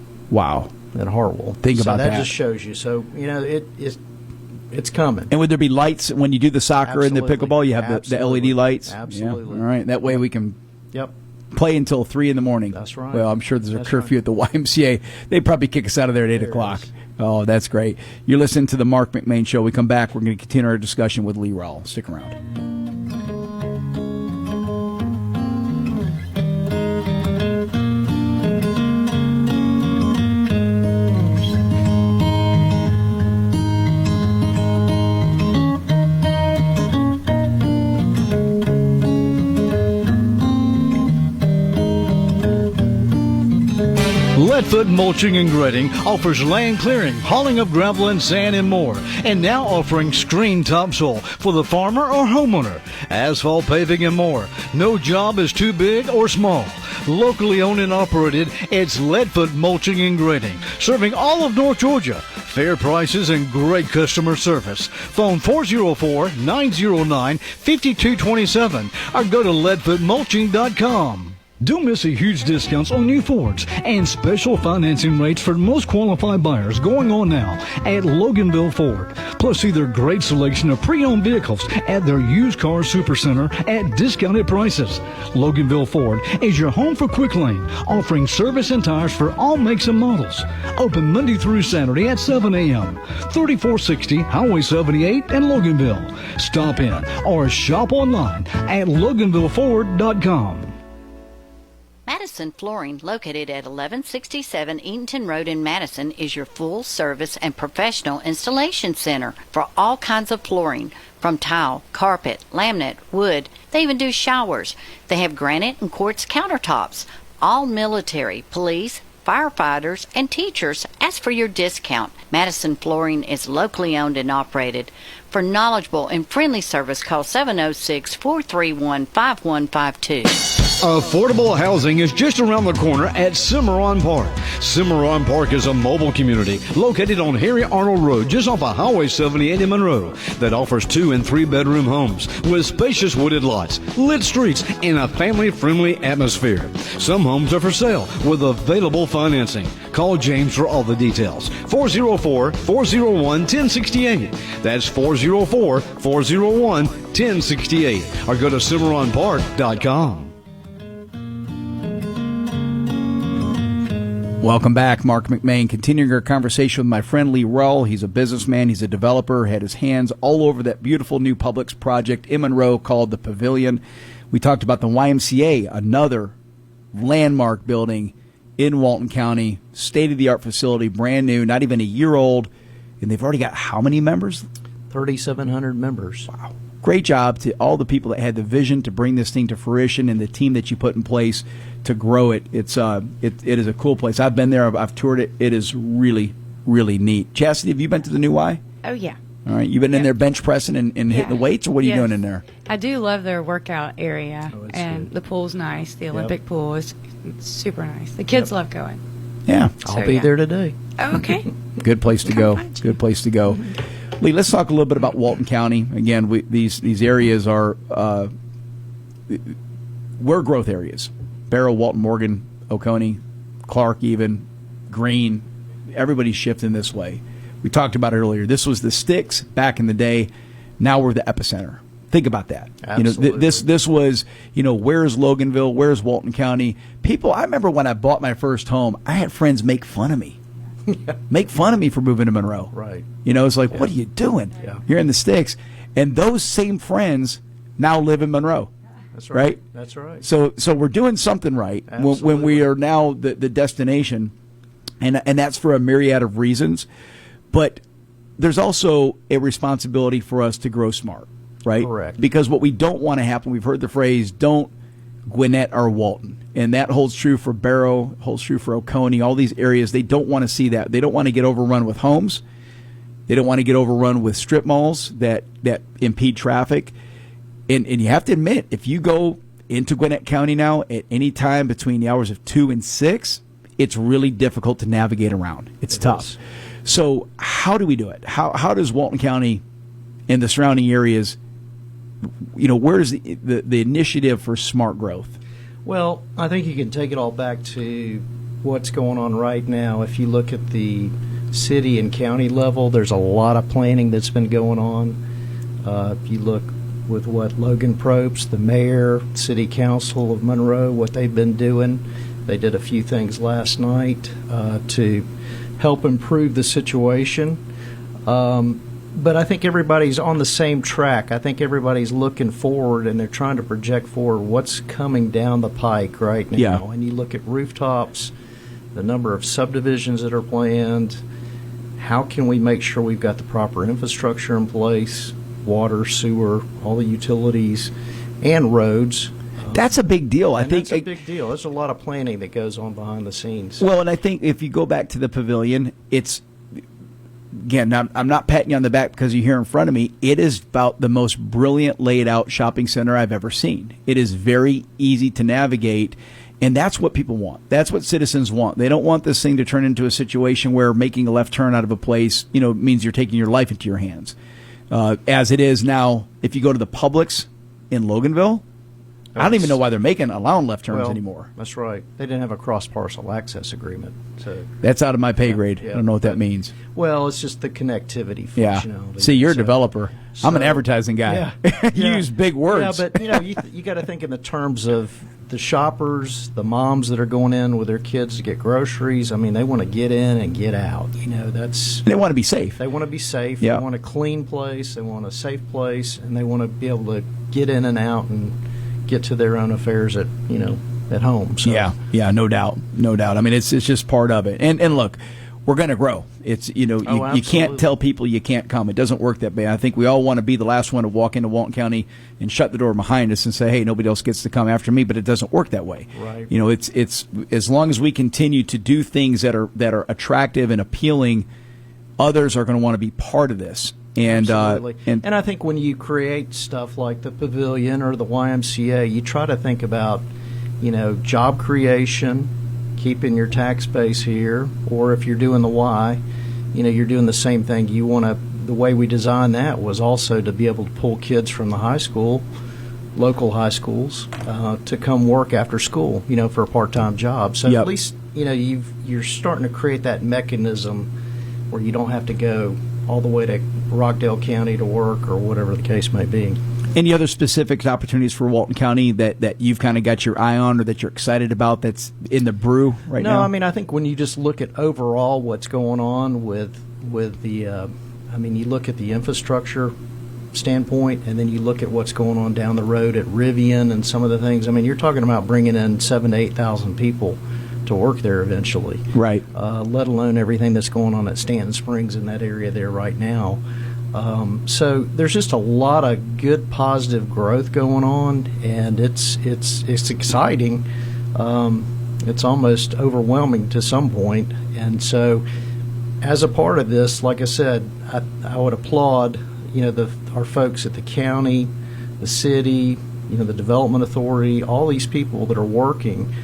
At Hartwell. Think about that. That just shows you. So it's coming. And would there be lights when you do the soccer and the pickleball? You have the LED lights. Absolutely. Yeah. All right. That way we can. Yep. Play until 3 a.m. That's right. Well, I'm sure there's a curfew at the YMCA. They'd probably kick us out of there at 8 o'clock. Oh, that's great. You're listening to the Marc McMain Show. We come back. We're going to continue our discussion with Lee Rowell. Stick around. Leadfoot Mulching and Grading offers land clearing, hauling of gravel and sand, and more. And now offering screen topsoil for the farmer or homeowner, asphalt paving, and more. No job is too big or small. Locally owned and operated, it's Leadfoot Mulching and Grading, serving all of North Georgia. fair prices, and great customer service. Phone 404-909-5227 or go to leadfootmulching.com. Don't miss a huge discounts on new Fords and special financing rates for most qualified buyers going on now at Loganville Ford. Plus, see their great selection of pre-owned vehicles at their used car supercenter at discounted prices. Loganville Ford is your home for Quick Lane, offering service and tires for all makes and models. Open Monday through Saturday at 7 a.m. 3460 Highway 78 in Loganville. Stop in or shop online at LoganvilleFord.com. Madison Flooring, located at 1167 Eatonton Road in Madison, is your full-service and professional installation center for all kinds of flooring, from tile, carpet, laminate, wood. They even do showers. They have granite and quartz countertops. All military, police, firefighters, and teachers ask for your discount. Madison Flooring is locally owned and operated. For knowledgeable and friendly service, call 706-431-5152. Affordable housing is just around the corner at Cimarron Park. Cimarron Park is a mobile community located on Harry Arnold Road, just off of Highway 78 in Monroe, that offers 2- and 3-bedroom homes with spacious wooded lots, lit streets, and a family-friendly atmosphere. Some homes are for sale with available financing. Call James for all the details. 404-401-1068. That's 404-401-1068. Or go to CimarronPark.com. Welcome back. Marc McMain continuing our conversation with my friend Lee Rull. He's a businessman. He's a developer. Had his hands all over that beautiful new Publix project in Monroe called the Pavilion. We talked about the YMCA, another landmark building in Walton County, state-of-the-art facility, brand new, not even a year old. And they've already got how many members? 3,700 members. Wow. Great job to all the people that had the vision to bring this thing to fruition and the team that you put in place to grow it. It is a cool place. I've been there. I've toured it. It is really, really neat. Chastity, have you been to the new Y? Oh, yeah. All right. You've been in there bench pressing and hitting the weights, or what are you doing in there? I do love their workout area, and the pool's nice. The Olympic pool is super nice. The kids love going. Yeah. I'll be there today. Oh, okay. Good place to go. Good place to go. Lee, let's talk a little bit about Walton County. Again, these areas are we're growth areas. Barrow, Walton, Morgan, Oconee, Clark, even Greene. Everybody's shifting this way. We talked about it earlier. This was the sticks back in the day. Now we're the epicenter. Think about that. Absolutely. This was, where's Loganville? Where's Walton County? People, I remember when I bought my first home, I had friends make fun of me. Make fun of me for moving to Monroe. Right. It's like, what are you doing? Yeah. You're in the sticks. And those same friends now live in Monroe. That's right. That's right. So we're doing something right when we are now the destination, and that's for a myriad of reasons. But there's also a responsibility for us to grow smart, right? Correct. Because what we don't want to happen, we've heard the phrase, don't Gwinnett or Walton. And that holds true for Barrow, holds true for Oconee, all these areas. They don't want to see that. They don't want to get overrun with homes. They don't want to get overrun with strip malls that impede traffic. And you have to admit, if you go into Gwinnett County now at any time between the hours of 2 and 6, it's really difficult to navigate around. It's tough. So how do we do it? How does Walton County and the surrounding areas, where's the initiative for smart growth? Well, I think you can take it all back to what's going on right now. If you look at the city and county level, there's a lot of planning that's been going on. If you look with what Logan Probst, the mayor, city council of Monroe, what they've been doing, they did a few things last night to help improve the situation. But I think everybody's on the same track. I think everybody's looking forward, and they're trying to project forward what's coming down the pike right now. Yeah. And you look at rooftops, the number of subdivisions that are planned. How can we make sure we've got the proper infrastructure in place, water, sewer, all the utilities, and roads? That's a big deal. I think that's a big deal. There's a lot of planning that goes on behind the scenes. Well, and I think if you go back to the Pavilion, it's, again, I'm not patting you on the back because you're here in front of me. It is about the most brilliant laid out shopping center I've ever seen. It is very easy to navigate, And that's what people want. That's what citizens want. They don't want this thing to turn into a situation where making a left turn out of a place, means you're taking your life into your hands. As it is now, if you go to the Publix in Loganville, I don't even know why they're allowing left turns anymore. That's right. They didn't have a cross-parcel access agreement. So that's out of my pay grade. I don't know what that means. Well, it's just the connectivity functionality. Yeah. See, you're a developer. I'm an advertising guy. Yeah. You use big words. Yeah, but you got to think in the terms of the shoppers, the moms that are going in with their kids to get groceries. I mean, they want to get in and get out. They want to be safe. They want to be safe. Yeah. They want a clean place. They want a safe place, and they want to be able to get in and out and get to their own affairs at home. So. Yeah, no doubt. I mean, it's just part of it. And look, we're going to grow. It's you can't tell people you can't come. It doesn't work that way. I think we all want to be the last one to walk into Walton County and shut the door behind us and say, hey, nobody else gets to come after me. But it doesn't work that way. Right. It's as long as we continue to do things that are attractive and appealing, others are going to want to be part of this. And and I think when you create stuff like the pavilion or the YMCA, you try to think about, job creation, keeping your tax base here, or if you're doing the Y, you're doing the same thing. You want to. The way we designed that was also to be able to pull kids from the high school, local high schools, to come work after school, for a part-time job. So at least you're starting to create that mechanism where you don't have to go all the way to Rockdale County to work or whatever the case may be. Any other specific opportunities for Walton County that you've kind of got your eye on or that you're excited about that's in the brew right now? No, I mean, I think when you just look at overall what's going on with the, you look at the infrastructure standpoint, and then you look at what's going on down the road at Rivian and some of the things. I mean, you're talking about bringing in 7,000 to 8,000 people to work there eventually. Right. Let alone everything that's going on at Stanton Springs in that area there right now. So there's just a lot of good, positive growth going on, and it's exciting. It's almost overwhelming to some point, and so as a part of this, like I said, I would applaud our folks at the county, the city, the development authority, all these people that are working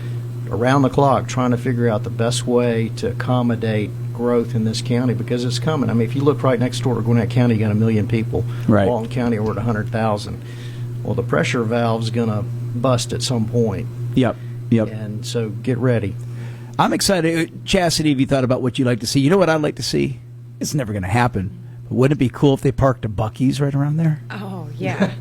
around the clock trying to figure out the best way to accommodate growth in this county, because it's coming. I mean, if you look right next door to Gwinnett County, you got 1 million people. Right. Walton County, we're at 100,000. Well, the pressure valve's going to bust at some point. Yep. And so get ready. I'm excited. Chastity, have you thought about what you'd like to see? You know what I'd like to see? It's never going to happen. But wouldn't it be cool if they parked a Buc-ee's right around there? Oh, yeah.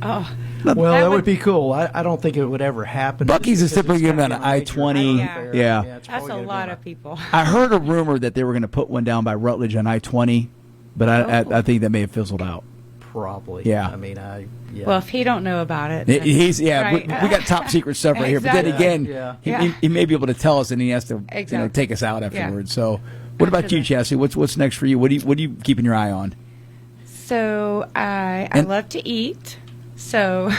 Well, that would be cool. I don't think it would ever happen. Buc-ee's is typically given on I-20. Yeah. That's a lot of people. I heard a rumor that they were going to put one down by Rutledge on I-20, but I think that may have fizzled out. Probably. Yeah. I mean, Well, if he don't know about it, he's right. we got top secret stuff right here. But then again, he may be able to tell us, and he has to take us out afterwards. So, what about you, Chastity? What's next for you? What are you keeping your eye on? So I love to eat. So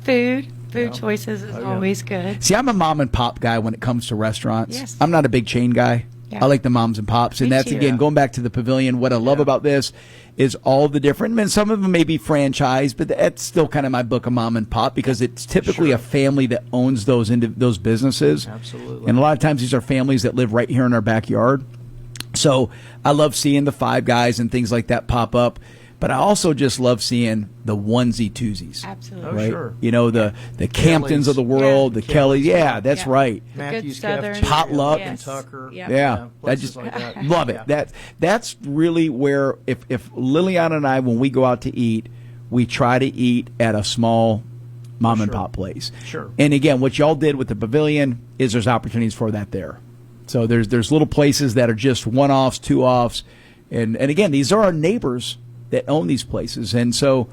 food choices is always good. See, I'm a mom and pop guy when it comes to restaurants. Yes. I'm not a big chain guy. Yeah. I like the moms and pops, and that's again going back to the pavilion. What I love about this is all the different. I mean, some of them may be franchise, but that's still kind of my book of mom and pop, because it's typically a family that owns those businesses. Absolutely. And a lot of times these are families that live right here in our backyard. So I love seeing the Five Guys and things like that pop up. But I also just love seeing the onesie twosies. Absolutely. Right? Sure. The Camptons of the world, the Kellys. Yeah, that's right. Matthews Southern Potluck. and Tucker. Yeah. I just like that. love it. That's really where if Liliana and I, when we go out to eat, we try to eat at a small mom and pop place. Sure. And again, what y'all did with the pavilion is there's opportunities for that there. So there's little places that are just one-offs, two-offs, and again, these are our neighbors that own these places. And so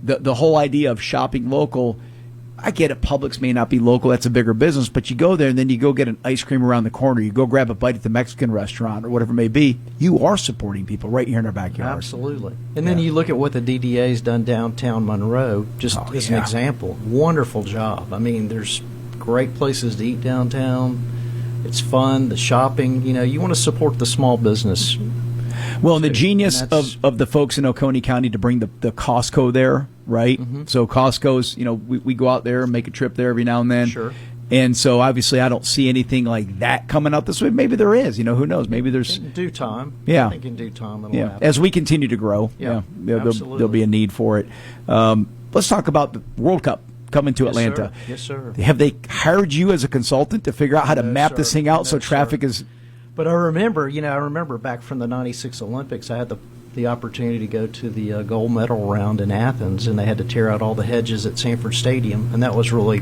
the whole idea of shopping local, I get it, Publix may not be local, that's a bigger business, but you go there and then you go get an ice cream around the corner, you go grab a bite at the Mexican restaurant or whatever it may be, you are supporting people right here in our backyard. Absolutely. And then you look at what the DDA's done downtown Monroe, just as an example. Wonderful job. I mean, there's great places to eat downtown. It's fun, the shopping, you want to support the small business. Well, and the genius of the folks in Oconee County to bring the Costco there, right? Mm-hmm. So Costco's, we go out there and make a trip there every now and then. Sure. And so obviously I don't see anything like that coming out this way. Maybe there is. Who knows? Maybe there's in due time. Yeah. I think in due time it'll happen. As we continue to grow, there'll be a need for it. Let's talk about the World Cup coming to Atlanta. Yes, sir. Have they hired you as a consultant to figure out how to map this thing out so traffic is? But I remember back from the '96 Olympics, I had the opportunity to go to the gold medal round in Athens, and they had to tear out all the hedges at Sanford Stadium, and that was really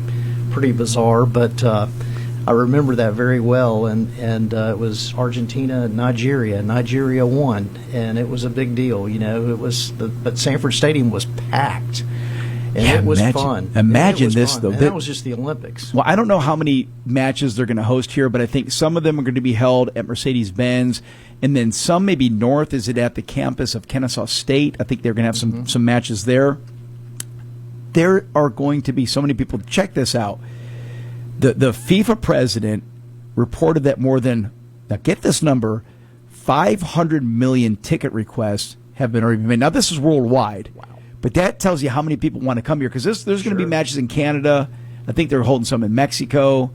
pretty bizarre. But I remember that very well, and it was Argentina and Nigeria. Nigeria won, and it was a big deal. But Sanford Stadium was packed. And it was fun. Imagine this, though. And that was just the Olympics. Well, I don't know how many matches they're going to host here, but I think some of them are going to be held at Mercedes-Benz, and then some maybe north. Is it at the campus of Kennesaw State? I think they're going to have some matches there. There are going to be so many people. Check this out. The FIFA president reported that more than, now get this number, 500 million ticket requests have been already made. Now, this is worldwide. Wow. But that tells you how many people want to come here, because there's going to be matches in Canada. I think they're holding some in Mexico,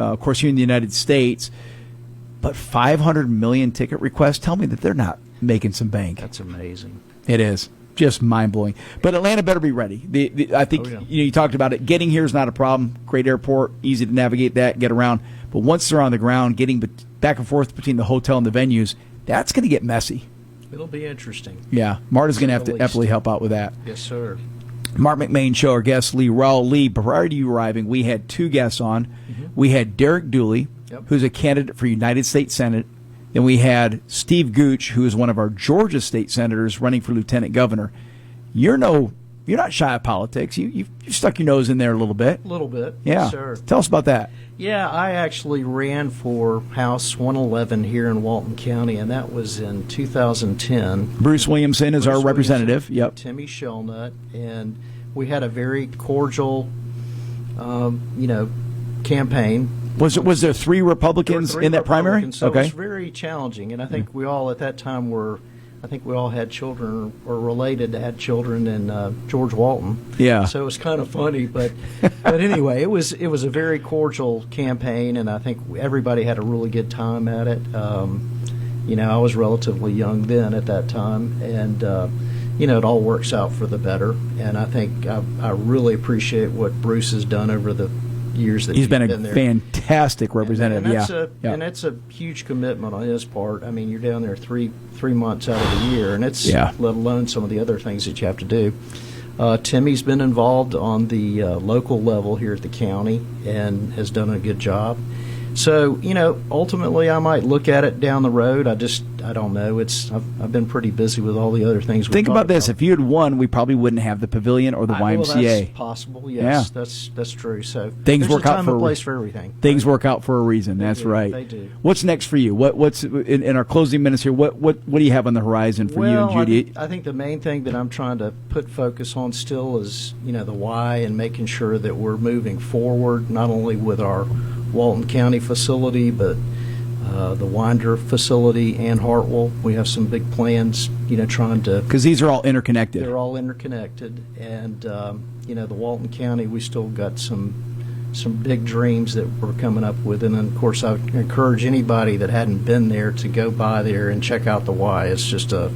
of course, here in the United States. But 500 million ticket requests, tell me that they're not making some bank. That's amazing. It is. Just mind-blowing. But Atlanta better be ready. I think you talked about it. Getting here is not a problem. Great airport, easy to navigate that, get around. But once they're on the ground, getting back and forth between the hotel and the venues, that's going to get messy. It'll be interesting. Yeah, Marta's going to have to definitely help out with that. Yes, sir. Marc McMain Show, our guest, Lee Rowell. Lee, prior to you arriving, we had two guests on. We had Derek Dooley, who's a candidate for United States Senate. Then we had Steve Gooch, who is one of our Georgia state senators running for lieutenant governor. You're not shy of politics. You stuck your nose in there a little bit. A little bit. Yeah. Yes, sir. Tell us about that. Yeah, I actually ran for House 111 here in Walton County, and that was in 2010. Bruce Williamson is our representative. Yep. Timmy Shelnut, and we had a very cordial, campaign. Was there three Republicans in that primary? So it was very challenging, and I think we all at that time had children or related to had children in George Walton. Yeah. So it was kind of funny, but anyway, it was a very cordial campaign, and I think everybody had a really good time at it. I was relatively young then at that time, and it all works out for the better. And I think I really appreciate what Bruce has done over the years that he's been there. Fantastic representative. And that's a huge commitment on his part. I mean, you're down there three months out of the year, and it's let alone some of the other things that you have to do. Timmy's been involved on the local level here at the county and has done a good job. So, ultimately I might look at it down the road. I don't know. I've been pretty busy with all the other things. Think about this. If you had won, we probably wouldn't have the pavilion or the YMCA. Well, that's possible, yes. Yeah. That's true. So things work out for a place for everything. Things work out for a reason. That's right. They do. What's next for you? What's in our closing minutes here? What do you have on the horizon for you and Judy? I think the main thing that I'm trying to put focus on still is the why, and making sure that we're moving forward, not only with our Walton County facility, but the Winder facility and Hartwell. We have some big plans, trying to... Because these are all interconnected. They're all interconnected. And, the Walton County, we still got some big dreams that we're coming up with. And, of course, I encourage anybody that hadn't been there to go by there and check out the Y. It's just a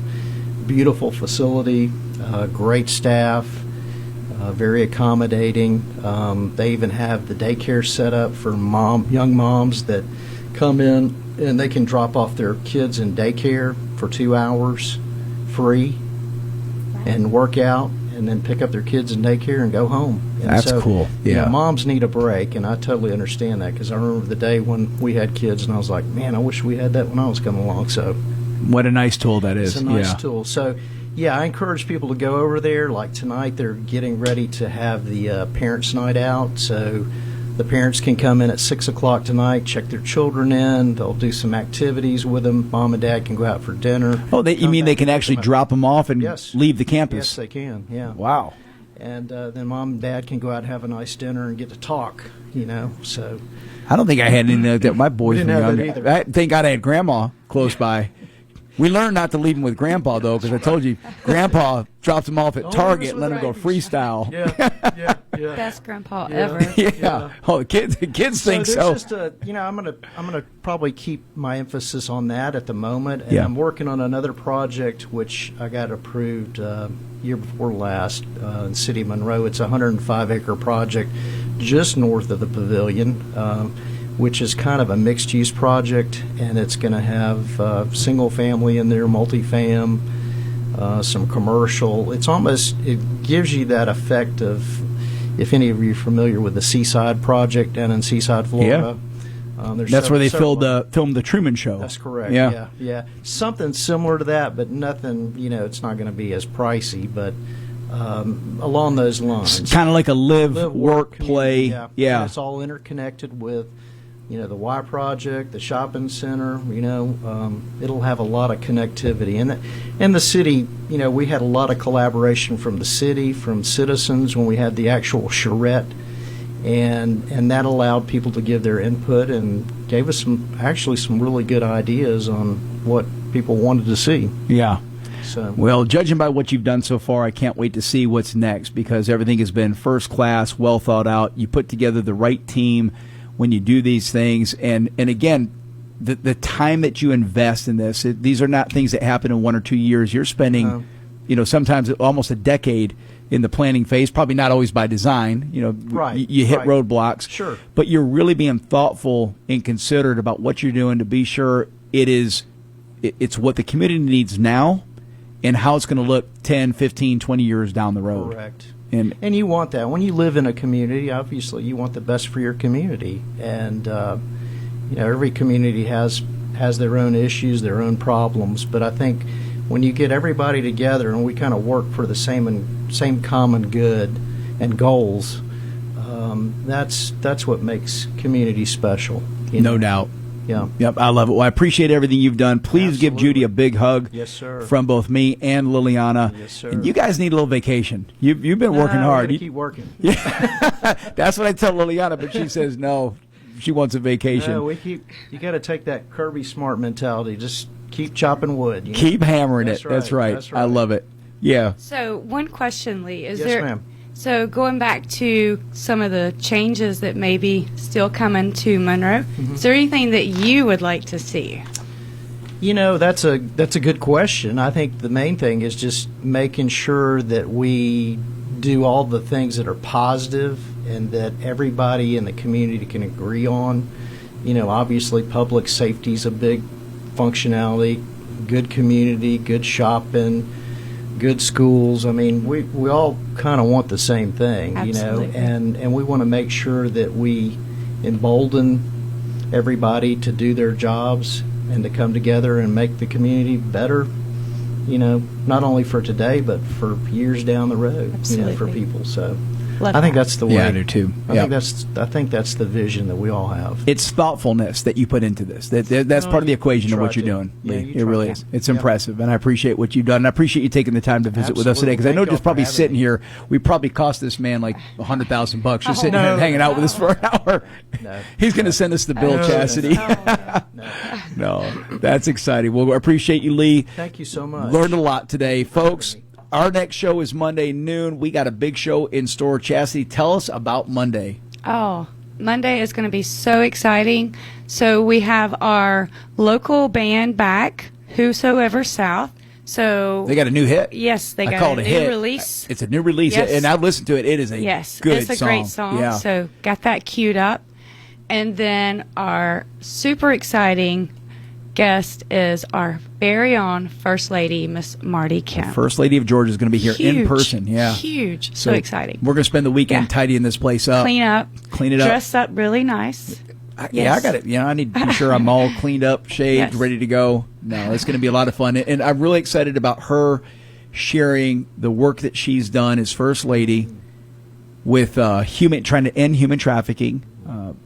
beautiful facility, great staff, very accommodating. They even have the daycare set up for young moms that come in, and they can drop off their kids in daycare for 2 hours free and work out, and then pick up their kids in daycare and go home. And that's cool. Yeah. Moms need a break, and I totally understand that, because I remember the day when we had kids, and I was like, man, I wish we had that when I was coming along. So, what a nice tool that is. It's a nice tool. So, I encourage people to go over there. Like tonight, they're getting ready to have the Parents' Night Out, so the parents can come in at 6 o'clock tonight, check their children in. They'll do some activities with them. Mom and Dad can go out for dinner. Oh, you mean they can actually drop them off and leave the campus? Yes, they can, yeah. Wow. And then Mom and Dad can go out and have a nice dinner and get to talk, so. I don't think I had anything like that. My boys didn't were have young. that either. Thank God I had Grandma close by. We learned not to leave him with Grandpa, though, because I told you, Grandpa dropped him off at Target and let him go freestyle. Yeah. Best grandpa ever. Yeah. Oh, the kids think so. There's just I'm gonna probably keep my emphasis on that at the moment, and I'm working on another project which I got approved year before last in City of Monroe. It's a 105-acre project just north of the pavilion, which is kind of a mixed-use project, and it's going to have single family in there, multifam, some commercial. It gives you that effect of, if any of you are familiar with the Seaside project down in Seaside, Florida. That's where they filmed the Truman Show. That's correct. Yeah. Something similar to that, but nothing. It's not going to be as pricey, but along those lines. It's kind of like a live, work, play. Yeah. It's all interconnected with, the Y project, the shopping center. It'll have a lot of connectivity, and the city. We had a lot of collaboration from the city, from citizens when we had the actual charrette. And that allowed people to give their input and gave us some really good ideas on what people wanted to see. Yeah. So, well, judging by what you've done so far, I can't wait to see what's next, because everything has been first class, well thought out. You put together the right team when you do these things. And again, the time that you invest in this, these are not things that happen in 1 or 2 years. You're spending, sometimes almost a decade in the planning phase, probably not always by design. Right, you hit roadblocks. Sure. But you're really being thoughtful and considerate about what you're doing to be sure it's what the community needs now and how it's going to look 10, 15, 20 years down the road. Correct. And you want that. When you live in a community, obviously you want the best for your community. And, every community has their own issues, their own problems. But I think when you get everybody together and we kind of work for the same common good and goals, that's what makes community special. No doubt. Yeah. Yep, I love it. Well, I appreciate everything you've done. Please give Judy a big hug. Yes, sir. From both me and Liliana. Yes, sir. And you guys need a little vacation. You've been working hard. Keep working. Yeah. That's what I tell Liliana, but she says no. She wants a vacation. No, you got to take that Kirby Smart mentality. Just keep chopping wood. Keep hammering That's it. Right. That's right. That's right. I love it. Yeah. So one question, Lee, Yes, ma'am. So going back to some of the changes that may be still coming to Monroe, is there anything that you would like to see? That's a good question. I think the main thing is just making sure that we do all the things that are positive and that everybody in the community can agree on. Obviously public safety is a big functionality, good community, good shopping, good schools. I mean, we all kind of want the same thing, Absolutely. and we want to make sure that we embolden everybody to do their jobs and to come together and make the community better, not only for today, but for years down the road, for people. So I think that's the way. Yeah, I do too. I think that's the vision that we all have. It's thoughtfulness that you put into this. That's part of the equation of what you're doing, Lee. It really is. It's impressive, and I appreciate what you've done. And I appreciate you taking the time to visit with us today, because I know just probably sitting here, we probably cost this man like $100,000 just sitting here and hanging out with us for an hour. No. He's going to send us the bill, Chastity. No, that's exciting. Well, I appreciate you, Lee. Thank you so much. Learned a lot today, folks. Our next show is Monday noon. We got a big show in store. Chastity, tell us about Monday. Oh, Monday is going to be so exciting. So we have our local band back, Whosoever South. So they got a new hit. Yes, they got call a it new hit. release. It's a new release, Yes. and I listened to it. It is a good it's a song. great song. Yeah. So got that queued up. And then our super exciting guest is our very own First Lady, Miss Marty Kemp. First Lady of Georgia is going to be here in Huge, person. Yeah, huge. So exciting. We're going to spend the weekend tidying this place up. Clean it up. Dress up really nice. Yeah, I got it. I need to be sure I'm all cleaned up, shaved, Yes. ready to go. No, it's going to be a lot of fun. And I'm really excited about her sharing the work that she's done as First Lady with trying to end human trafficking,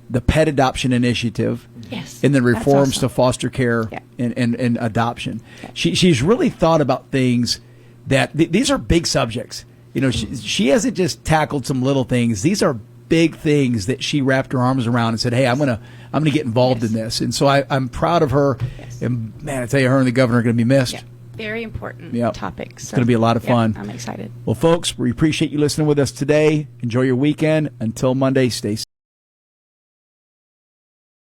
the pet adoption initiative, yes, and then reforms awesome. to foster care and adoption. She's really thought about things that these are big subjects. She hasn't just tackled some little things. These are big things that she wrapped her arms around and said, "Hey, I'm gonna get involved in this." And so I'm proud of her. And man, I tell you, her and the governor are going to be missed. Yeah. Very important topics. It's going to be a lot of fun. I'm excited. Well, folks, we appreciate you listening with us today. Enjoy your weekend. Until Monday, stay safe.